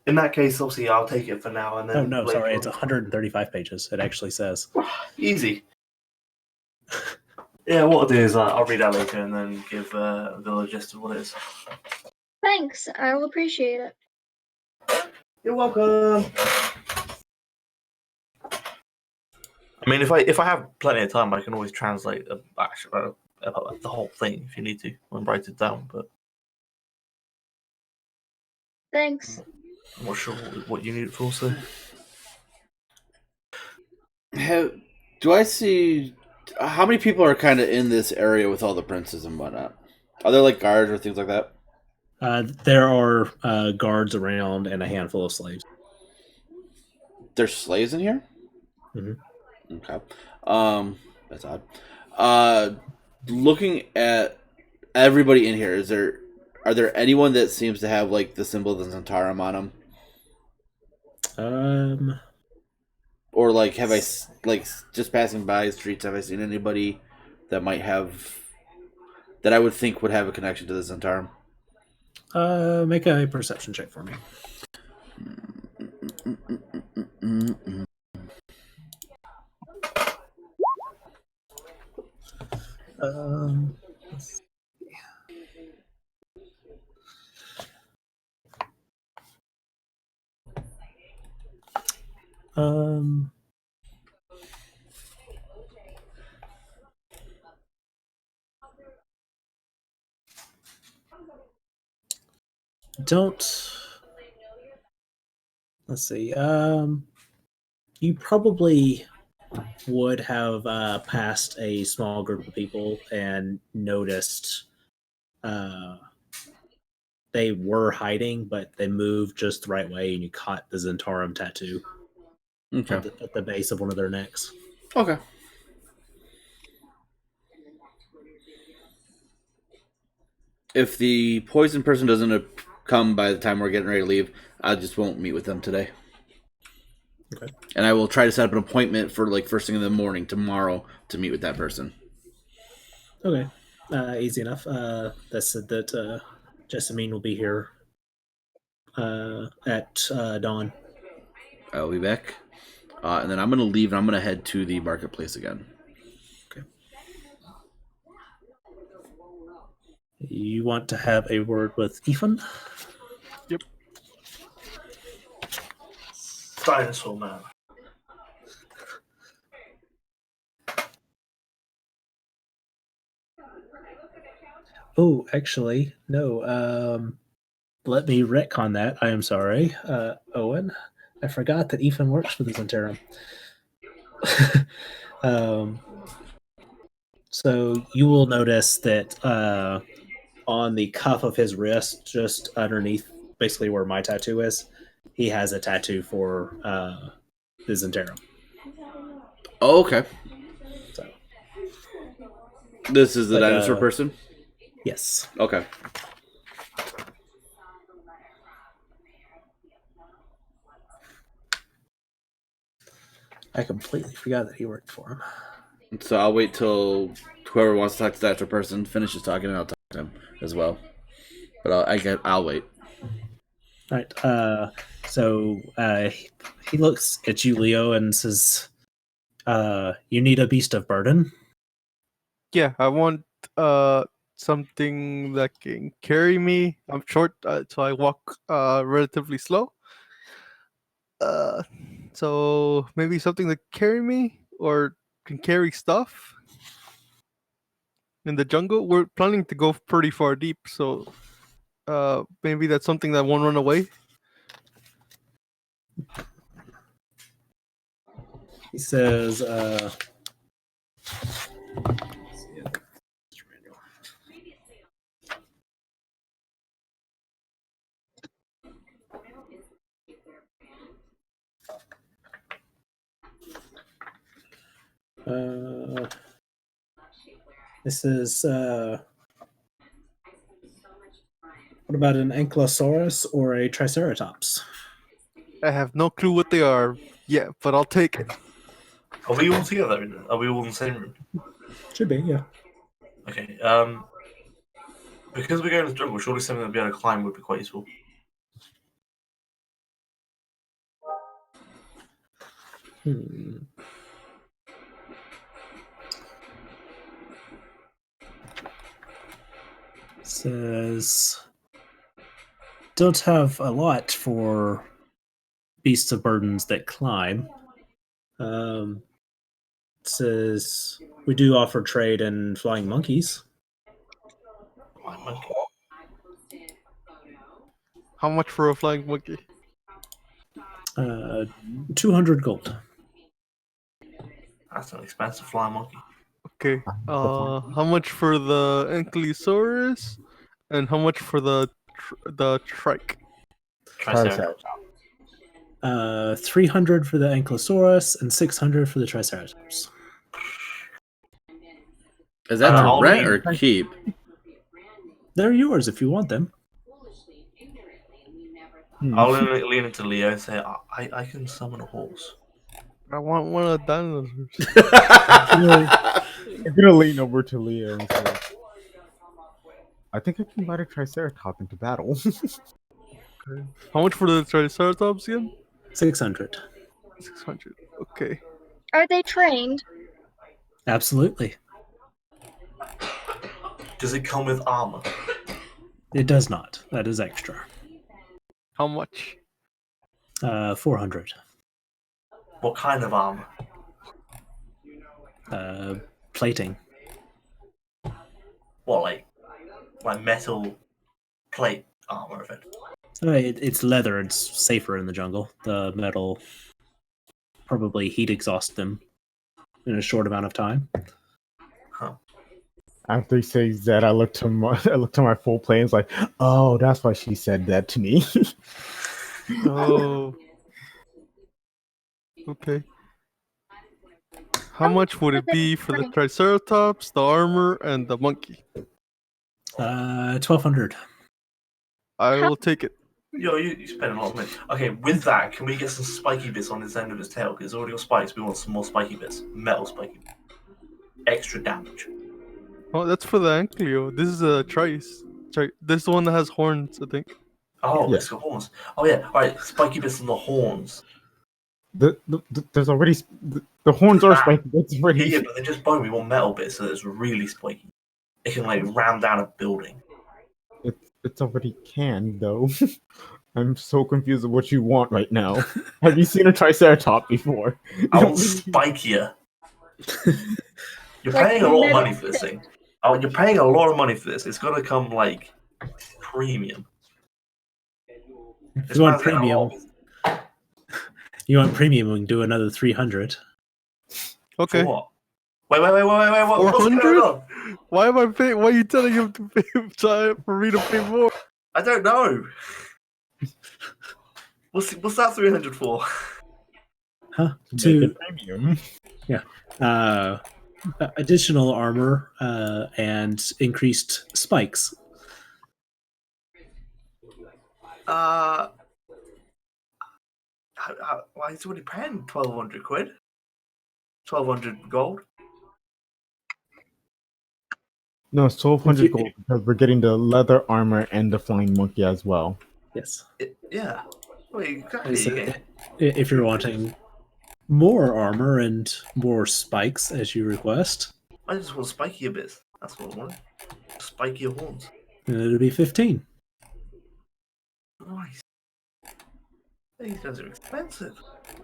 in that case, obviously, I'll take it for now. And then Oh, no, later sorry. on- It's 135 pages. It actually says. Easy. Yeah, what I'll do is I'll read that later and then give the gist of what it is. Thanks, I'll appreciate it. You're welcome. I mean, if I have plenty of time, I can always translate the whole thing if you need to and write it down. But Thanks. I'm not sure what you need it for. So, Do I see how many people are kind of in this area with all the princes and whatnot? Are there like guards or things like that? There are guards around and a handful of slaves. There's slaves in here? Mm-hmm. Okay. That's odd. Looking at everybody in here, are there anyone that seems to have like the symbol of the Zentarum on them? Or like, have I like just passing by streets? Have I seen anybody that might have that I would think would have a connection to the Zentarum? Make a perception check for me. Let's see. Let's see. You probably would have passed a small group of people and noticed they were hiding, but they moved just the right way, and you caught the Zentarum tattoo at the base of one of their necks. Okay. If the poison person doesn't come by the time we're getting ready to leave, I just won't meet with them today. Okay. And I will try to set up an appointment for like first thing in the morning tomorrow to meet with that person. Okay. Easy enough. That said that Jessamine will be here at dawn. I'll be back. And then I'm going to leave and I'm going to head to the marketplace again. Okay. You want to have a word with Ethan? Dinosaur man. Oh, actually, no. Let me retcon that. I am sorry, Owen. I forgot that Ethan works for the Zentarum. So you will notice that on the cuff of his wrist, just underneath, basically where my tattoo is, he has a tattoo for the Zentarum. Oh, okay. So, This is the Like, dinosaur person? yes. Okay. I completely forgot that he worked for him. So I'll wait till whoever wants to talk to that extra person finishes talking, and I'll talk to him as well. But I'll wait. All right. So he looks at you, Leo, and says, "You need a beast of burden." Yeah, I want something that can carry me. I'm short, so I walk relatively slow. So maybe something that carry me or can carry stuff in the jungle. We're planning to go pretty far deep, so maybe that's something that won't run away. He says, this is, what about an Ankylosaurus or a Triceratops? I have no clue what they are yet, but I'll take it. Are we all together? Are we all in the same room? Should be, yeah. Okay. Because we're going to the jungle, surely something that be able to climb would be quite useful. Says, don't have a lot for beasts of burdens that climb. Says we do offer trade in flying monkeys. Flying monkey. How much for a flying monkey? 200 gold. That's an expensive flying monkey. Okay. How much for the Ankylosaurus, and how much for the trike? Triceratops. 300 for the Ankylosaurus and 600 for the Triceratops. Is that I'll to rent leave. or keep? They're yours if you want them. I'll lean into Leo and say, I can summon a horse. I want one of the dinosaurs. I'm gonna lean over to Leo and say, I think I can ride a Triceratops into battle. How much for the Triceratops again? 600. 600. Okay. Are they trained? Absolutely. Does it come with armor? It does not. That is extra. How much? 400. What kind of armor? Plating. What, like metal plate armor of it? It's leather. It's safer in the jungle. The metal probably heat exhaust them in a short amount of time. Huh. After he says that, I look to my full play and it's like, oh, that's why she said that to me. Oh. Okay. How much would it be for the Triceratops, the armor, and the monkey? 1200. I will take it. Yo, you spend a lot of money. Okay, with that, can we get some spiky bits on this end of his tail? Because it's already got spikes. We want some more spiky bits. Metal spiky bits. Extra damage. Oh, that's for the Ankylo. This is a Trice. This is the one that has horns, I think. Oh, Yeah. it's got horns. Oh, yeah. Alright, spiky bits on the horns. There's already the horns are spiky. That's already. Yeah, but they're just bone. We want metal bits so that it's really spiky. It can, ram down a building. it's already canned, though. I'm so confused with what you want right now. Have you seen a Triceratops before? I want spikier. You're Like paying a lot of metal money for this thing. Oh, you're paying a lot of money for this. It's gonna come like premium. If you want premium, we can do another 300. Okay. For what? Wait. What's going 400? on? Why am I paying? Why are you telling him to pay for me to pay more? I don't know. What's that 300 for? Huh? Make To it premium. additional armor and increased spikes. Why is already paying 1,200 quid? 1,200 gold. No, it's 1,200 If you- gold because we're getting the leather armor and the flying monkey as well. Yes. Yeah. Wait, exactly. So You get- if you're wanting more armor and more spikes as you request, I just want spikier bits. That's what I want. Spikier horns. then it'll be 15. Nice. These guys are expensive.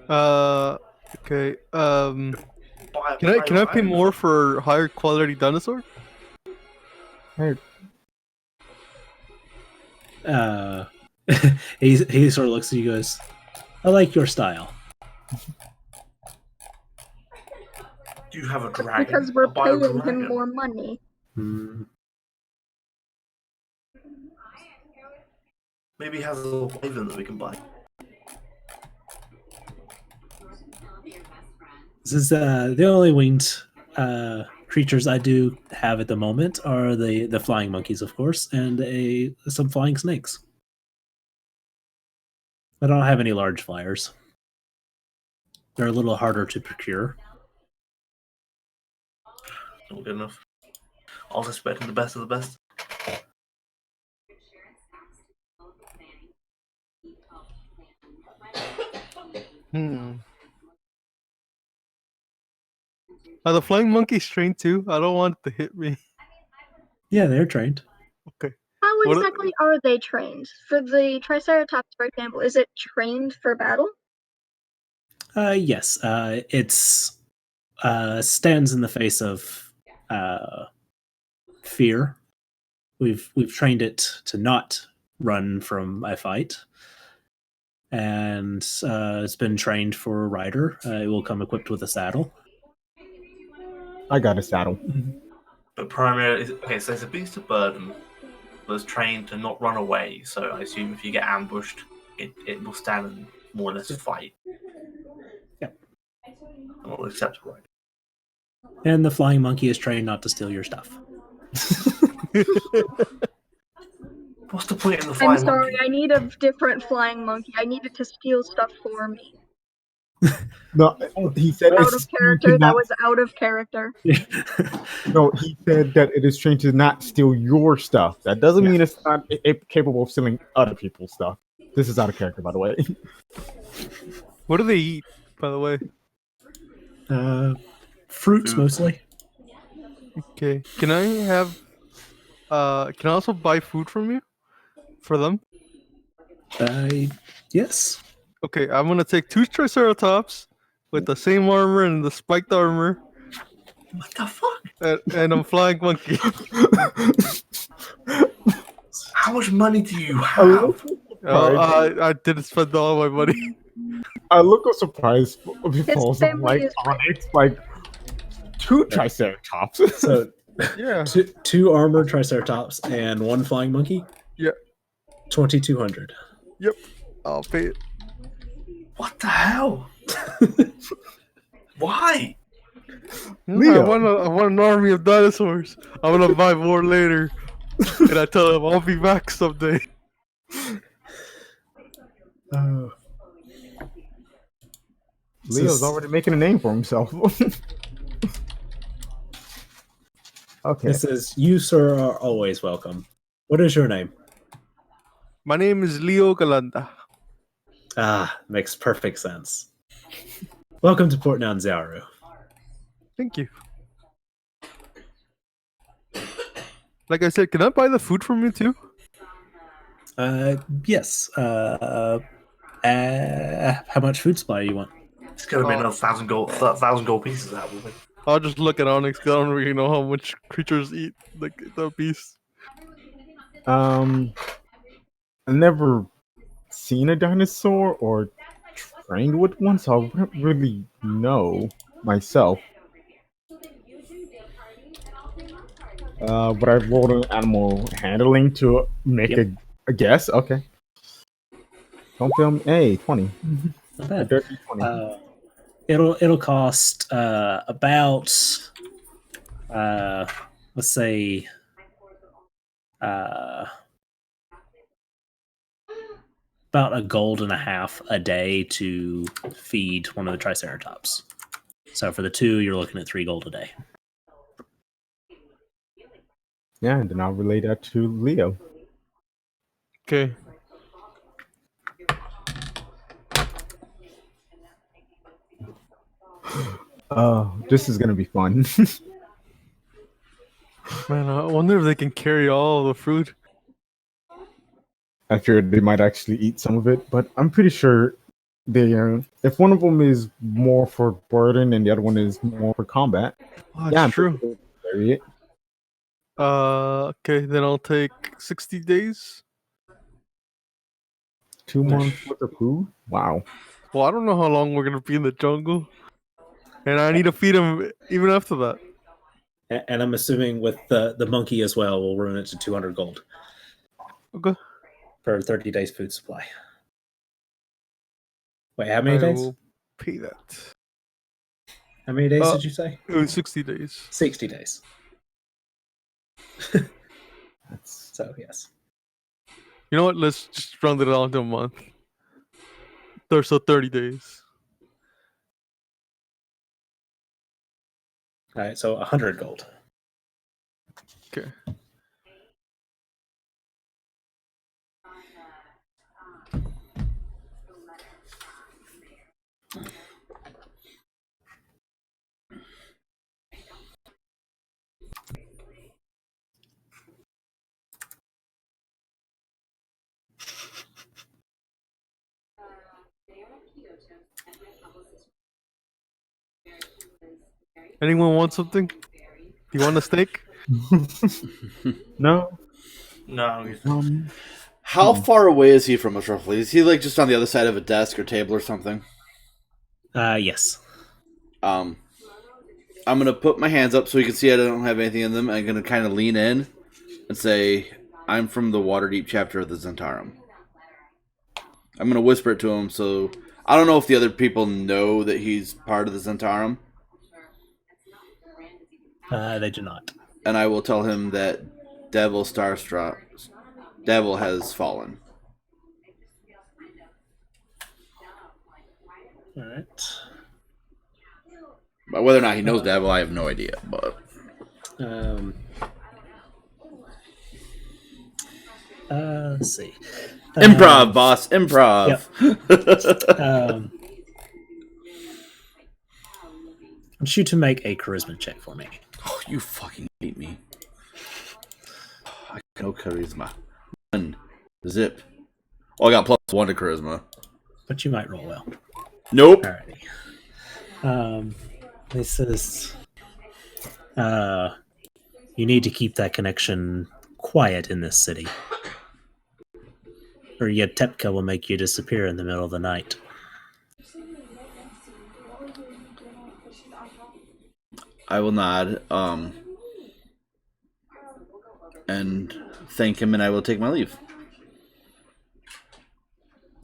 Okay. Buy- Can I buy- pay more for higher quality dinosaur? Hey, He sort of looks at you and goes, I like your style. Do you have a That's dragon? because we're I'll buy a paying dragon. him more money. Hmm. Maybe he has a little wyvern that we can buy. This is the only winged creatures I do have at the moment are the flying monkeys, of course, and some flying snakes. I don't have any large flyers. They're a little harder to procure. Not good enough. I was expecting the best of the best. Are the flying monkeys trained too? I don't want it to hit me. Yeah, they're trained. Okay. How What- exactly are they trained? For the Triceratops, for example, is it trained for battle? Yes, it's stands in the face of fear. We've trained it to not run from a fight, and it's been trained for a rider. It will come equipped with a saddle. I got a saddle. But primarily, okay, so it's a beast of burden, but it's trained to not run away. So I assume if you get ambushed, it will stand and more or less fight. Yep. And will accept it, right? And the flying monkey is trained not to steal your stuff. What's the point in the I'm flying sorry, monkey? I need a different flying monkey. I need it to steal stuff for me. No, he said Out it's of trained character, to that not. was out of character. No, he said that it is trained to not steal your stuff. That doesn't mean it's not capable of stealing other people's stuff. This is out of character, by the way. What do they eat, by the way? Fruits Food. mostly. Okay. Can I have? Can I also buy food from you? For them? Yes. Okay, I'm gonna take 2 Triceratops with the same armor and the spiked armor, What the fuck? and a flying monkey. How much money do you have? I didn't spend all my money. A look of surprise befalls him, family like is Onyx, like 2 Triceratops. So Yeah. two armored triceratops and 1 flying monkey. Yeah. 2,200. I'll pay it. What the hell? Why? Leo. I want an army of dinosaurs. I'm gonna buy more later. And I tell him I'll be back someday. Leo's already making a name for himself. Okay. It says, you, sir, are always welcome. What is your name? My name is Leo Galanda. Ah, makes perfect sense. Welcome to Port Nyanzaru. Thank you. Like I said, can I buy the food from you too? Yes. How much food supply do you want? It's gonna be another 1,000 gold pieces out of it. I'll just look at Onyx because I don't really know how much creatures eat like the beast. I've never seen a dinosaur or trained with one, so I wouldn't really know myself. But I've rolled an animal handling to make Yep. a guess. Okay. Don't film a 20. Not A bad. dirty 20. It'll cost about let's say about a gold and a half a day to feed one of the Triceratops. So for the two, you're looking at 3 gold a day. Yeah, and then I'll relay that to Leo. Okay. Oh, this is gonna be fun. Man, I wonder if they can carry all the fruit. I feared they might actually eat some of it, but I'm pretty sure they if one of them is more for burden and the other one is more for combat. Oh, Yeah, I'm that's true. pretty sure they carry it. Okay, then I'll take 60 days. 2 months worth of food. Wow. Well, I don't know how long we're gonna be in the jungle, and I need to feed him even after that. And I'm assuming with the monkey as well, we'll run it to 200 gold Okay. for 30 days food supply. Wait, how many I days? will pay that. How many days did you say? It was 60 days. 60 days. That's So, yes. You know what? Let's just round it down to a month. So 30 days. All right, so 100 gold. Okay. Anyone want something? Do you want a steak? no. No, How far away is he from us roughly? Is he like just on the other side of a desk or table or something? Yes. I'm gonna put my hands up so he can see I don't have anything in them. I'm gonna kind of lean in and say, "I'm from the Waterdeep chapter of the Zentarum." I'm gonna whisper it to him, so I don't know if the other people know that he's part of the Zentarum. They do not. And I will tell him that Devil has fallen. All right. But whether or not he knows Devil, I have no idea. But let's see. improv, boss, improv. Yep. I want you to make a charisma check for me. Oh, you fucking hate me. I got no charisma. 1 zip. Oh, I got +1 to charisma. But you might roll well. Nope. Alrighty. This is you need to keep that connection quiet in this city. Or yet Tepka will make you disappear in the middle of the night. I will nod. And thank him, and I will take my leave.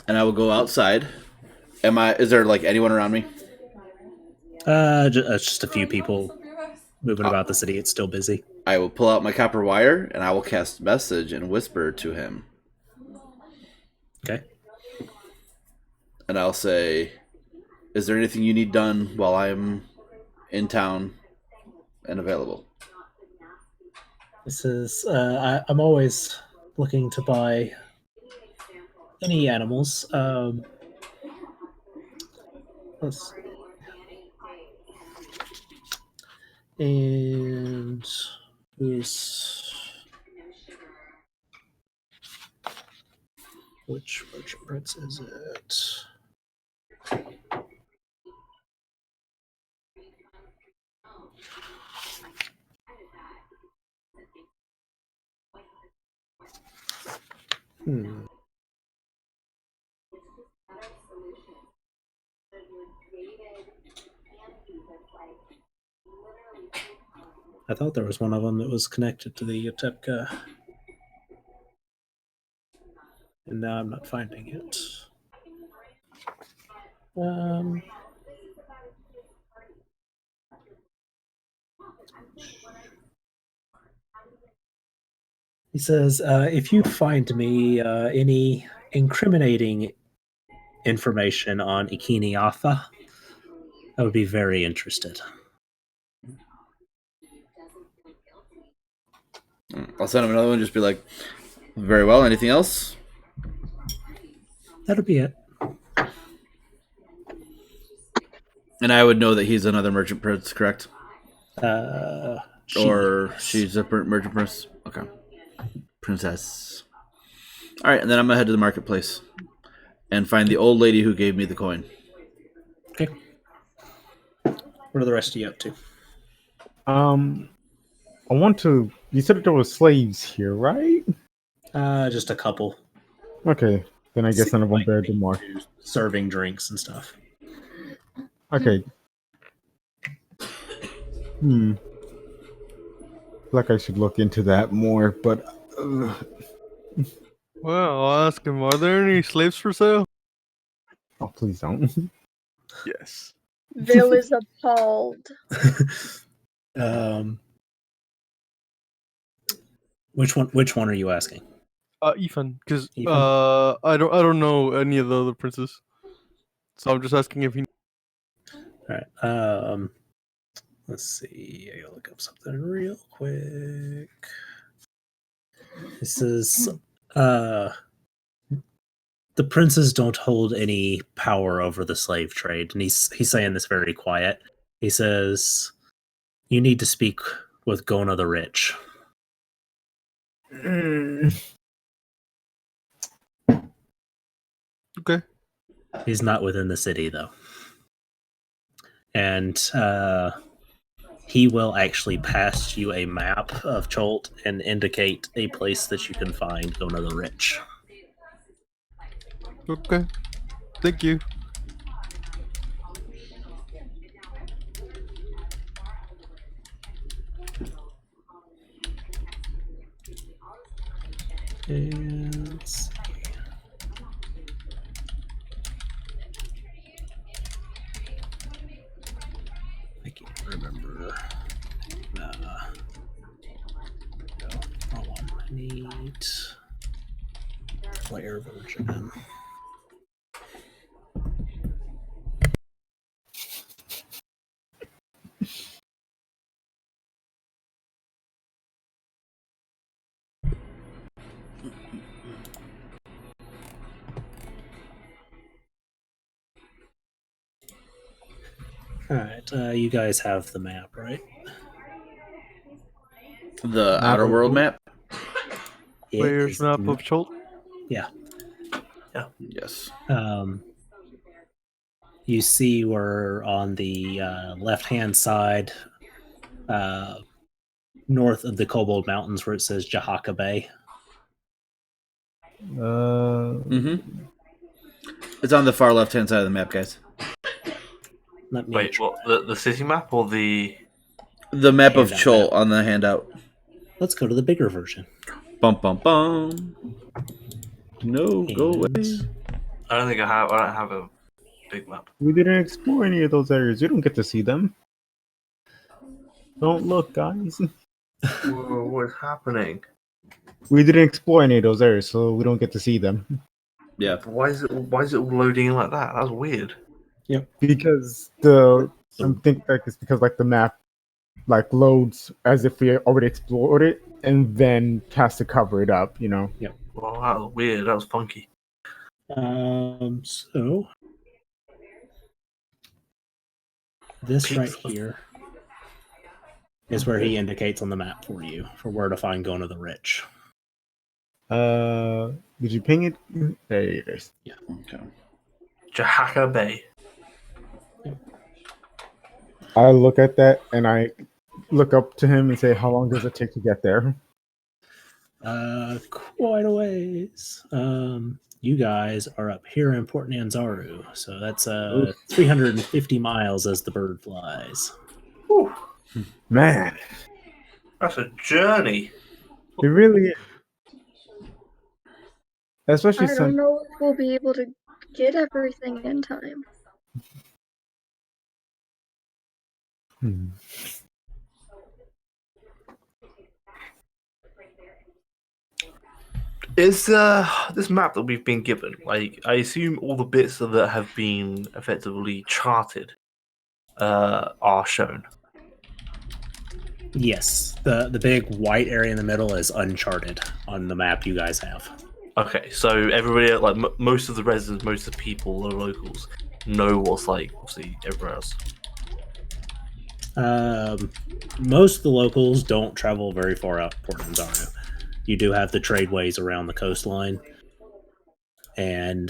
And I will go outside. Is there like anyone around me? Just a few people moving about the city. It's still busy. I will pull out my copper wire and I will cast message and whisper to him. Okay. And I'll say, "Is there anything you need done while I'm in town and available?" This is I'm always looking to buy any animals. Let's and who's Which merchant prince is it? I thought there was one of them that was connected to the Utepka. And now I'm not finding it. He says, if you find me any incriminating information on Ikiniatha, I would be very interested. I'll send him another one. Just be like, very well. Anything else? That'll be it. And I would know that he's another merchant prince, correct? Or Yes. she's a merchant prince. Okay. Princess. All right, and then I'm gonna head to the marketplace and find the old lady who gave me the coin. Okay. What are the rest of you up to? I want to. You said that there were slaves here, right? Just a couple. Okay, then I guess none of them bear the mark. Serving drinks and stuff. Okay. Like I should look into that more, but Well, I'll ask him. Are there any slaves for sale? oh, please don't. Yes. Vil is appalled. Which one are you asking? Ethan, because Ethan? I don't know any of the other princes, so I'm just asking if he. All right. Let's see. I gotta look up something real quick. This is the princes don't hold any power over the slave trade, and he's saying this very quiet. He says, "You need to speak with Gona the Rich." Okay. He's not within the city though, and he will actually pass you a map of Cholt and indicate a place that you can find Gona the Rich. Okay. Thank you. And let's see. I can't remember. No, wrong one. I need player version. All right, you guys have the map, right? The Outer World map? It Player's is map not- of Cholt. Yeah. Yes. You see we're on the left-hand side, north of the Kobold Mountains, where it says Jahaka Bay. It's on the far left-hand side of the map, guys. Let me Wait, what? The city map or the? The map of Handout Chol map. on the handout. Let's go to the bigger version. Bum bum bum. No, go away. And I don't think I don't have a big map. We didn't explore any of those areas. You don't get to see them. Don't look, guys. Whoa, what's happening? We didn't explore any of those areas, so we don't get to see them. Yeah. Why is it all loading in like that? That's weird. Because I think like it's because like the map like loads as if we already explored it and then has to cover it up, you know. Well, that was weird. That was funky. so this right here is where he indicates on the map for you for where to find Gona the Rich. Did you ping it? There it is. Okay. Jahaka Bay. I look at that and I look up to him and say, "How long does it take to get there?" Quite a ways. You guys are up here in Port Nyanzaru, so that's 350 miles as the bird flies. Whew, Man, that's a journey. it really is. Especially I don't since know if we'll be able to get everything in time. Is this map that we've been given, like, I assume all the bits that have been effectively charted are shown. Yes, the big white area in the middle is uncharted on the map you guys have. Okay, so everybody, like most of the residents, most of the people, the locals, know what's like, obviously, everywhere else. Most of the locals don't travel very far out Port Nyanzaru. You do have the tradeways around the coastline, and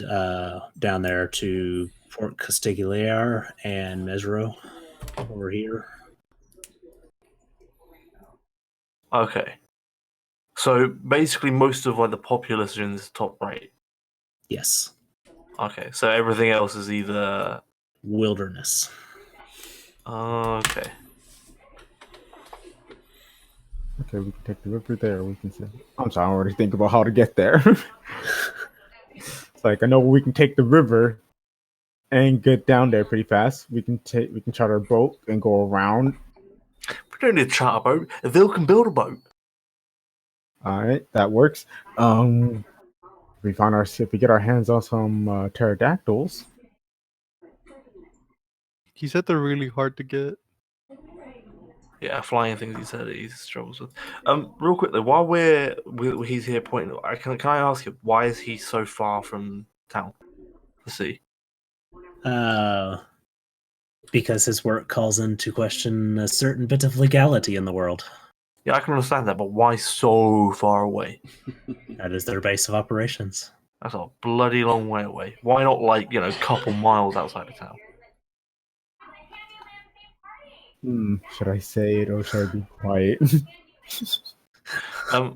down there to Port Castigliere and Mesro over here. Okay, so basically, most of like the populace are in this top right. Yes, Okay, so everything else is either wilderness. okay. okay, we can take the river there. We can say, I'm sorry, I already think about how to get there. It's like I know we can take the river and get down there pretty fast. We can charter a boat and go around. We don't need to charter a boat. Vil can build a boat. All right, that works. If we get our hands on some pterodactyls. He said they're really hard to get. Yeah, flying things he said he struggles with. Real quickly, while he's here pointing, can I ask you why is he so far from town? The sea. Because his work calls into question a certain bit of legality in the world. Yeah, I can understand that, but why so far away? That is their base of operations. That's a bloody long way away. Why not, like, a couple miles outside of town? Should I say it or should I be quiet? A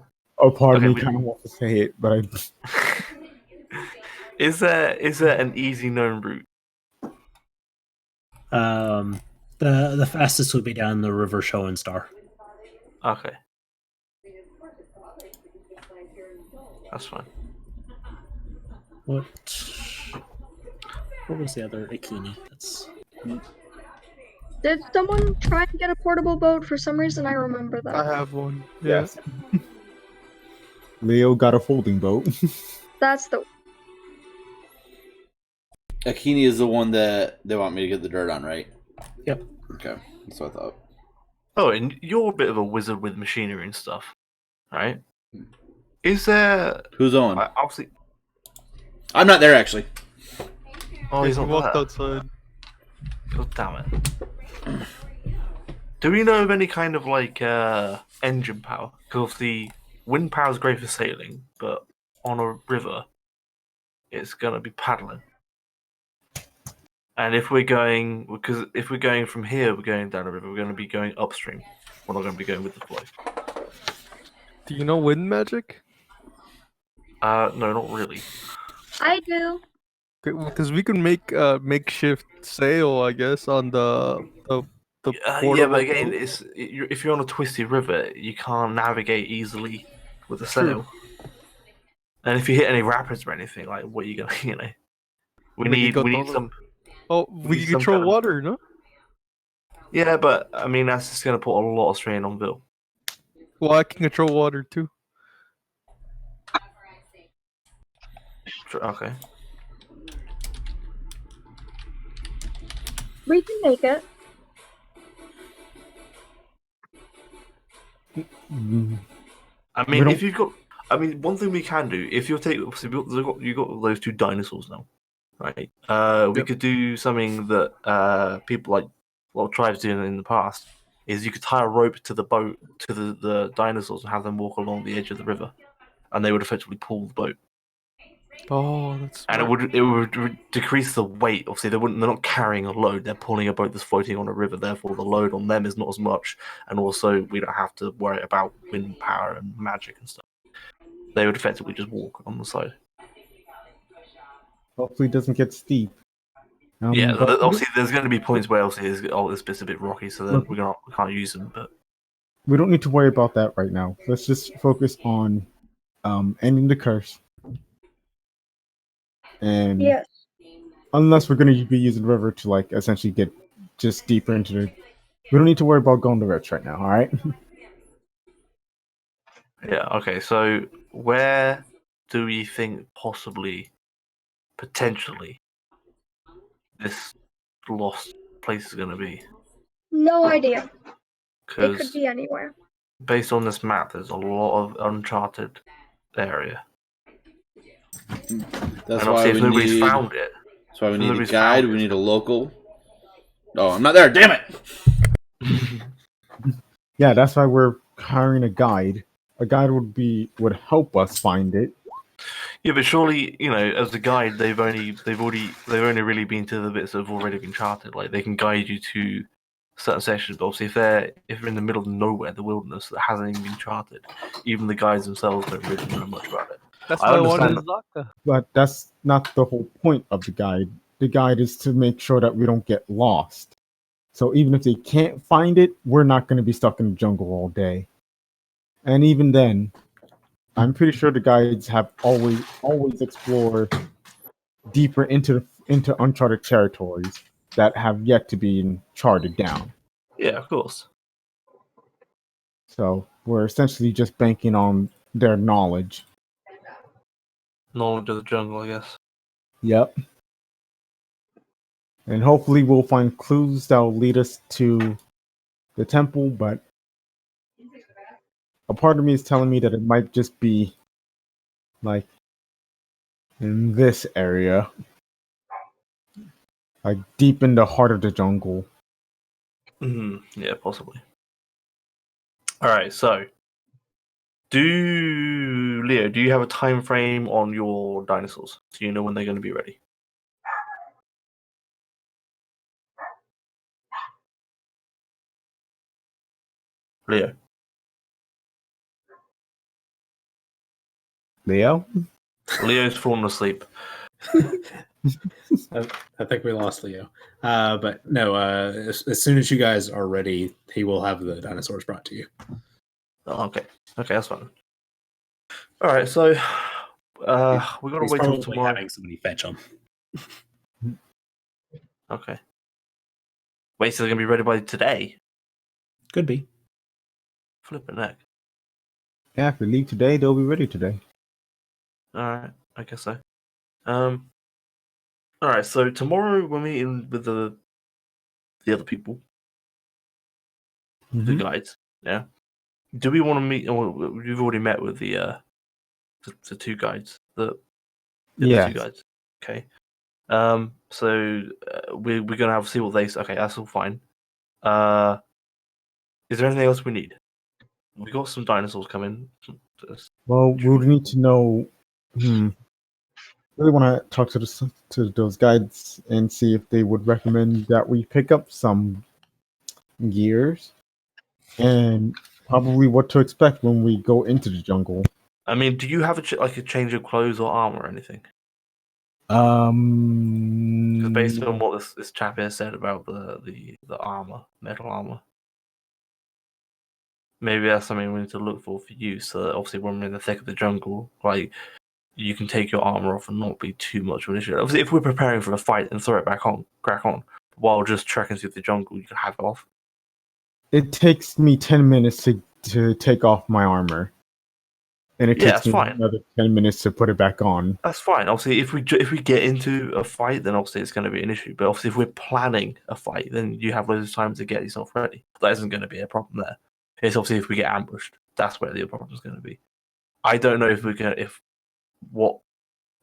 part of me kind of wants to say it, but I. Is there an easy known route? The fastest would be down the River Schoenstar. Okay. That's fine. What was the other Akini? Did someone try and get a portable boat? For some reason, I remember that. I have one. Yes. Leo got a folding boat. That's the. Akini is the one that they want me to get the dirt on, right? Yep. Okay, that's what I thought. Oh, and you're a bit of a wizard with machinery and stuff, right? Is there? Who's Owen? Obviously. I'm not there actually. Oh, he's not walked there. outside. God damn it. Do we know of any kind of like engine power? Because the wind power is great for sailing, but on a river, it's gonna be paddling. And if we're going from here, we're going down the river. We're going to be going upstream. We're not going to be going with the flow. Do you know wind magic? No, not really. I do. Because we can make makeshift sail, I guess, on the Yeah, but again, if you're on a twisty river, you can't navigate easily with a sail. And if you hit any rapids or anything, like what are you gonna, we need some. Oh, we can control water, no? Yeah, but I mean that's just gonna put a lot of strain on Bill. Well, I can control water too. Okay. We can make it. I mean, if you've got, one thing we can do, if you take, you got those two dinosaurs now, right? We could do something that people like a lot of tribes do in the past. Is you could tie a rope to the boat to the dinosaurs and have them walk along the edge of the river, and they would effectively pull the boat. Oh, that's And smart. it would decrease the weight. Obviously, they're not carrying a load; they're pulling a boat that's floating on a river. Therefore, the load on them is not as much, and also we don't have to worry about wind power and magic and stuff. They would effectively just walk on the side. Hopefully, it doesn't get steep. Yeah, But obviously, there's going to be points where obviously this bit's a bit rocky, so then we can't use them. But we don't need to worry about that right now. Let's just focus on ending the curse. And Yes. unless we're going to be using the river to like essentially get just deeper into the, we don't need to worry about going the rich right now. All right. yeah, okay. So where do we think potentially, this lost place is going to be? No idea. It could Because be anywhere. based on this map, there's a lot of uncharted area. That's And why obviously, if we nobody's need. found it, That's why we if need a nobody's guide. found We it- need a local. Oh, I'm not there. Damn it! Yeah, that's why we're hiring a guide. A guide would help us find it. yeah, but surely as a guide, they've only really been to the bits that have already been charted. Like they can guide you to certain sections. But obviously, if they're in the middle of nowhere, the wilderness that hasn't even been charted, even the guides themselves don't really know much about it. That's I why I wanted understand. Zaka. But that's not the whole point of the guide. The guide is to make sure that we don't get lost. So even if they can't find it, we're not going to be stuck in the jungle all day. And even then, I'm pretty sure the guides have always explored deeper into uncharted territories that have yet to be charted down. Yeah, of course. So we're essentially just banking on their knowledge. Knowledge of the jungle, I guess. Yep. And hopefully we'll find clues that will lead us to the temple, but a part of me is telling me that it might just be like in this area, like deep in the heart of the jungle. Yeah, possibly. All right, so do you have a time frame on your dinosaurs? Do you know when they're going to be ready? Leo. Leo? Leo's fallen asleep. I think we lost Leo. But no, as soon as you guys are ready, he will have the dinosaurs brought to you. Oh, okay, that's fine. All right, so we got to He's wait till probably tomorrow. having somebody fetch them. Okay. Wait, so they're going to be ready by today? Could be. Flipping heck. Yeah, if we leave today, they'll be ready today. All right, I guess so. All right, so tomorrow we're meeting with the other people, the guides. Yeah. Do we want to meet? Or you've already met with the two guides. The Yes. two guides. Okay. So we're gonna have to see what they say. Okay, that's all fine. Is there anything else we need? We got some dinosaurs coming. Well, we'll need to know. Really want to talk to those guides and see if they would recommend that we pick up some gears and probably what to expect when we go into the jungle. I mean, do you have a change of clothes or armor or anything? Because based on what this chap here said about the armor, metal armor, maybe that's something we need to look for you. So that obviously, when we're in the thick of the jungle, like you can take your armor off and not be too much of an issue. Obviously, if we're preparing for a fight and throw it back on, crack on, while just trekking through the jungle, you can have it off. It takes me 10 minutes to take off my armor. And it takes me another 10 minutes to put it back on. That's fine. Obviously, if we get into a fight, then obviously it's going to be an issue. But obviously, if we're planning a fight, then you have loads of time to get yourself ready. That isn't going to be a problem there. It's obviously if we get ambushed, that's where the problem is going to be. I don't know if what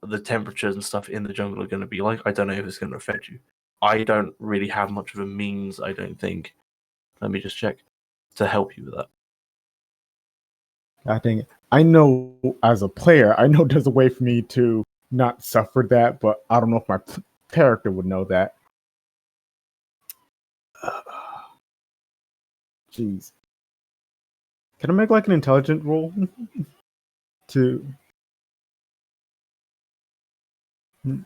the temperatures and stuff in the jungle are going to be like. I don't know if it's going to affect you. I don't really have much of a means, I don't think. Let me just check to help you with that. I think I know as a player, I know there's a way for me to not suffer that, but I don't know if my character would know that. Jeez. Can I make like an intelligent roll to no,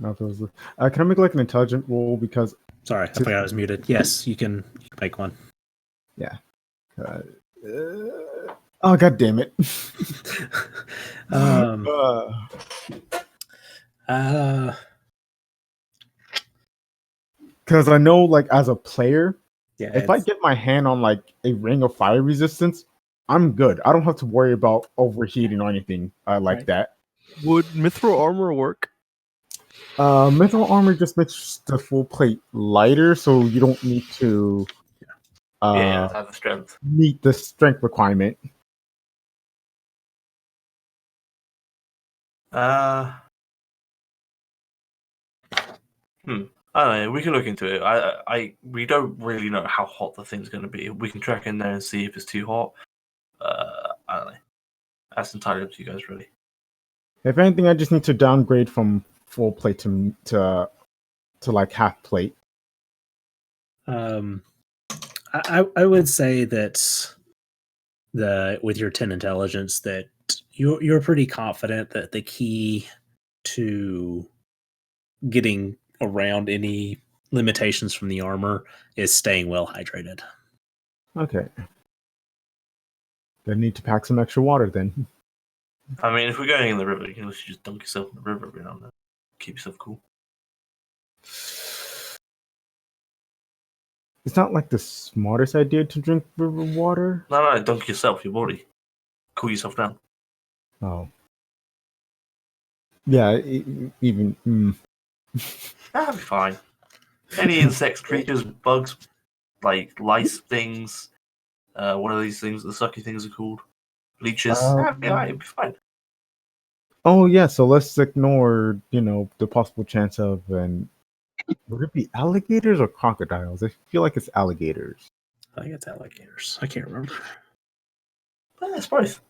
if it was, can I make like an intelligent roll because Sorry, I forgot I was muted. Yes, you can make one. yeah. Oh god damn it. Because I know like as a player, Yeah, if I get my hand on like a ring of fire resistance, I'm good. I don't have to worry about overheating or anything like Right. that. Would mithril armor work? Mithril armor just makes the full plate lighter, so you don't need to have the strength. meet the strength requirement. I don't know. We can look into it. We don't really know how hot the thing's going to be. We can track in there and see if it's too hot. I don't know. That's entirely up to you guys, really. If anything, I just need to downgrade from full plate to like half plate. I would say that with your 10 intelligence that you're pretty confident that the key to getting around any limitations from the armor is staying well hydrated. Okay. Gonna need to pack some extra water then. I mean, if we're going in the river, you can literally just dunk yourself in the river every now and then. Keep yourself cool. It's not like the smartest idea to drink river water. No, dunk yourself, your body. Cool yourself down. Oh. Yeah, even... That'll be fine. Any insects, creatures, bugs, like lice things, what are these things, the sucky things are called? Leeches. It'll be fine. Oh, yeah, so let's ignore, the possible chance of would it be alligators or crocodiles? I feel like it's alligators. I think it's alligators. I can't remember. Well, it's both.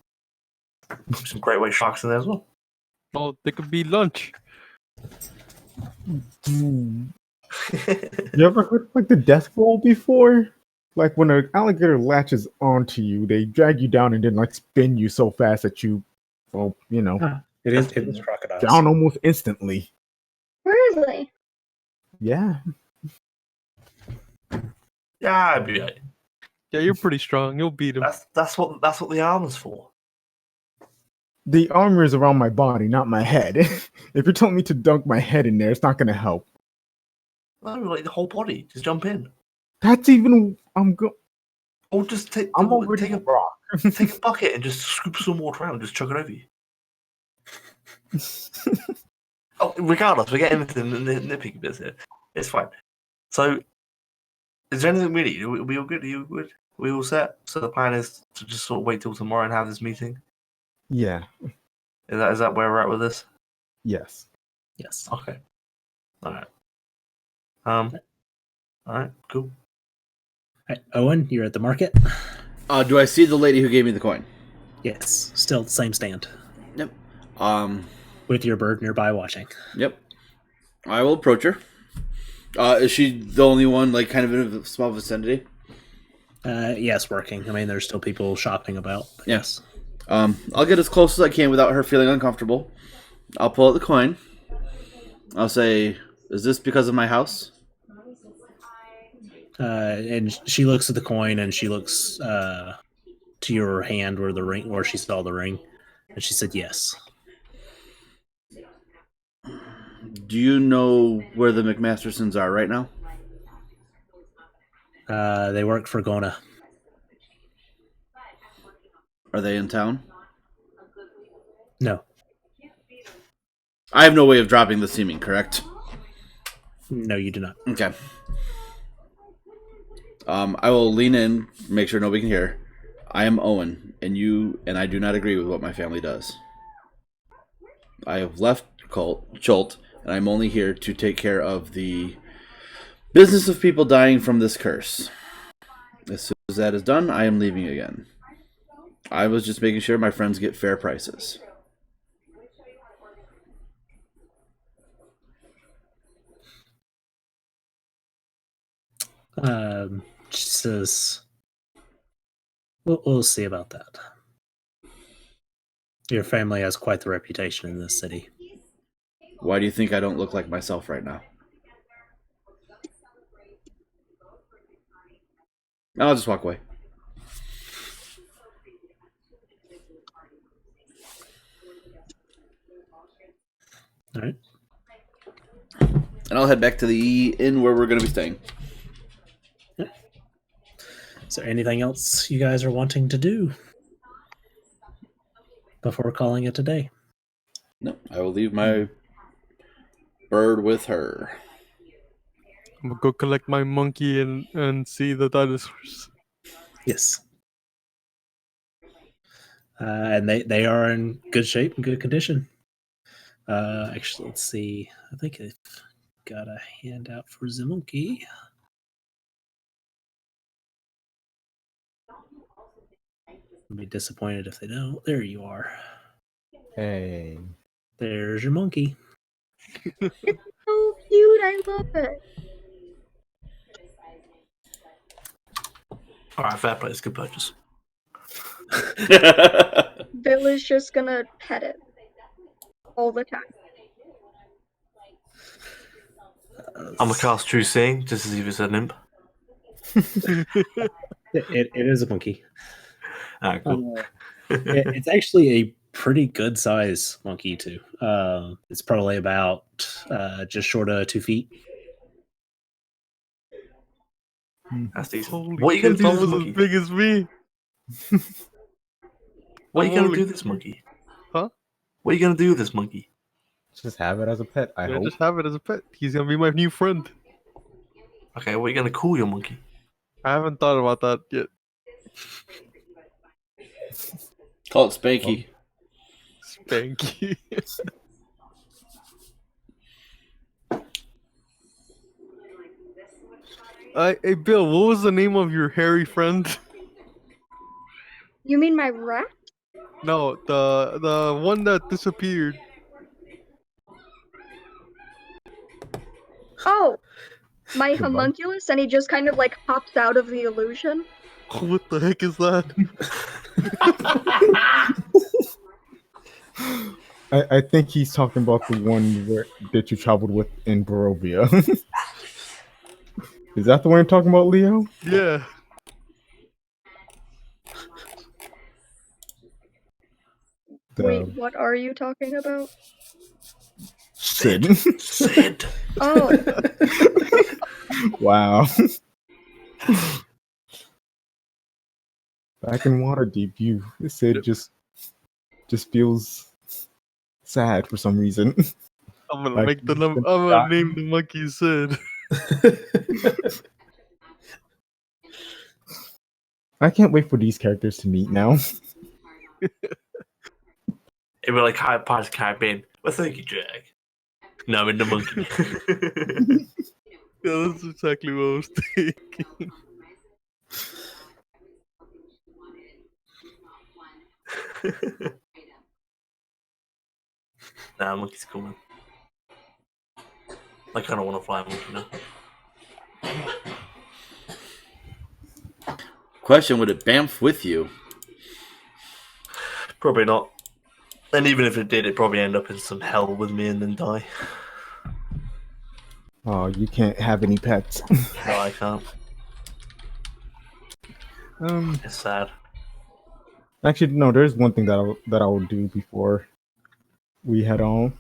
Some great white sharks in there as well. Oh, they could be lunch. You ever heard like the death roll before? Like when an alligator latches onto you, they drag you down and then like spin you so fast that you, It is crocodiles. down almost instantly. Really? Yeah. Yeah, I'd be right. Yeah, you're pretty strong. You'll beat him. That's what the armor's for. The armor is around my body, not my head. If you're telling me to dunk my head in there, it's not going to help. No, like the whole body. Just jump in. That's even. Or just take already a rock. take a bucket and just scoop some water out and just chuck it over you. Regardless, we're getting into the nitpicky bits here. It's fine. So, is there anything we need? Are we all good? Are you good? Are we all set? So the plan is to just sort of wait till tomorrow and have this meeting? Yeah. Is that where we're at with this? Yes. Yes. Okay. Alright. Alright, cool. Right, Owen, you're at the market? Do I see the lady who gave me the coin? Yes. Still the same stand. Yep. With your bird nearby watching. Yep. I will approach her. Is she the only one, like, kind of in a small vicinity? Yes, working. I mean, there's still people shopping about. Yes. I'll get as close as I can without her feeling uncomfortable. I'll pull out the coin. I'll say, "Is this because of my house?" And she looks at the coin and she looks to your hand where she saw the ring, and she said yes. Do you know where the McMastersons are right now? They work for Gona. Are they in town? No. I have no way of dropping the seeming, correct? No, you do not. Okay. I will lean in, make sure nobody can hear. I am Owen, and I do not agree with what my family does. I have left Chult, and I'm only here to take care of the business of people dying from this curse. As soon as that is done, I am leaving again. I was just making sure my friends get fair prices. Says, we'll see about that. Your family has quite the reputation in this city. Why do you think I don't look like myself right now? I'll just walk away. All right. And I'll head back to the inn where we're going to be staying. Is there anything else you guys are wanting to do before calling it a day? No, I will leave my bird with her. I'm gonna go collect my monkey and see the dinosaurs. Yes. And they are in good shape and good condition. Actually, let's see. I think I've got a handout for the monkey. I'll be disappointed if they don't. There you are. Hey. There's your monkey. So cute, I love it. Alright, fair play. It's a good purchase. Bill is just gonna pet it all the time. I'm gonna cast True Seeing just to see if it's an imp. It is a monkey. Alright, cool. It's actually a pretty good size monkey too. It's probably about just short of 2 feet. That's decent. Holy What are you gonna shit, do it's this almost monkey? as big as me. What are you gonna Holy- do this monkey? Huh? What are you gonna do with this monkey? Just have it as a pet, I Yeah, hope. just have it as a pet. He's gonna be my new friend. Okay, what are you gonna call your monkey? I haven't thought about that yet. Call it Spanky. Spanky. Hey Bill, what was the name of your hairy friend? You mean my rat? No, the one that disappeared. Oh, my The bug? homunculus, and he just kind of like pops out of the illusion. What the heck is that? I think he's talking about the one that you traveled with in Barovia. Is that the one you're talking about, Leo? Yeah. Wait, what are you talking about? Sid. Sid. Oh, Wow. Back in Waterdeep, Sid just feels sad for some reason. I'm gonna Like, make the he's I'm been gonna name the monkey Sid. I can't wait for these characters to meet now. It'd be like Pirates of the Caribbean. Well, thank you, Jack. No, I'm in the monkey. Yeah, that's exactly what I was thinking. Nah, monkey's cool, man. I kind of want to fly a monkey now. Question, would it bamf with you? Probably not. And even if it did, it'd probably end up in some hell with me and then die. Oh, you can't have any pets. No, I can't. It's sad. Actually, no. There's one thing that I will do before we head on.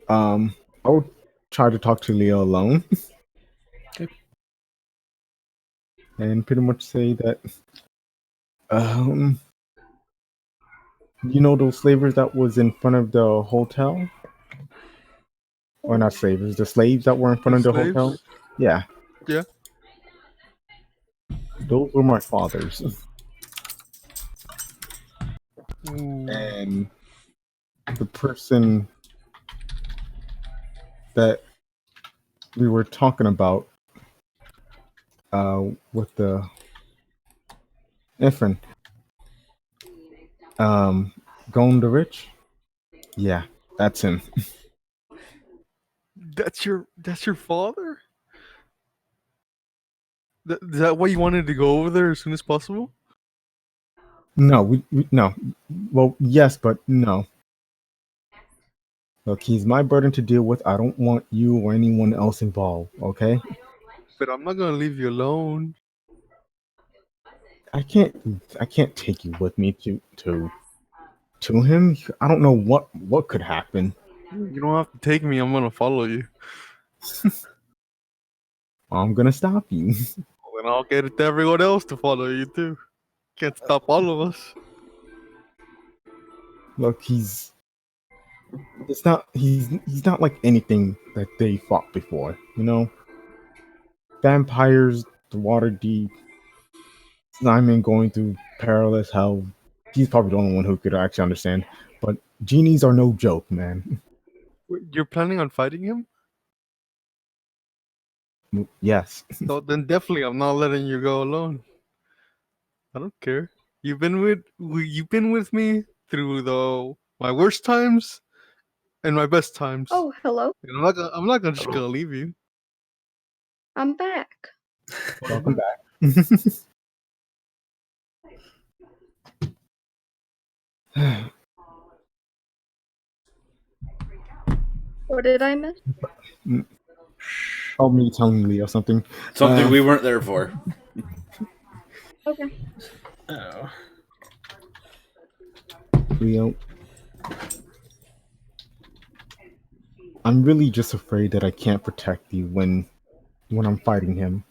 I will try to talk to Leo alone. Okay. And pretty much say that, you know those slavers that was in front of the hotel? Or not slavers, the slaves that were in front of the Slaves? hotel? Yeah. Yeah. Those were my fathers. Ooh. And the person that we were talking about with the Ifrin, Going to Rich? Yeah, that's him. That's your father? Is that why you wanted to go over there as soon as possible? No, we no. Well, yes, but no. Look, he's my burden to deal with. I don't want you or anyone else involved, okay? But I'm not gonna leave you alone. I can't take you with me to him. I don't know what could happen. You don't have to take me. I'm gonna follow you. I'm gonna stop you. Then I'll get it to everyone else to follow you too. Can't stop all of us. Look, he's not like anything that they fought before, you know? Vampires, the water deep, Simon going through perilous hell. He's probably the only one who could actually understand. But genies are no joke, man. You're planning on fighting him? Yes. So then definitely I'm not letting you go alone. I don't care. You've been with me through my worst times and my best times. Oh, hello. And I'm not gonna just gonna leave you. I'm back. Welcome back. What did I miss? Oh, me telling Leo something. Something we weren't there for. Okay. Oh. Leo, I'm really just afraid that I can't protect you when I'm fighting him.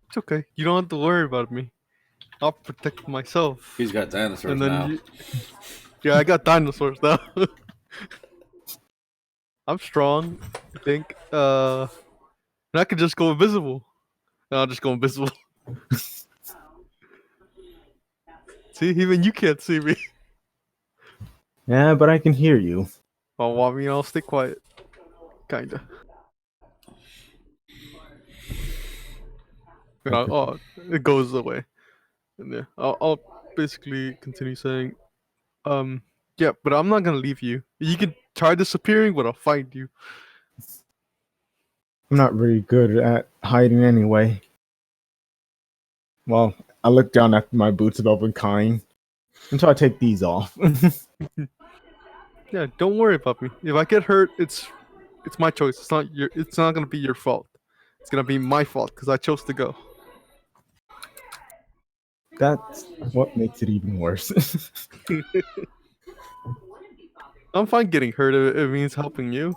It's okay. You don't have to worry about me. I'll protect myself. He's got dinosaurs And then now. Yeah, I got dinosaurs now. I'm strong, I think. And I could just go invisible. And I'll just go invisible. See, even you can't see me. Yeah, but I can hear you. Oh, well, I mean, I'll stay quiet. Kinda. And it goes away. And yeah, I'll basically continue saying, yeah, but I'm not gonna leave you. You can try disappearing, but I'll find you. I'm not very good at hiding anyway. Well, I look down at my boots of elven kind until I take these off. Yeah, don't worry about me. If I get hurt, it's my choice. It's not gonna be your fault. It's gonna be my fault because I chose to go. That's what makes it even worse. I'm fine getting hurt if it means helping you.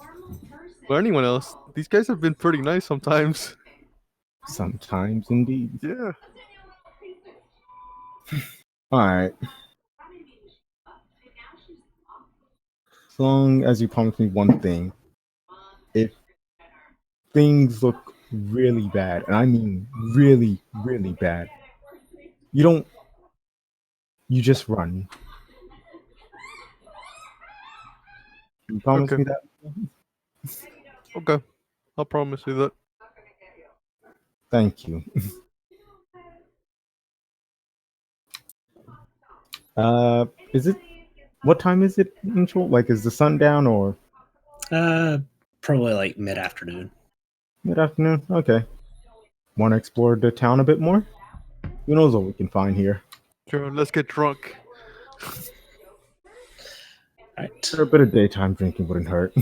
Or anyone else. These guys have been pretty nice sometimes. Sometimes, indeed. Yeah. Alright. As long as you promise me one thing. If things look really bad, and I mean really, really bad, you just run. You promise Okay. me that? Okay. I'll promise you that. Thank you. Is it? What time is it, Mitchell? Like, is the sun down or Probably like mid-afternoon. mid-afternoon? Okay. Want to explore the town a bit more? Who knows what we can find here? Sure, let's get drunk. Right. Sure, a bit of daytime drinking wouldn't hurt.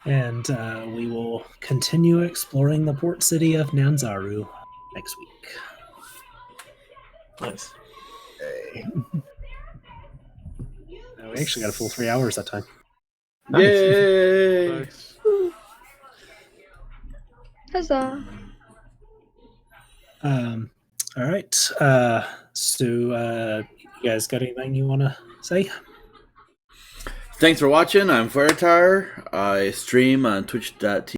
And we will continue exploring the port city of Nyanzaru next week. Nice. We actually got a full 3 hours that time. Nice. Yay! Nice. Huzzah. All right. So you guys got anything you want to say? Thanks for watching. I'm Firetar. I stream on twitch.tv